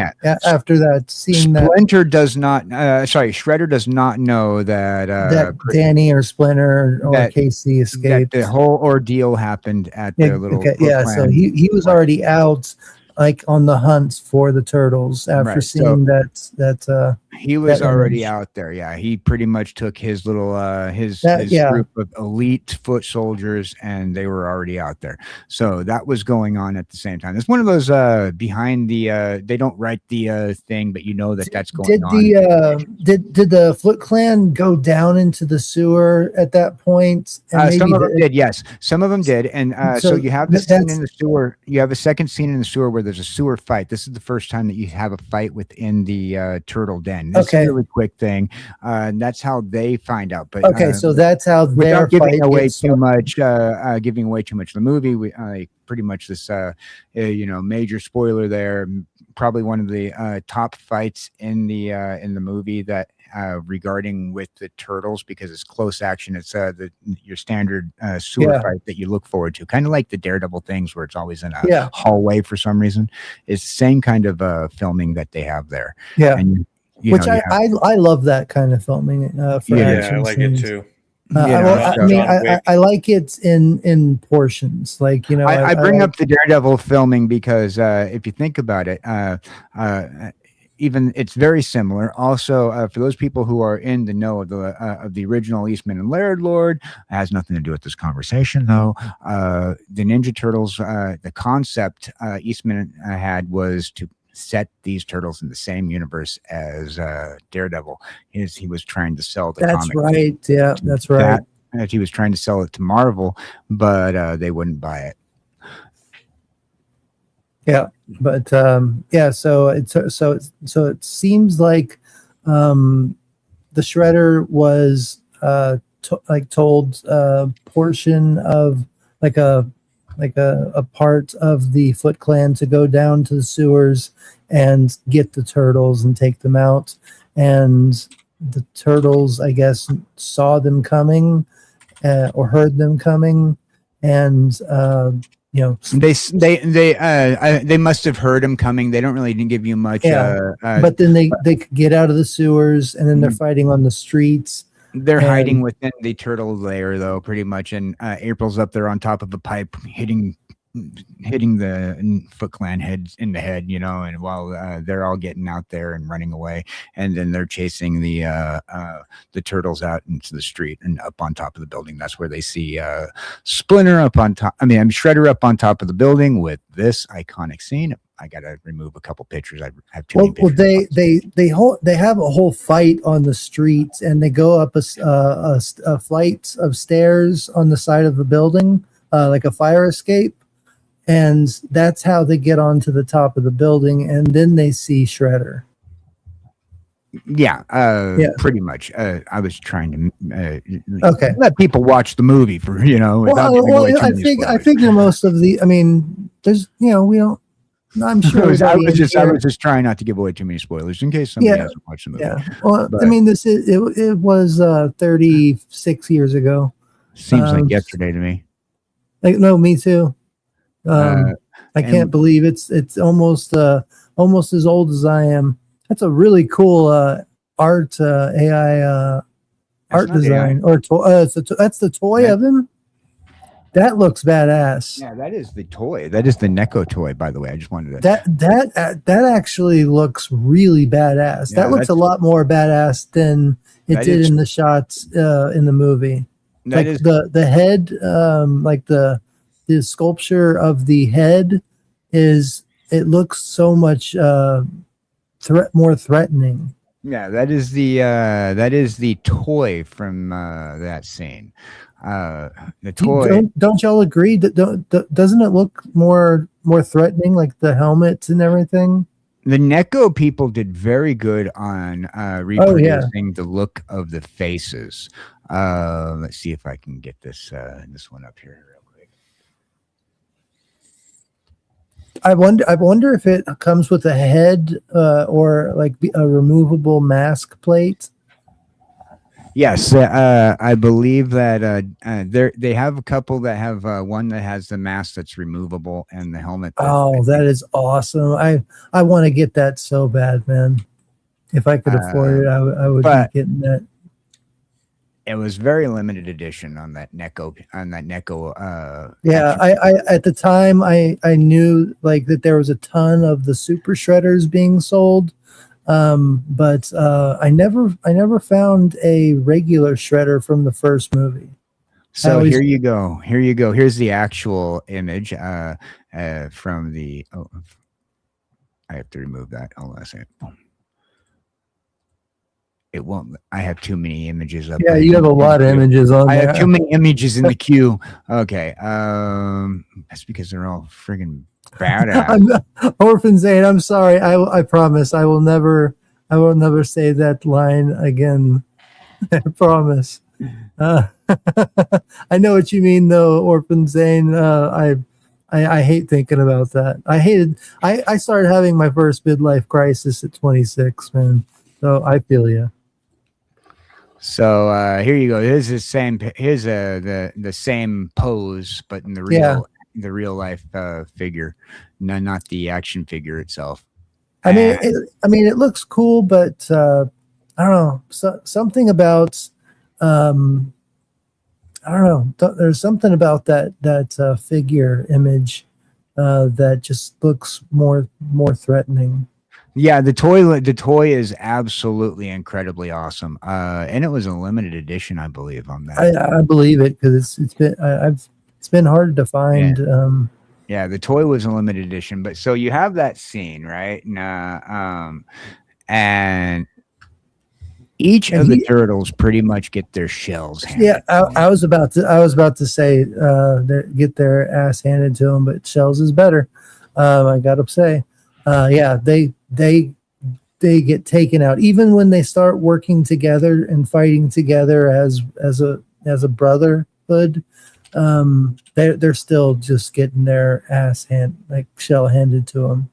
after that, seeing that Splinter does not. Shredder does not know that Danny or Splinter or that- Casey escaped. that the whole ordeal happened at the little. Okay, yeah. So clan. he was already out, like on the hunt for the turtles after Right, seeing that. He was that already image. out there. Yeah, he pretty much took his little his Yeah. group of elite foot soldiers, and they were already out there. So that was going on at the same time. It's one of those behind the. They don't write the thing, but that's going Did on. did the Foot Clan go down into the sewer at that point? And Some of them did, yes. Some of them did, and so you have this scene in the sewer. You have a second scene in the sewer where there's a sewer fight. This is the first time that you have a fight within the turtle den. This is a really quick thing, and that's how they find out. But so that's how they're giving away too much. Giving away too much of the movie. We pretty much this major spoiler there. Probably one of the top fights in the movie that. Regarding with the turtles, because it's close action. It's your standard sewer fight that you look forward to, kind of like the Daredevil things where it's always in a hallway for some reason. It's the same kind of filming that they have there. Yeah, and I love that kind of filming. For action I like scenes. it too. I like it in portions. Like I bring up the Daredevil filming because if you think about it, even it's very similar. Also, for those people who are in the know of the original Eastman and Laird Lord, it has nothing to do with this conversation though. The Ninja Turtles, the concept Eastman had was to set these turtles in the same universe as Daredevil. He was trying to sell the That's comic. right. Yeah, that's right. He was trying to sell it to Marvel, but they wouldn't buy it. Yeah, but so it seems like the Shredder was told portion of like a part of the Foot Clan to go down to the sewers and get the turtles and take them out, and the turtles, I guess, saw them coming or heard them coming, and they must have heard him coming. They don't really give you much. But then they could get out of the sewers, and then they're fighting on the streets. They're hiding within the turtle lair, though, pretty much. And April's up there on top of a pipe, hitting the Foot Clan heads in the head, and while they're all getting out there and running away, and then they're chasing the turtles out into the street and up on top of the building. That's where they see Splinter up on top. Shredder up on top of the building with this iconic scene. I gotta remove a couple pictures. I have too many pictures. They have a whole fight on the streets, and they go up a flight of stairs on the side of the building, like a fire escape. And that's how they get onto the top of the building, and then they see Shredder. Yeah, pretty much. I was trying to let people watch the movie for I figure most of the. There's we don't. I'm sure. I was just trying not to give away too many spoilers in case somebody hasn't watched the movie. Yeah. Well, but, it was 36 years ago. Seems like yesterday to me. No, me too. I can't believe it's almost as old as I am. That's a really cool art AI art design AI. That's the toy of him. That looks badass. Yeah, that is the toy. That is the Neko toy, by the way. I just wanted to. That actually looks really badass. That looks a lot more badass than it did in the shots in the movie. The head, like the sculpture of the head it looks so much more threatening. Yeah, that is the toy from that scene. The toy. Don't y'all agree that doesn't it look more threatening, like the helmets and everything? The Neko people did very good on reproducing the look of the faces. Let's see if I can get this one up here real quick. I wonder if it comes with a head or like a removable mask plate. Yes, I believe that they have a couple that have one that has the mask that's removable and the helmet. That is awesome. I want to get that so bad, man. If I could afford it, I would be getting that. It was very limited edition on that Neko. Yeah, I at the time I knew like that there was a ton of the super shredders being sold. But I never found a regular shredder from the first movie. So here you go. Here's the actual image from the. Oh, I have to remove that. Hold on a second. It won't. I have too many images up. Yeah, you have a lot of images on there. I have too many images in the queue. Okay. That's because they're all friggin' badass. Orphan Zane, I'm sorry. I promise I will never say that line again. I promise. I know what you mean though, Orphan Zane. I hate thinking about that. I started having my first midlife crisis at 26, man. So I feel you. So here you go. Here's the same. Here's the same pose, but in the real life figure, no, not the action figure itself. I mean, it looks cool, but I don't know. Something about I don't know. There's something about that figure image that just looks more threatening. Yeah, the toy is absolutely incredibly awesome, and it was a limited edition, I believe, on that. I believe it because it's been hard to find. Yeah. Yeah, the toy was a limited edition, but so you have that scene, right? And each of the turtles pretty much get their shells handed. Yeah, I was about to say get their ass handed to them, but shells is better. I gotta say, yeah, they get taken out even when they start working together and fighting together as a brotherhood. They're still just getting their shell handed to them.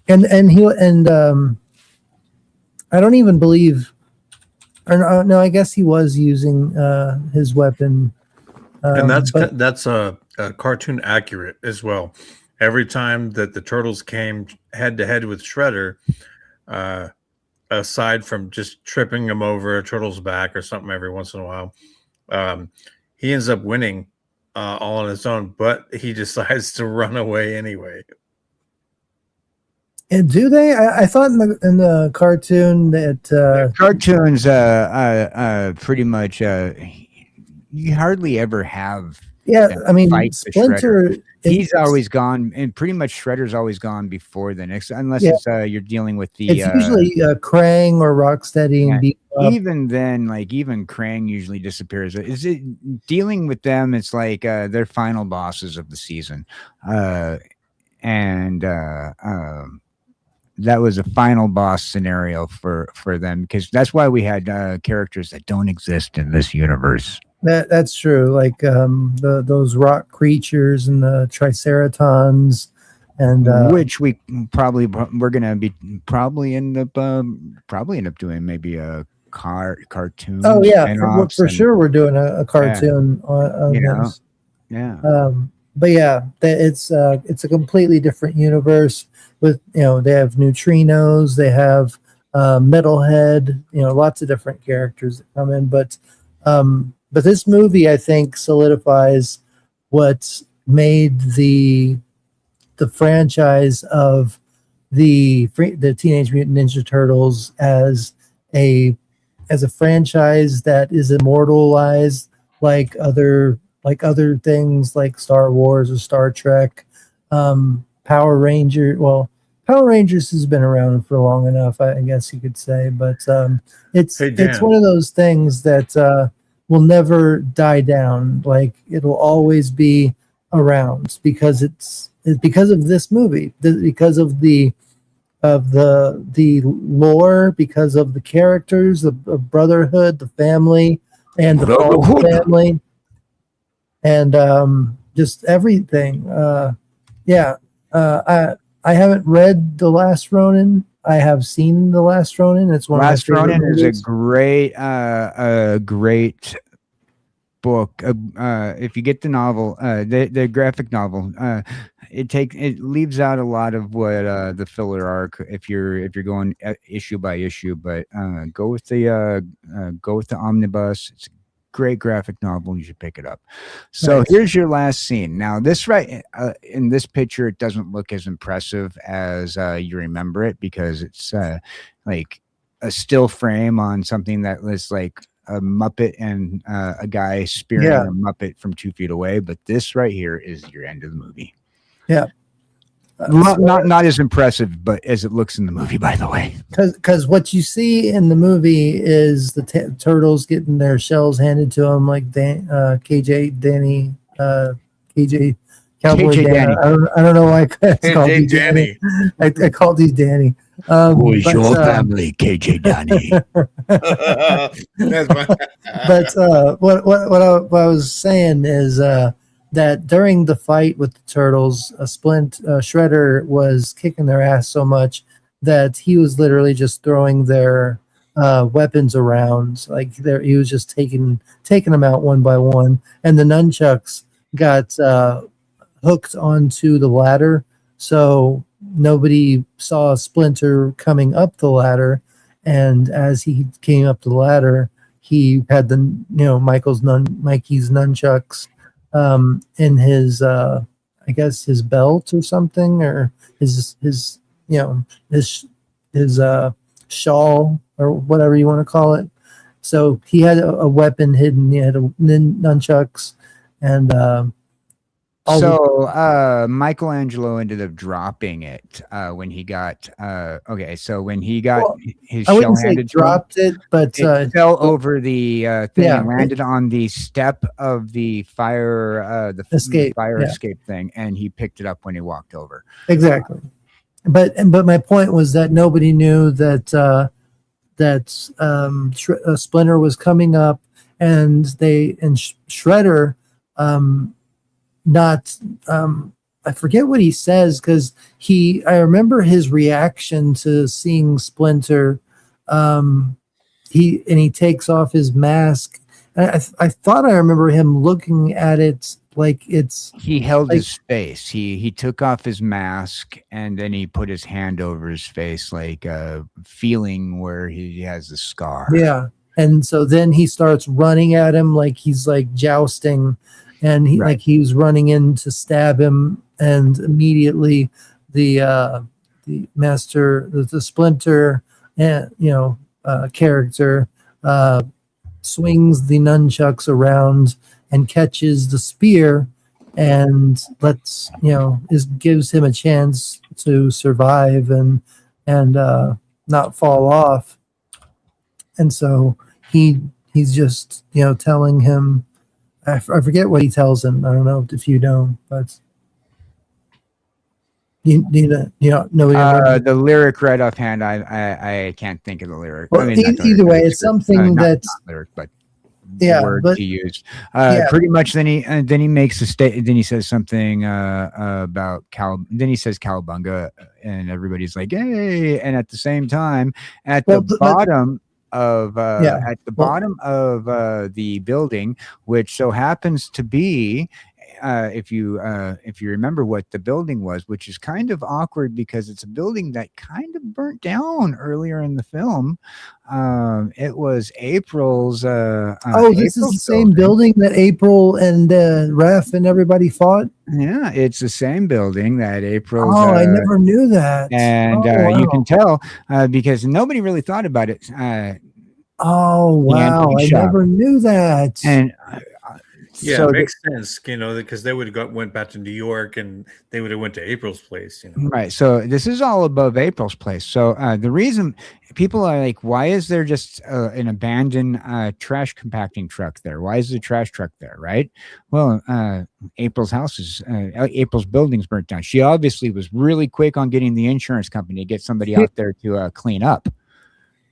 And I don't even believe, or no, I guess he was using his weapon. And that's a cartoon accurate as well. Every time that the turtles came head to head with Shredder, aside from just tripping him over a turtle's back or something every once in a while, he ends up winning all on his own, but he decides to run away anyway. And do they? I thought in the cartoon that cartoons pretty much you hardly ever have. Yeah, I mean, Splinter. He's always gone, and pretty much Shredder's always gone before the next, unless it's you're dealing with the. It's usually Krang or Rocksteady, and even then, like even Krang usually disappears. Is it dealing with them? It's like they're final bosses of the season, and that was a final boss scenario for them because that's why we had characters that don't exist in this universe. That's true. Like those rock creatures and the Triceratons, and which we're gonna end up doing maybe a cartoon. Oh yeah, for sure we're doing a cartoon on this. Yeah. But yeah, it's a completely different universe. With they have neutrinos, they have Metalhead, lots of different characters that come in, but this movie I think solidifies what made the franchise of the Teenage Mutant Ninja Turtles as a franchise that is immortalized like other things like Star Wars or Star Trek. Power Rangers has been around for long enough, I guess you could say, but it's one of those things that will never die down. Like it'll always be around because it's is because of this movie, because of the lore, because of the characters, the brotherhood, the family, and the Falls family, and just everything. I haven't read The Last Ronin. I have seen The Last Ronin. It's one Last of my favorite Ronin is movies. a great book. If you get the novel, the graphic novel, it leaves out a lot of what the filler arc if you're going issue by issue, but go with the omnibus. It's a great graphic novel. You should pick it up. So Nice. here's your last scene. Now this in this picture, it doesn't look as impressive as you remember it, because it's like a still frame on something that was like a Muppet and a guy spearing a Muppet from 2 feet away. But this right here is your end of the movie. Yeah. Not as impressive, but as it looks in the movie, by the way. Because what you see in the movie is the turtles getting their shells handed to them, like KJ Danny, KJ Cowboy KJ Danny. Danny. I don't know why I called KJ you Danny. I called these Danny. Who is your family, KJ Danny? That's my But what I was saying is that during the fight with the turtles, Shredder was kicking their ass so much that he was literally just throwing their weapons around. Like he was just taking them out one by one, and the nunchucks got hooked onto the ladder, so nobody saw Splinter coming up the ladder. And as he came up the ladder, he had Mikey's nunchucks in his I guess his belt or something, or his shawl or whatever you want to call it. So he had a weapon hidden. He had nunchucks, and Michelangelo ended up dropping it when he got So when he got his I shell wouldn't say handed to him, dropped it, but it fell over the thing yeah, and landed on the step of the fire escape thing, and he picked it up when he walked over. Exactly. But my point was that nobody knew that Splinter was coming up, and Shredder I forget what he says, because I remember his reaction to seeing Splinter. He takes off his mask. I thought I remember him looking at it like he held his face. He took off his mask, and then he put his hand over his face, like feeling where he has the scar. Yeah. And so then he starts running at him like he's like jousting, and he was running in to stab him, and immediately the Splinter character swings the nunchucks around and catches the spear, and gives him a chance to survive and not fall off. And so he's just telling him, I forget what he tells him. I don't know if you know, but you know the lyric right offhand. I can't think of the lyric. Well, either way, it's something that's not lyric, but word to use. Pretty much. Then he makes a state. Then he says something about Then he says cowabunga, and everybody's like, "Hey!" And at the same time, at the bottom of the building, which so happens to be, if you remember what the building was, which is kind of awkward because it's a building that kind of burnt down earlier in the film. It was April's. This is the same building that April and Ref and everybody fought. Yeah, it's the same building that April. I never knew that. And you can tell because nobody really thought about it. Oh wow! I never knew that. And Yeah, So it makes sense, because they would have went back to New York and they would have went to April's place. right. So this is all above April's place. So the reason people are like, why is there just an abandoned trash compacting truck there? Why is the trash truck there? Right. Well, April's house is April's building's burnt down. She obviously was really quick on getting the insurance company to get somebody out there to clean up.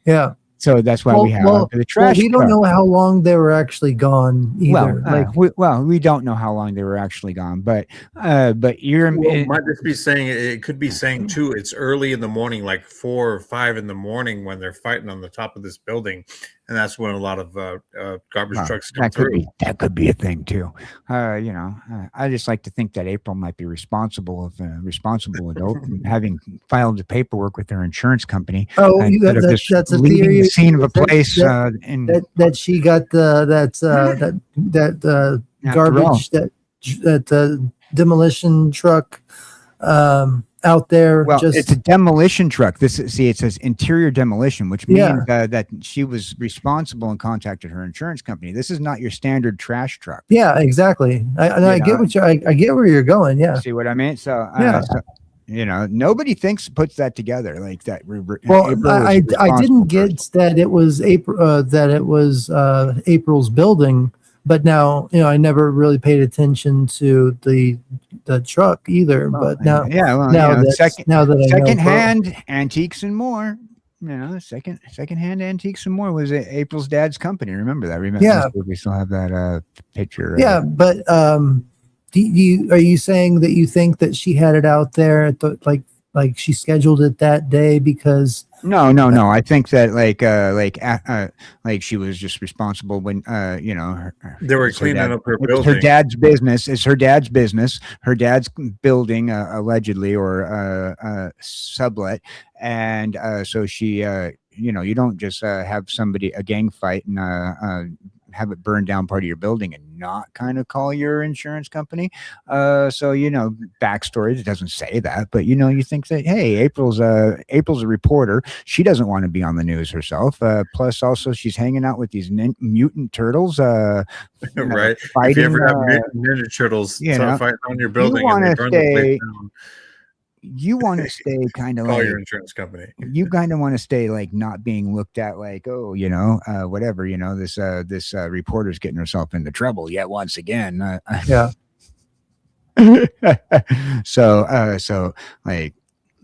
Yeah. So that's why we have the trash. We don't know how long they were actually gone either. We don't know how long they were actually gone, but you're might just be saying it could be saying too. It's early in the morning, like 4 or 5 in the morning, when they're fighting on the top of this building, and that's when a lot of garbage trucks come through. That could be a thing too. I just like to think that April might be responsible adult, having filed the paperwork with their insurance company. Oh, that's a theory. The scene of a place that she got that garbage that demolition truck out there. Well, it's a demolition truck. It says interior demolition, which means that she was responsible and contacted her insurance company. This is not your standard trash truck. Yeah, exactly. I get where you're going. Yeah, see what I mean? So nobody puts that together like that. Well, I didn't get that it was April, that it was April's building, but now I never really paid attention to the truck either. But now secondhand antiques and more. Secondhand antiques and more was April's dad's company. Remember that? We still have that picture. Right? Yeah, but are you saying that you think that she had it out there at like she scheduled it that day because? No. I think that like she was just responsible when they were cleaning up her building. Her dad's business is her dad's business. Her dad's building allegedly or sublet, and so she you don't just have a gang fight and have it burn down part of your building and not kind of call your insurance company. So backstory, it doesn't say that, but you think that, hey, April's a reporter. She doesn't want to be on the news herself. Plus also she's hanging out with these mutant turtles. Right. Fighting, if you ever have ninja turtles fighting on your building and they burn the place down. You want to stay kind of call your insurance company. You kind of want to stay like not being looked at like, whatever, this reporter's getting herself into trouble yet once again. Yeah. So like,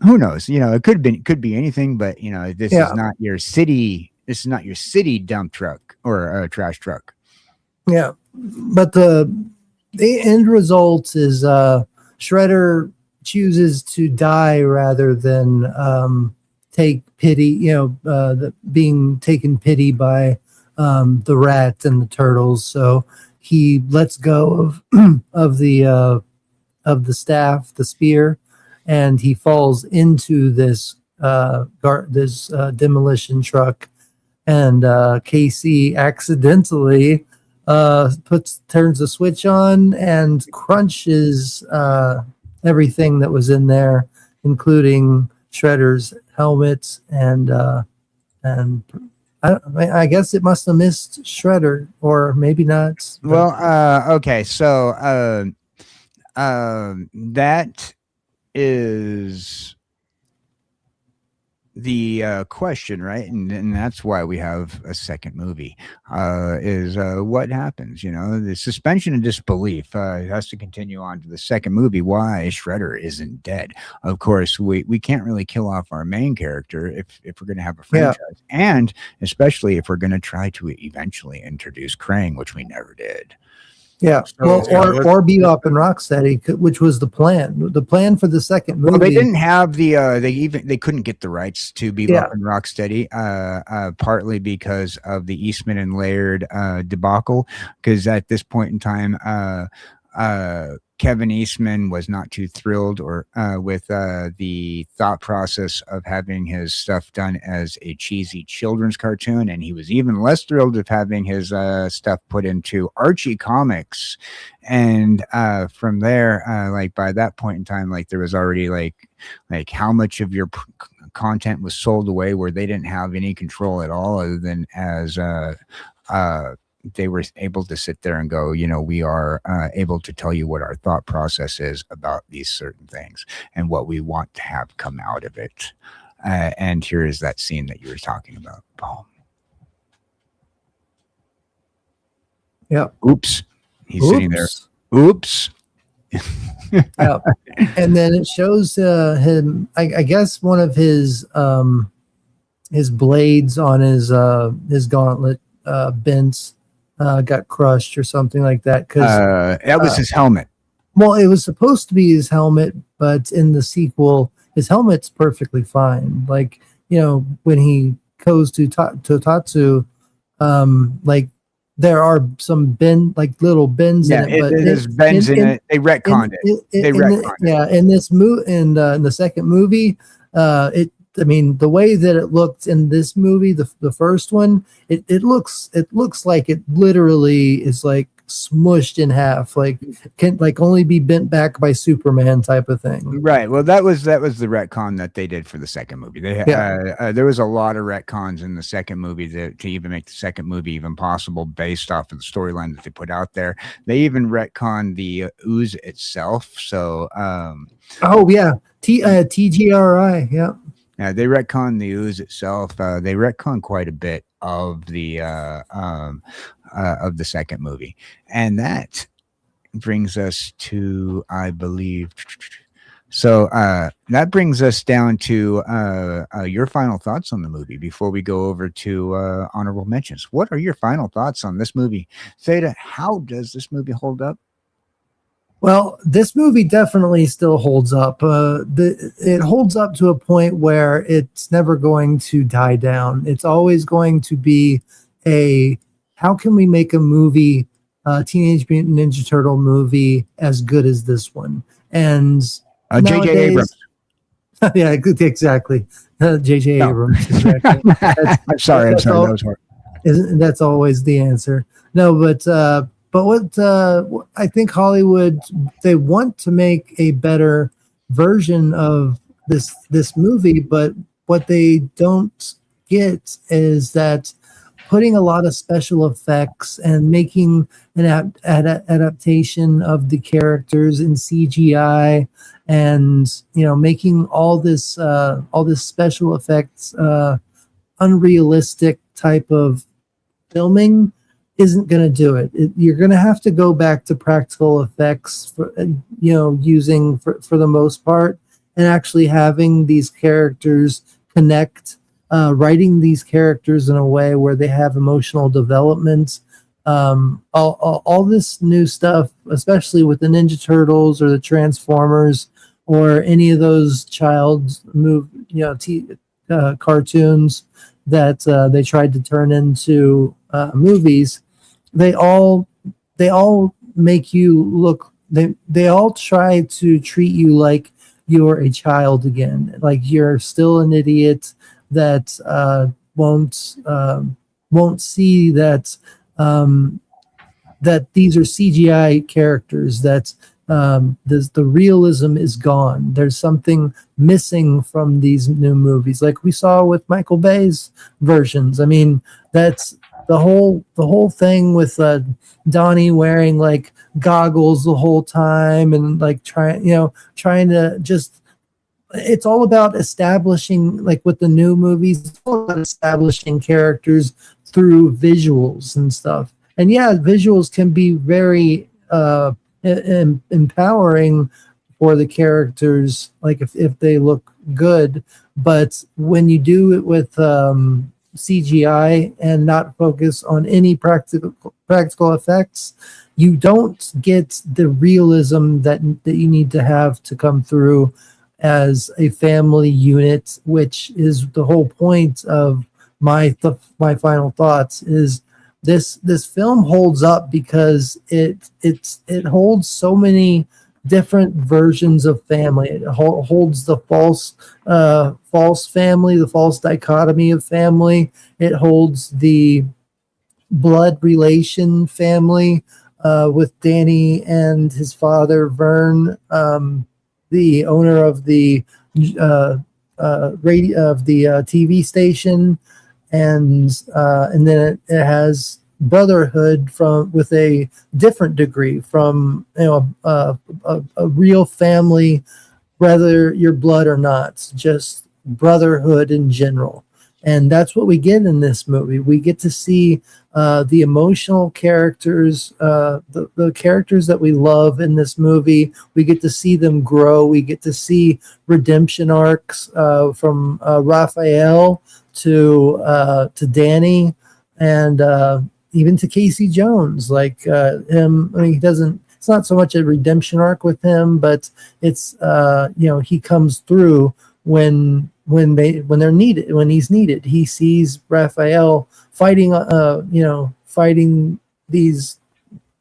who knows? It could be anything, but this is not your city. This is not your city dump truck or trash truck. Yeah, but the end result is Shredder chooses to die rather than take pity, being taken pity by the rat and the turtles. So he lets go of the staff, the spear, and he falls into this demolition truck. And Casey accidentally turns the switch on and crunches everything that was in there, including Shredder's helmet and I guess it must have missed Shredder, or maybe not. Well, okay, so that is the question, right? And that's why we have a second movie, is what happens, the suspension of disbelief has to continue on to the second movie, why Shredder isn't dead. Of course, we can't really kill off our main character if we're going to have a franchise, and especially if we're going to try to eventually introduce Krang, which we never did. Yeah, or Bebop and Rocksteady, which was the plan. The plan for the second movie. Well, they didn't have they couldn't get the rights to Bebop and Rocksteady, partly because of the Eastman and Laird debacle. Because at this point in time, Kevin Eastman was not too thrilled with the thought process of having his stuff done as a cheesy children's cartoon, and he was even less thrilled of having his stuff put into Archie Comics. And from there, like by that point in time, like there was already like how much of your content was sold away where they didn't have any control at all, other than as they were able to sit there and go, we are able to tell you what our thought process is about these certain things and what we want to have come out of it. And here is that scene that you were talking about. Boom. Yeah. Oops. He's sitting there. Oops. Yeah. And then it shows him, I guess one of his blades on his gauntlet bent, got crushed or something like that. Because that was his helmet. Well, it was supposed to be his helmet, but in the sequel, his helmet's perfectly fine. Like, when he goes to Totatsu, like, there are some little bends in it, but there's bends in it. They retconned it. They retconned it. Yeah, in this in the second movie, the way that it looked in this movie, the first one, it looks like it literally is like smushed in half, like can only be bent back by Superman type of thing. Right. Well, that was the retcon that they did for the second movie. There was a lot of retcons in the second movie to even make the second movie even possible based off of the storyline that they put out there. They even retconned the ooze itself. So, TGRI, yeah. Yeah, they retcon the ooze itself. They retcon quite a bit of the second movie, and that brings us to, I believe. So that brings us down to your final thoughts on the movie before we go over to honorable mentions. What are your final thoughts on this movie, Theta? How does this movie hold up? Well, this movie definitely still holds up. It holds up to a point where it's never going to die down. It's always going to be how can we make a movie, Teenage Mutant Ninja Turtle movie, as good as this one? And J.J. Abrams. Yeah, exactly. J.J. Abrams. Exactly. I'm sorry. That was hard. That's always the answer. No, but what I think Hollywood, they want to make a better version of this movie, but what they don't get is that putting a lot of special effects and making an adaptation of the characters in CGI, and making all this special effects unrealistic type of filming isn't going to do it. You're going to have to go back to practical effects for, using for the most part, and actually having these characters connect, writing these characters in a way where they have emotional development. All this new stuff, especially with the Ninja Turtles or the Transformers or any of those cartoons that they tried to turn into movies. They all make you look. They all try to treat you like you're a child again, like you're still an idiot that won't see that that these are CGI characters, that the realism is gone. There's something missing from these new movies, like we saw with Michael Bay's versions. I mean, that's the whole thing with Donnie wearing like goggles the whole time and like trying to just, it's all about establishing, like with the new movies, it's all about establishing characters through visuals and stuff. And yeah, visuals can be very empowering for the characters, like if they look good, but when you do it with CGI and not focus on any practical effects, you don't get the realism that you need to have to come through as a family unit, which is the whole point of my final thoughts. Is this film holds up because it holds so many different versions of family. It holds the false family, the false dichotomy of family. It holds the blood relation family with Danny and his father Vern, the owner of the radio of the TV station, and then it has brotherhood from with a different degree from a real family, whether you're blood or not, just brotherhood in general. And that's what we get in this movie. We get to see the emotional characters, the characters that we love in this movie. We get to see them grow. We get to see redemption arcs from Raphael to Danny, and even to Casey Jones. Like him, I mean, he doesn't. It's not so much a redemption arc with him, but it's he comes through when they're needed, when he's needed. He sees Raphael fighting fighting this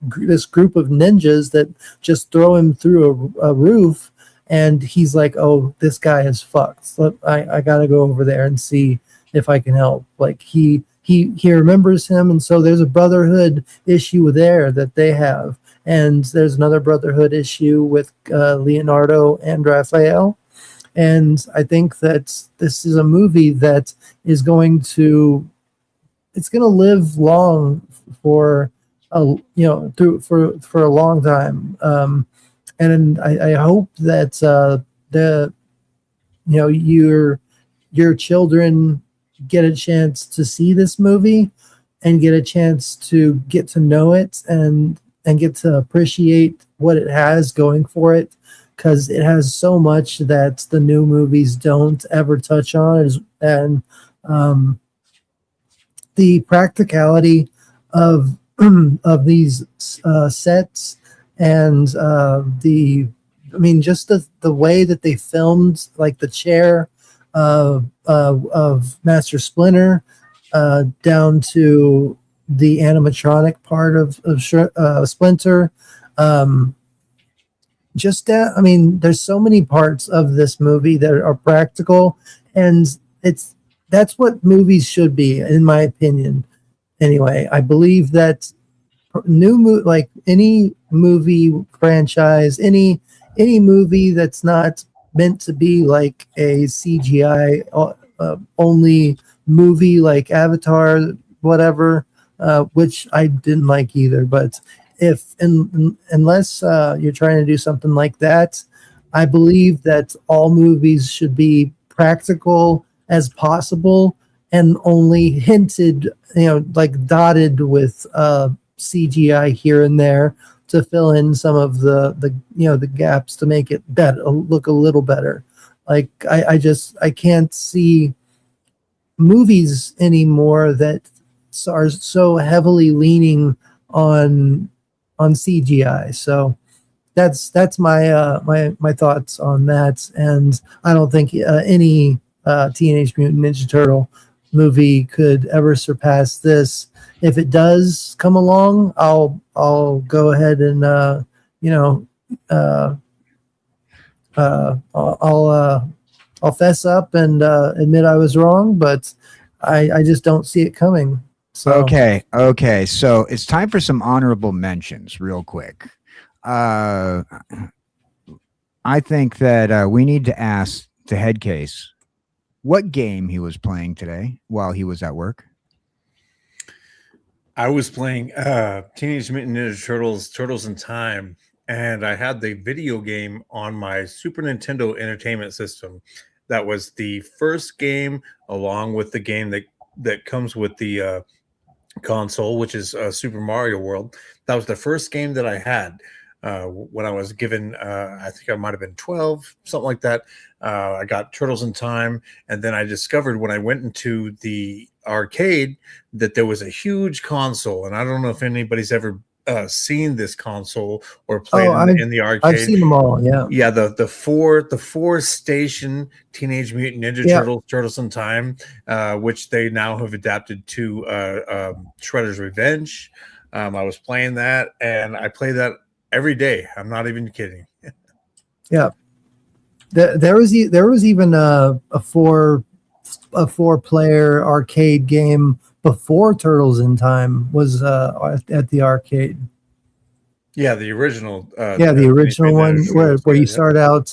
group of ninjas that just throw him through a roof, and he's like, oh, this guy is fucked. So I gotta go over there and see if I can help. Like he remembers him, and so there's a brotherhood issue there that they have, and there's another brotherhood issue with Leonardo and Raphael. And I think that this is a movie that is going to live long for a long time. And I hope that your children get a chance to see this movie and get a chance to get to know it and get to appreciate what it has going for it, because it has so much that the new movies don't ever touch on. And the practicality of these sets, and just the way that they filmed, like the chair of Master Splinter down to the animatronic part of Splinter. There's so many parts of this movie that are practical, and that's what movies should be, in my opinion. Anyway, I believe that like any movie franchise, any movie that's not meant to be like a CGI only movie, like Avatar, whatever, which I didn't like either, but unless you're trying to do something like that, I believe that all movies should be practical as possible and only hinted, like dotted with CGI here and there to fill in some of the gaps to make it better, look a little better. Like I can't see movies anymore that are so heavily leaning on CGI. So that's my thoughts on that. And I don't think any Teenage Mutant Ninja Turtle movie could ever surpass this. If it does come along, I'll go ahead and I'll fess up and admit I was wrong, but I just don't see it coming. So. Okay. So it's time for some honorable mentions real quick. I think that we need to ask the head case what game he was playing today while he was at work. I was playing Teenage Mutant Ninja Turtles in Time, and I had the video game on my Super Nintendo Entertainment System. That was the first game, along with the game that comes with the console, which is Super Mario World. That was the first game that I had when I was given, I think I might have been 12, something like that. I got Turtles in Time, and then I discovered when I went into the arcade that there was a huge console, and I don't know if anybody's ever seen this console or played in the arcade. I've seen them all. Yeah. The four station Teenage Mutant Ninja Turtles in Time, which they now have adapted to Shredder's Revenge. I was playing that, and I play that every day. I'm not even kidding. Yeah. There was even a 4-player arcade game before Turtles in Time was at the arcade. Yeah, the original. The original one where you start out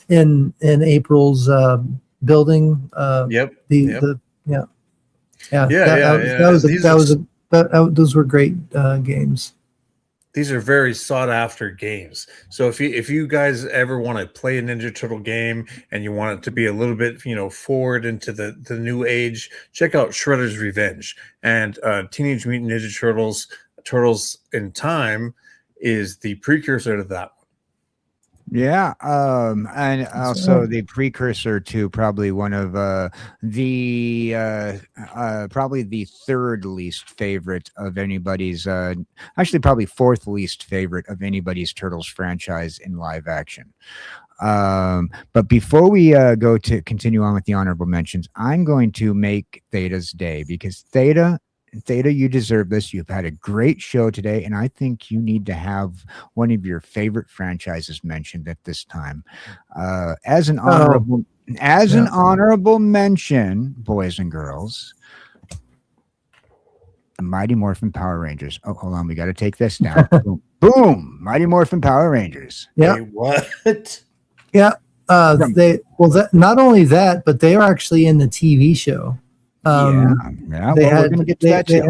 in April's building. That but those were great games. These are very sought after games. So if you guys ever want to play a Ninja Turtle game and you want it to be a little bit, forward into the new age, check out Shredder's Revenge. And Teenage Mutant Ninja Turtles in Time is the precursor to that one. Yeah, and also the precursor to probably one of probably the third least favorite of anybody's, actually probably fourth least favorite of anybody's Turtles franchise in live action. But before we go to continue on with the honorable mentions, I'm going to make Theta's day, because Theta, you deserve this. You've had a great show today, and I think you need to have one of your favorite franchises mentioned at this time. As an honorable mention, boys and girls, the Mighty Morphin Power Rangers. Oh, hold on, we got to take this down. Boom, boom, Mighty Morphin Power Rangers. Yeah. Hey, what? Yeah. Not only that, but they are actually in the TV show. We're gonna get to that too.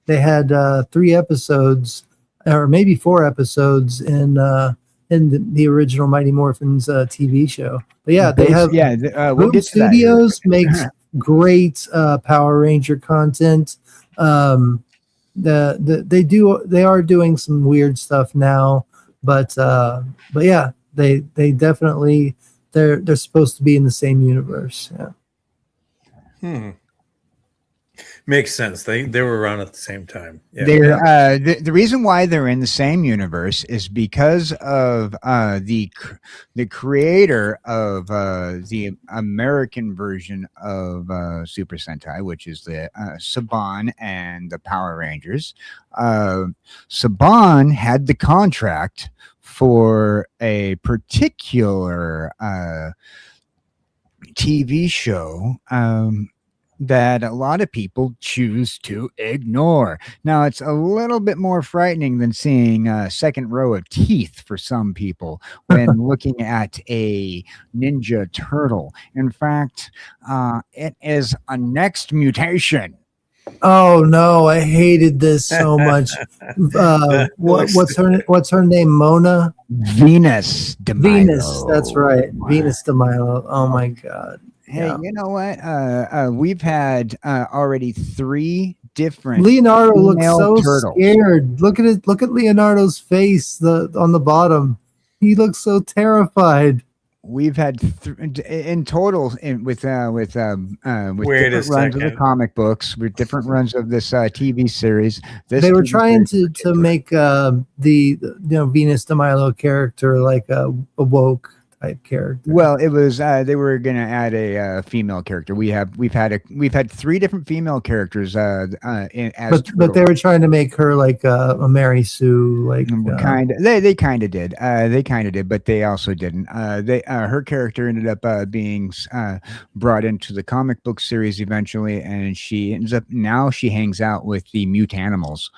They had 3 episodes, or maybe 4 episodes in the original Mighty Morphins TV show. But yeah, they have. We'll get to Studios makes great Power Ranger content. They are doing some weird stuff now, but yeah, they definitely they're supposed to be in the same universe. Yeah. Makes sense. They were around at the same time. Yeah. The reason why they're in the same universe is because of the creator of the American version of Super Sentai, which is the Saban and the Power Rangers. Saban had the contract for a particular TV show that a lot of people choose to ignore. Now, it's a little bit more frightening than seeing a second row of teeth for some people when looking at a Ninja Turtle. In fact, it is a next mutation. Oh no, I hated this so much. What's her name? Mona? Venus de Milo. Venus, that's right. Venus de Milo. Oh my god. Hey, Yeah. you know what? We've had already 3 different. Leonardo looks so turtles. scared. Look at it. Look at Leonardo's face. On the bottom, he looks so terrified. We've had in total with Wait different a runs of the second. comic books, with different runs of this TV series. They were TV trying series- to make the Venus de Milo character like a woke type character. Well, it was they were going to add a female character. We've had 3 different female characters as but they were trying to make her like a Mary Sue, like kind of they kind of did but they also didn't. Her character ended up being brought into the comic book series eventually, and she hangs out with the Mutanimals.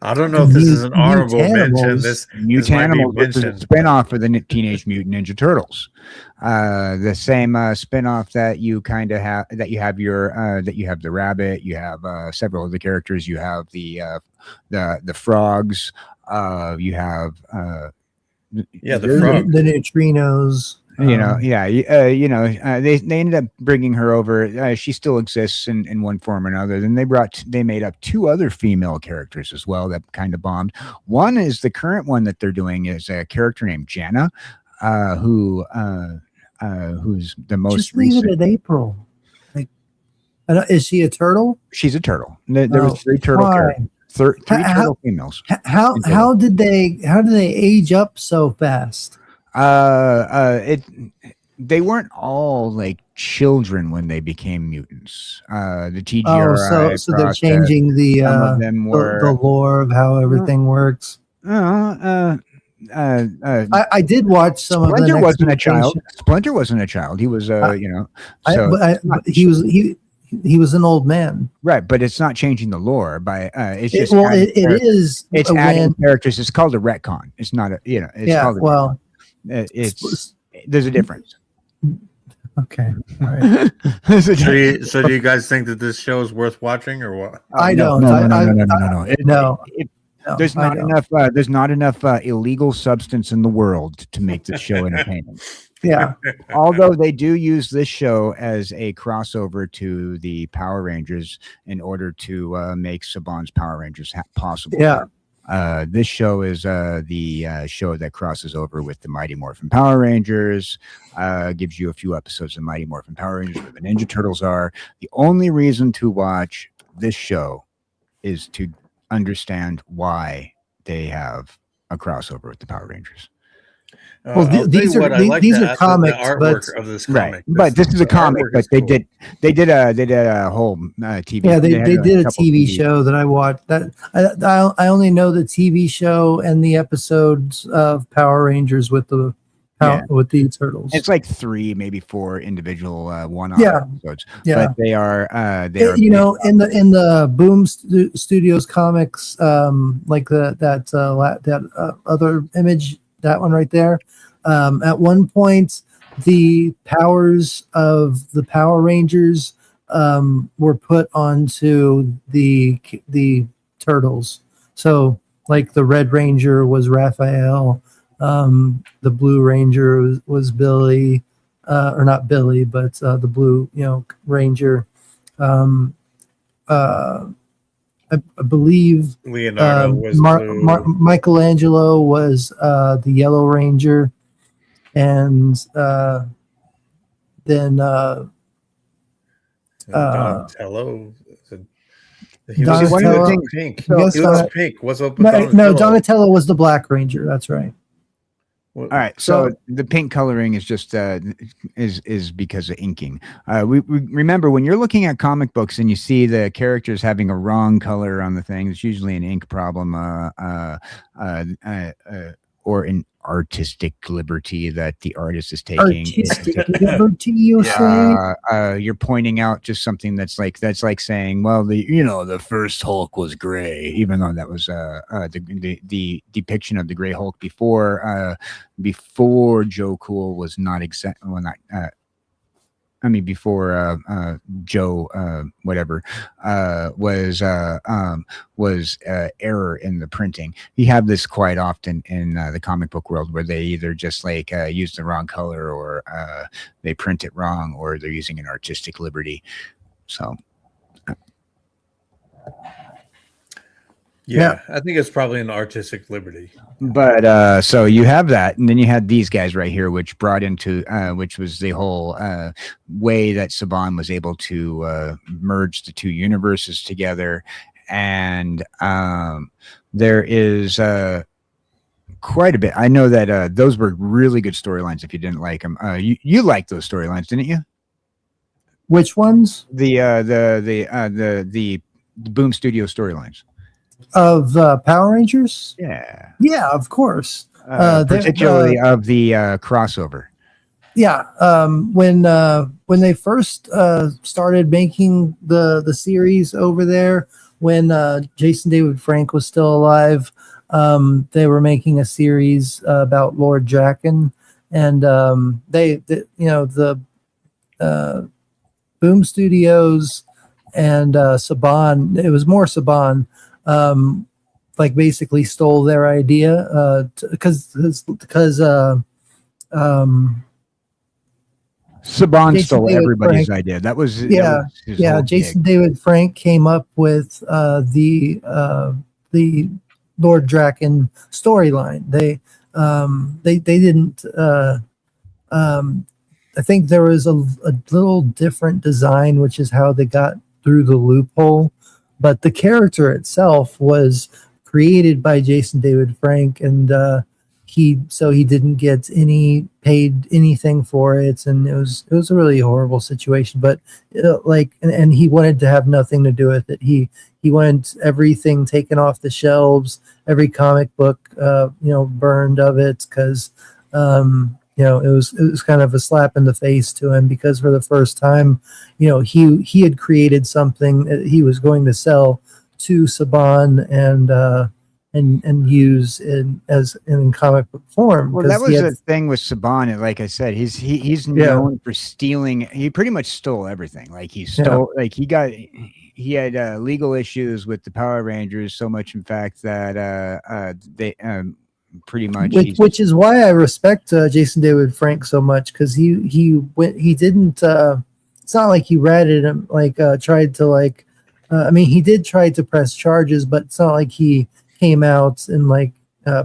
I don't know if this is an honorable mention. This might be Mutanimals was a mentioned. spinoff of the Teenage Mutant Ninja Turtles. The same spinoff that you kind of have, that you have the rabbit, you have several of the characters, you have the frogs, you have the frog. the neutrinos. they ended up bringing her over. She still exists in one form or another. Then they made up 2 other female characters as well that kind of bombed. One is the current one that they're doing is a character named Jana, who's the most Just leave recent. it at April. Like, is she a turtle? She's a turtle. There was 3 turtle characters. 3 turtle females. How did they age up so fast? They weren't all like children when they became mutants. The TGRI So they're changing the some of them were the lore of how everything works. I did watch some of the Splinter next wasn't a child. mutation. Splinter wasn't a child. He was but he was an old man. right, but it's not changing the lore by it's just It is. it's adding characters. It's called a retcon. It's not a it's called a retcon. It's there's a difference. Okay. All right. So do you guys think that this show is worth watching or what? I don't. No. No. There's I not don't. enough. There's not enough illegal substance in the world to make this show entertaining. Yeah. Although they do use this show as a crossover to the Power Rangers in order to make Saban's Power Rangers possible. Yeah. This show is the show that crosses over with the Mighty Morphin Power Rangers. Gives you a few episodes of Mighty Morphin Power Rangers where the Ninja Turtles are. The only reason to watch this show is to understand why they have a crossover with the Power Rangers. Well, these are comics, the artwork of this comic. Right, but this is a comic. But they cool. did a whole TV. Yeah, they did a couple TV show that I watched. That I only know the TV show and the episodes of Power Rangers with the with the Turtles. It's like 3, maybe 4 individual one-off episodes. Yeah, but they are you know, in the Boom Studios comics, like that other image, that one right there. At one point, the powers of the Power Rangers were put onto the Turtles. So, like the Red Ranger was Raphael, the Blue Ranger was Billy, or not Billy, but the Blue, Ranger. I believe Leonardo was Michelangelo was the Yellow Ranger, and then Donatello. He Donatello. was pink. I guess He was pink. What's up with Donatello? No, Donatello was the Black Ranger. That's right. All right, so the pink coloring is just is because of inking. We remember when you're looking at comic books and you see the characters having a wrong color on the thing, it's usually an ink problem, or an artistic liberty that the artist is taking. Artistic liberty, you say? You're pointing out just something that's like saying, well, the first Hulk was gray, even though that was the depiction of the Gray Hulk before Joe Cool was not exact. Well, not. Before Joe whatever was error in the printing. You have this quite often in the comic book world where they either just use the wrong color, or they print it wrong, or they're using an artistic liberty. So yeah, I think it's probably an artistic liberty. But so you have that, and then you had these guys right here, which brought into which was the whole way that Saban was able to merge the two universes together. And there is quite a bit. I know that those were really good storylines. If you didn't like them, you liked those storylines, didn't you? Which ones? The Boom Studio storylines of Power Rangers. Yeah, of course. Particularly of the crossover. Yeah, when they first started making the series over there, when Jason David Frank was still alive, they were making a series about Lord Draken, and the Boom Studios and Saban. It was more Saban. Basically stole their idea because Saban Jason stole David everybody's Frank. idea. That was his Jason gig. David Frank came up with the Lord Draken storyline. They didn't. I think there was a little different design, which is how they got through the loophole. But the character itself was created by Jason David Frank, and he didn't get paid anything for it, and it was a really horrible situation. But and he wanted to have nothing to do with it. He wanted everything taken off the shelves, every comic book burned of it, because it was kind of a slap in the face to him, because for the first time, he had created something that he was going to sell to Saban and use in comic book form. Well, that 'cause he was had- the thing with Saban. And like I said, he's known for stealing. He pretty much stole everything. Like he stole, like he had legal issues with the Power Rangers, so much in fact that they pretty much which is why I respect Jason David Frank so much, because he didn't it's not like he ratted him, like tried to like I mean, he did try to press charges, but it's not like he came out and like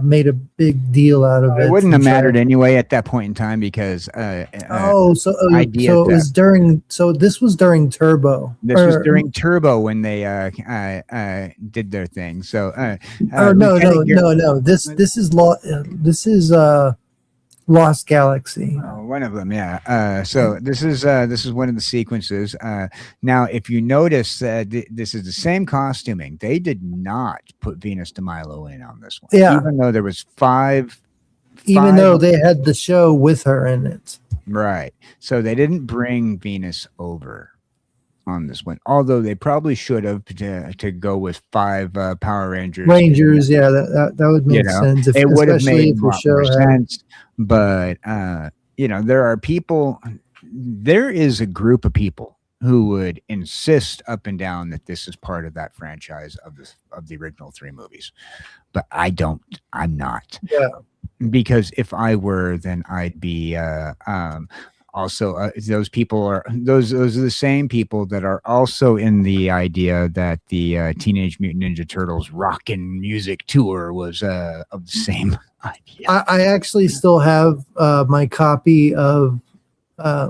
made a big deal out of it. It wouldn't have mattered anyway at that point in time because so it was during, so this was during Turbo. This was during Turbo when they did their thing. So no. This is Lost Galaxy. Oh, one of them, yeah. So this is one of the sequences. Now, if you notice, this is the same costuming. They did not put Venus de Milo in on this one. Yeah, even though there was five. Even though they had the show with her in it. Right. So they didn't bring Venus over on this one, although they probably should have to go with 5 Power Rangers. Yeah, that would make sense. It would have made more sense. But there is a group of people who would insist up and down that this is part of that franchise of the original 3 movies. But I'm not. Yeah. Because if I were, then I'd be also those people are those are the same people that are also in the idea that the Teenage Mutant Ninja Turtles rockin' music tour was of the same idea. I actually still have my copy of I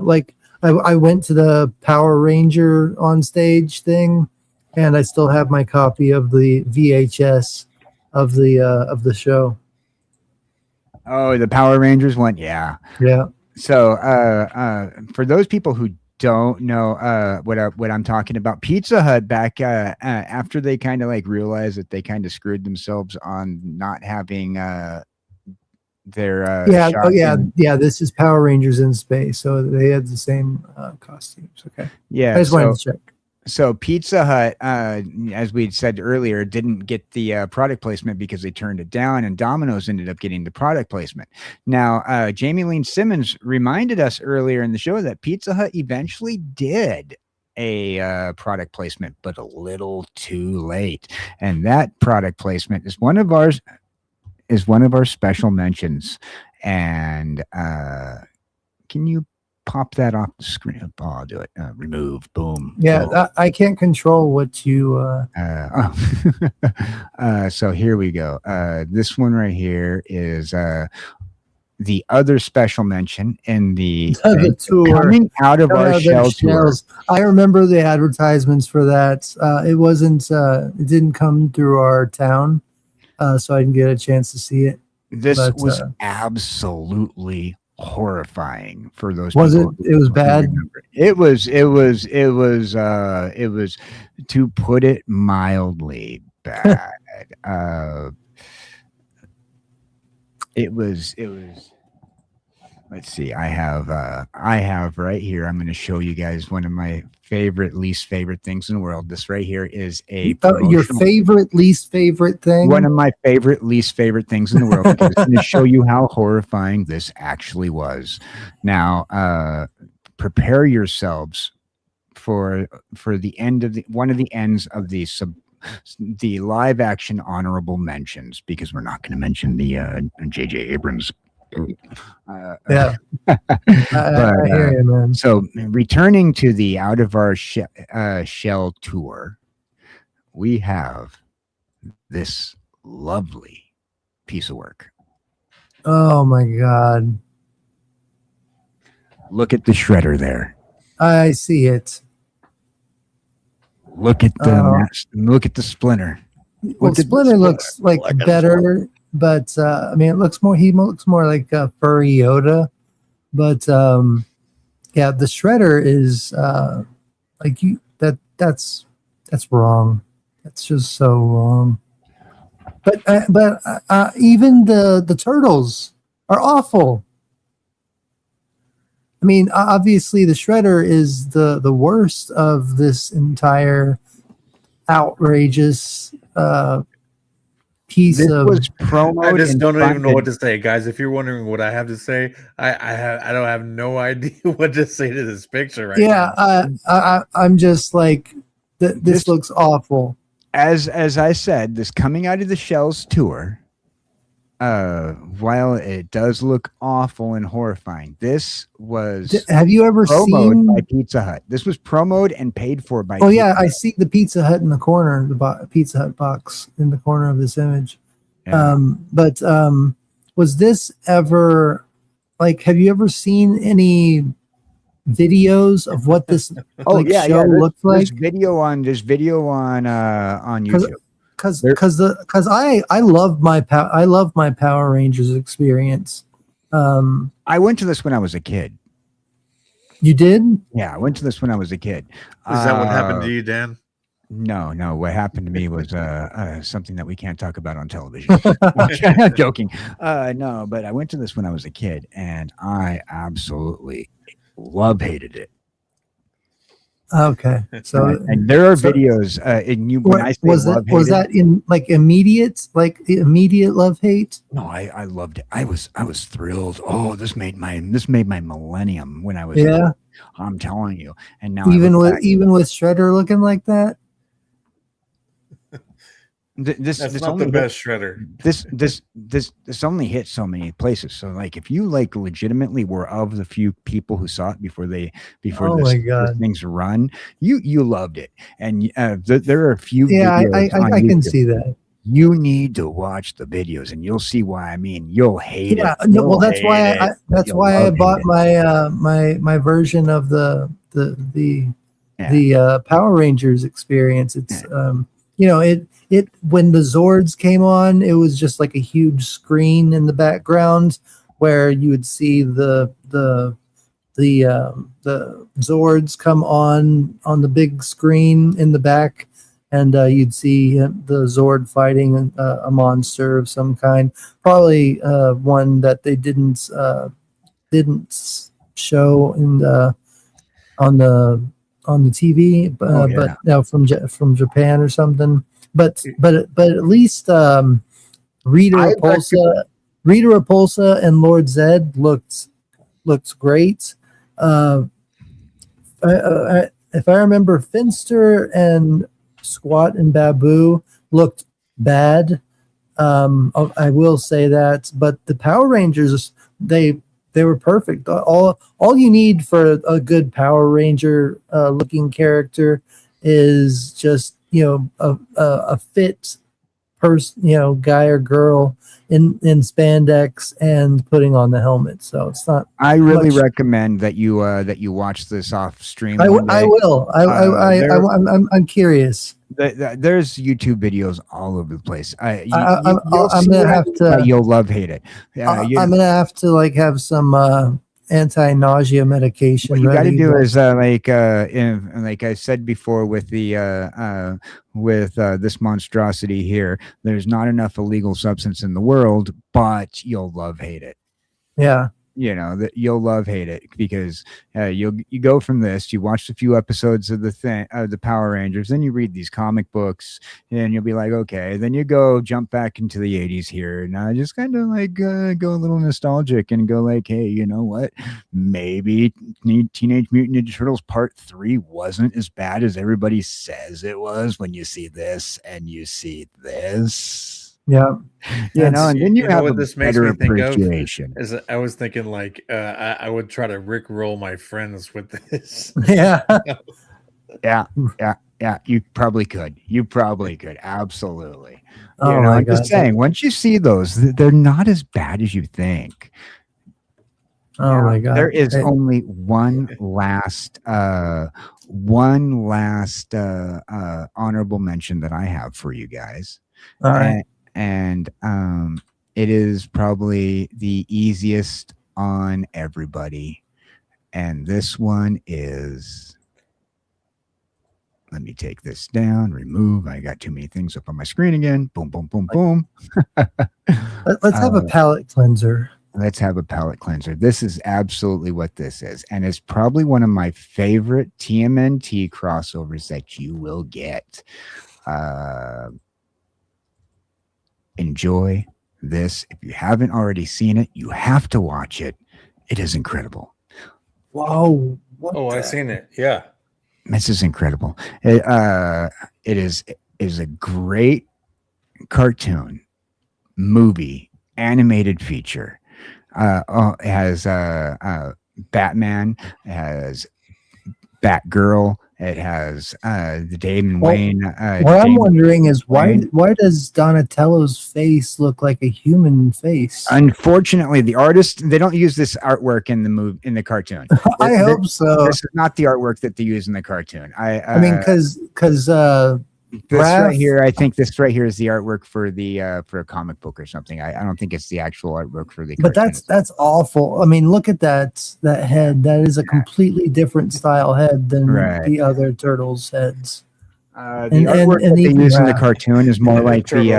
went to the Power Ranger on stage thing, and I still have my copy of the VHS of the show. Oh, the Power Rangers one, yeah. So, for those people who don't know what I'm talking about, Pizza Hut back after they kind of like realized that they kind of screwed themselves on not having their this is Power Rangers in space, so they had the same costumes. Okay, yeah, I just wanted to check. So Pizza Hut, as we said earlier, didn't get the product placement because they turned it down, and Domino's ended up getting the product placement. Now, Jamie Lee Simmons reminded us earlier in the show that Pizza Hut eventually did a product placement, but a little too late. And that product placement is one of our special mentions. And can you pop that off the screen? Oh, I'll do it. Remove. Boom. Yeah, I can't control what you. So here we go. This one right here is the other special mention in the tour, coming out of our shell tour. I remember the advertisements for that. It wasn't. It didn't come through our town, so I didn't get a chance to see it. This was absolutely horrifying for those was people. It was bad. It was to put it mildly bad. It was let's see, I have right here, I'm going to show you guys one of my least favorite things in the world. This right here is your favorite least favorite thing. One of my least favorite things in the world. Because I'm going to show you how horrifying this actually was. Now, prepare yourselves for the end of one of the ends of the live action honorable mentions, because we're not going to mention the J.J. Abrams. I hear you, man. So returning to the Out of Our Shell tour, we have this lovely piece of work. Oh my God. Look at the shredder there. I see it. Look at the Splinter. Well, Splinter looks like better. But I mean, he looks more like furry Yoda. But yeah, the shredder is that's wrong. That's just so wrong. But even the turtles are awful. I mean, obviously the shredder is the worst of this entire outrageous piece This of. was promo. I just don't even know what to say, guys. If you're wondering what I have to say, I don't have no idea what to say to this picture right Yeah, now. I'm just like, this looks awful. As I said, this coming out of the Shells tour, while it does look awful and horrifying, this was Have you ever promoted seen? by Pizza Hut. This was promoted and paid for by. Oh Pizza yeah, Hut. I see the Pizza Hut in the corner, the Pizza Hut box in the corner of this image. Yeah. But was this ever like? Have you ever seen any videos of what this show looks like? There's video on YouTube. Because I love my Power Rangers experience. I went to this when I was a kid. You did? Yeah, I went to this when I was a kid. Is that what happened to you, Dan? No. What happened to me was something that we can't talk about on television. I'm joking. No, but I went to this when I was a kid, and I absolutely hated it. Okay, so and there are videos in you when I say was that in like immediate love hate? No, I loved it. I was thrilled. Oh, this made my millennium when I was I'm telling you. And now even with Shredder looking like that. That's not the best Shredder. This only hit so many places. So like, if you like legitimately were of the few people who saw it before this thing's run, you loved it. And there are a few. Yeah, videos I can see that. You need to watch the videos, and you'll see why. I mean, you'll hate it. Yeah, no, well, that's why I bought my version of the Power Rangers experience. It's it when the Zords came on, it was just like a huge screen in the background where you would see the Zords come on the big screen in the back, and you'd see the Zord fighting a monster of some kind, probably one that they didn't show on the TV, but now from Japan or something. But at least Rita Repulsa and Lord Zed looks great. If I remember, Finster and Squat and Babu looked bad. I will say that, but the Power Rangers, they were perfect. All you need for a good Power Ranger looking character is just a fit person, guy or girl in spandex and putting on the helmet. So it's not. I really recommend that you watch this off stream. I will. I'm curious. There's YouTube videos all over the place. I'm gonna have to. You'll hate it. I'm gonna have to have some anti-nausea medication. What you got to do is like I said before with the this monstrosity here. There's not enough illegal substance in the world, but you'll hate it. Yeah. That you'll hate it because you go from this, you watch a few episodes of the Power Rangers, then you read these comic books, and you'll be like, okay, then you jump back into the 80s here, and I just kind of go a little nostalgic and go like, hey, you know what? Maybe Teenage Mutant Ninja Turtles Part 3 wasn't as bad as everybody says it was when you see this and you see this. Yeah, and then you have what a this makes better me think appreciation. of is I was thinking I would try to rickroll my friends with this. Yeah. Yeah. You probably could. Absolutely. Oh my I'm God. just saying, once you see those, they're not as bad as you think. Oh my God. There is only one last honorable mention that I have for you guys. All right. And it is probably the easiest on everybody. And this one is, let me take this down, remove. I got too many things up on my screen again. Boom, boom, boom, boom. Let's have a palate cleanser. Let's have a palate cleanser. This is absolutely what this is. And it's probably one of my favorite TMNT crossovers that you will get. enjoy this. If you haven't already seen it, you have to watch it. It is incredible. Whoa. What I've seen it. Yeah. This is incredible. It is a great cartoon, movie, animated feature. It has Batman, it has Batgirl, it has the Damon Wayne. What I'm wondering is why does Donatello's face look like a human face? Unfortunately, the artist, they don't use this artwork in the cartoon. I hope so. This is not the artwork that they use in the cartoon. I mean, because this right here, I think this right here is the artwork for the for a comic book or something. I don't think it's the actual artwork for the but cartoon. that's awful. I mean, look at that head. That is a completely different style head than the other turtles' heads. The artwork that they use in the cartoon is more like the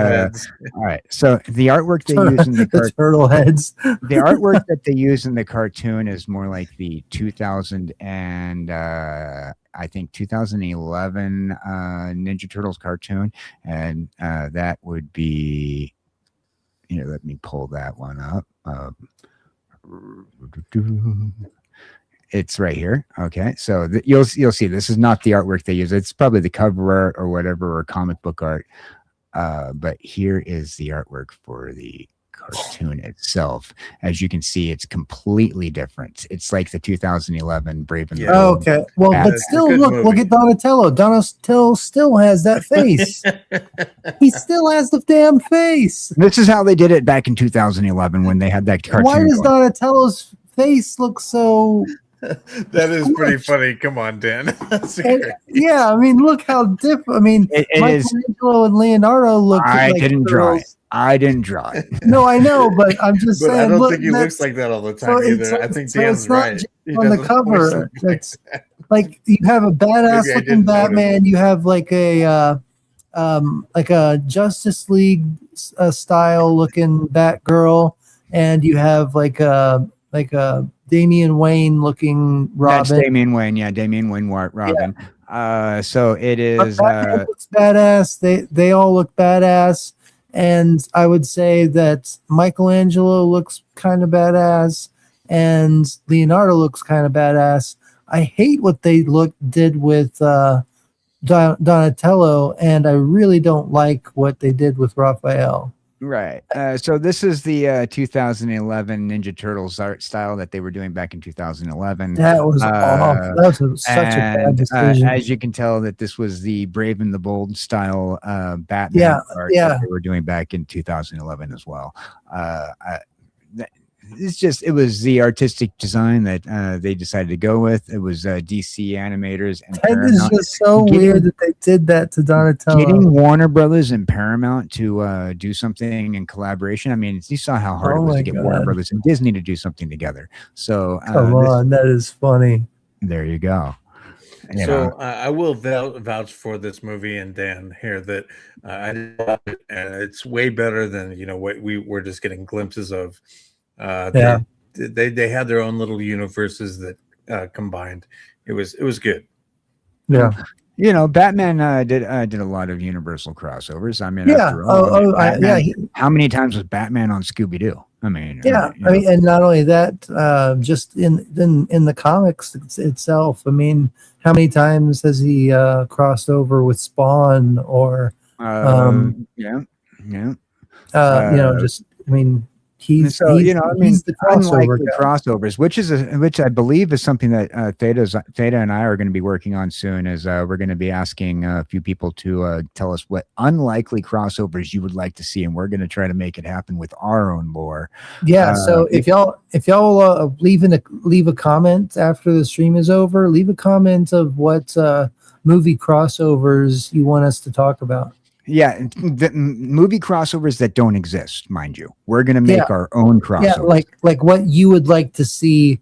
all right. So the artwork they use in the turtle heads. The artwork that they use in the cartoon is more like the 2000 and I think 2011 Ninja Turtles cartoon, and that would be, let me pull that one up. It's right here. Okay, so you'll see this is not the artwork they use. It's probably the cover art or whatever, or comic book art. But here is the artwork for the cartoon itself. As you can see, it's completely different. It's like the 2011 Brave and the Bold. Okay, well, but still, look at Donatello. Donatello still has that face. He still has the damn face. This is how they did it back in 2011 when they had that cartoon. Why does Donatello's face look so... That is pretty funny. Come on, Dan. Yeah, I mean, look how different. I mean, Michelangelo and Leonardo look. I didn't draw it. No, I know, but I'm just saying. I don't think he looks like that all the time either. I think Dan's right. On the cover, it's like you have a badass looking Batman. You have like a Justice League style looking Batgirl, and you have like a Damian Wayne looking Robin. That's Damian Wayne, yeah, Damian Wayne Robin. Yeah. So it is. Batman looks badass. They all look badass, and I would say that Michelangelo looks kind of badass, and Leonardo looks kind of badass. I hate what they did with Donatello, and I really don't like what they did with Raphael. Right. So this is the 2011 Ninja Turtles art style that they were doing back in 2011. That was awful. That was such a bad decision. As you can tell, that this was the Brave and the Bold style Batman art that they were doing back in 2011 as well. It was the artistic design that they decided to go with. It was DC animators and Paramount. It is just so weird that they did that to Donatello. Getting Warner Brothers and Paramount to do something in collaboration. I mean, you saw how hard it was to get Warner Brothers and Disney to do something together. So come on, that is funny. There you go. I will vouch for this movie and Dan here that I love it, and it's way better than what we were just getting glimpses of. They had their own little universes that combined. It was good. Yeah. Batman did a lot of Universal crossovers. I mean, after all, how many times was Batman on Scooby-Doo? I mean, and not only that, just in the comics itself. I mean, how many times has he crossed over with Spawn or He's the crossovers, which I believe is something that Theta and I are going to be working on soon. Is we're going to be asking a few people to tell us what unlikely crossovers you would like to see, and we're going to try to make it happen with our own lore. Yeah. So if y'all leave a comment after the stream is over, leave a comment of what movie crossovers you want us to talk about. Yeah, the movie crossovers that don't exist, mind you. We're going to make our own crossovers. Yeah, like what you would like to see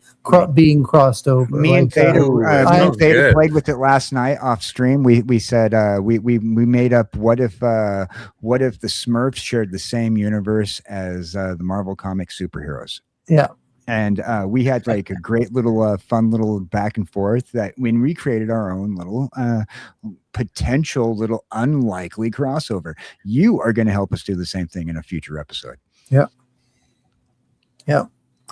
being crossed over. Me and Theta played with it last night off stream. We said we made up what if the Smurfs shared the same universe as the Marvel comic superheroes. Yeah. And we had like a great little fun little back and forth that when we created our own little potential little unlikely crossover. You are going to help us do the same thing in a future episode. Yeah.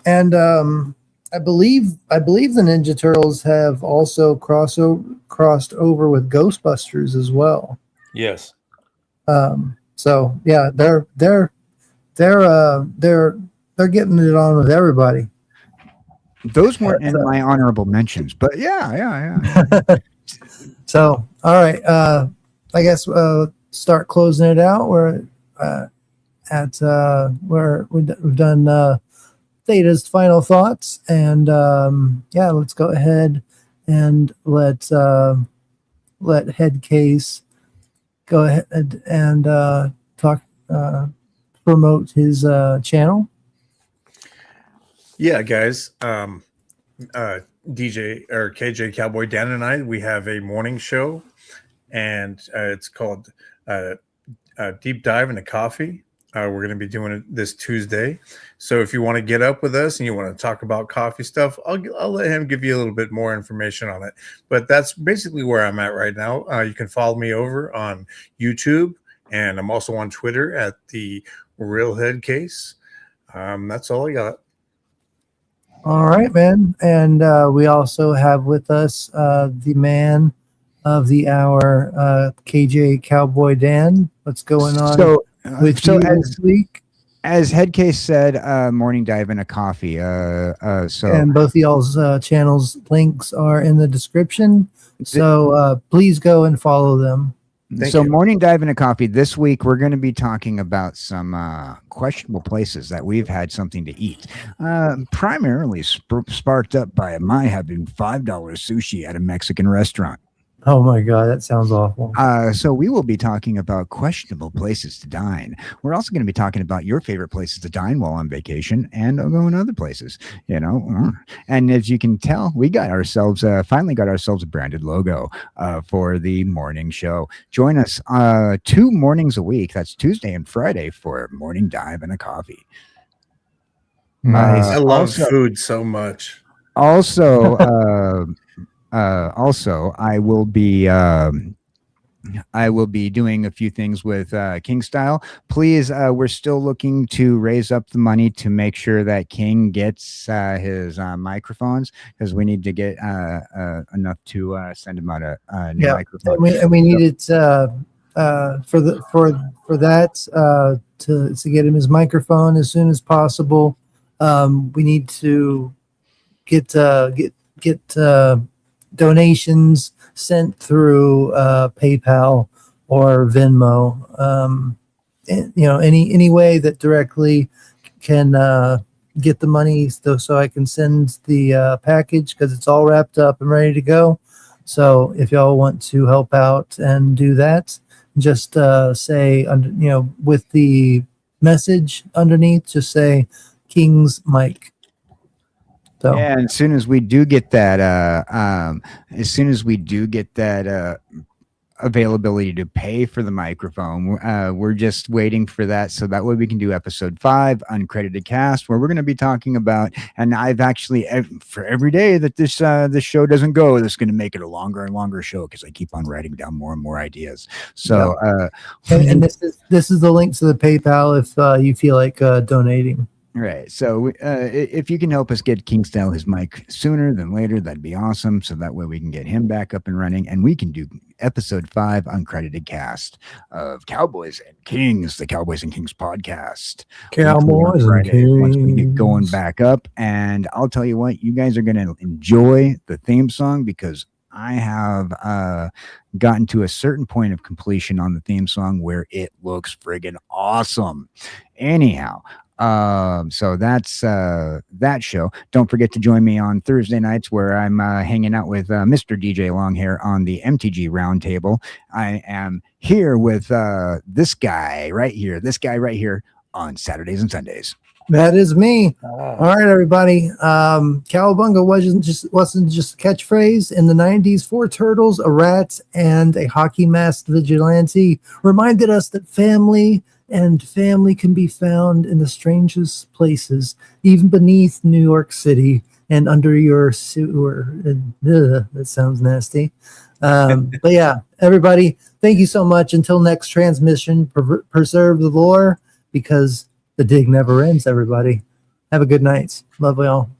And I believe the Ninja Turtles have also crossed over with Ghostbusters as well. Yes. So yeah, they're getting it on with everybody. Those weren't in my honorable mentions, but yeah. So all right, I guess start closing it out. We're at where we've done Theta's final thoughts, and yeah, let's go ahead and let Headcase go ahead and talk, promote his channel. Yeah, guys. DJ or KJ Cowboy Dan and I, we have a morning show, and it's called Deep Dive into Coffee. We're going to be doing it this Tuesday. So if you want to get up with us and you want to talk about coffee stuff, I'll let him give you a little bit more information on it. But that's basically where I'm at right now. You can follow me over on YouTube, and I'm also on Twitter at the Real Headcase. That's all I got. All right, man. And we also have with us the man of the hour, KJ Cowboy Dan. What's going on with you this week? As Headcase said, morning dive and a coffee. And both of y'all's channels links are in the description. So please go and follow them. Thank you. Morning dive and a coffee. This week we're going to be talking about some questionable places that we've had something to eat. Primarily sparked up by my having $5 sushi at a Mexican restaurant. Oh my God, that sounds awful. So we will be talking about questionable places to dine. We're also going to be talking about your favorite places to dine while on vacation and going other places, you know. And as you can tell, we got ourselves finally got ourselves a branded logo for the morning show. Join us 2 mornings a week. That's Tuesday and Friday for morning dive and a coffee. Nice. I love food so much. Also, I will be doing a few things with King Style. Please, we're still looking to raise up the money to make sure that King gets his microphones, because we need to get enough to send him out a new microphone. And we need it for that to get him his microphone as soon as possible. We need to get donations sent through PayPal or Venmo. Any way that directly can get the money so I can send the package, because it's all wrapped up and ready to go. So if y'all want to help out and do that, just say, with the message underneath, just say King's Mic. So. Yeah, as soon as we do get that, availability to pay for the microphone, we're just waiting for that, so that way we can do episode 5, uncredited cast, where we're going to be talking about. And I've actually, for every day that this show doesn't go, this is going to make it a longer and longer show, because I keep on writing down more and more ideas. So, and this is the link to the PayPal if you feel like donating. Right. So if you can help us get King Style his mic sooner than later, that'd be awesome. So that way we can get him back up and running, and we can do episode 5 uncredited cast of Cowboys and Kings, the Cowboys and Kings podcast. Cowboys and Kings. Once we get going back up. And I'll tell you what, you guys are going to enjoy the theme song, because I have gotten to a certain point of completion on the theme song where it looks friggin' awesome. Anyhow, so that's that show. Don't forget to join me on Thursday nights, where I'm hanging out with Mr. DJ Longhair on the MTG Roundtable. I am here with this guy right here on Saturdays and Sundays. That is me. All right, everybody. Cowabunga wasn't just a catchphrase. In the 90s, 4 turtles, a rat, and a hockey masked vigilante reminded us that family and family can be found in the strangest places, even beneath New York City and under your sewer. That sounds nasty. But yeah, everybody, thank you so much. Until next transmission, preserve the lore, because the dig never ends, everybody. Have a good night. Love y'all.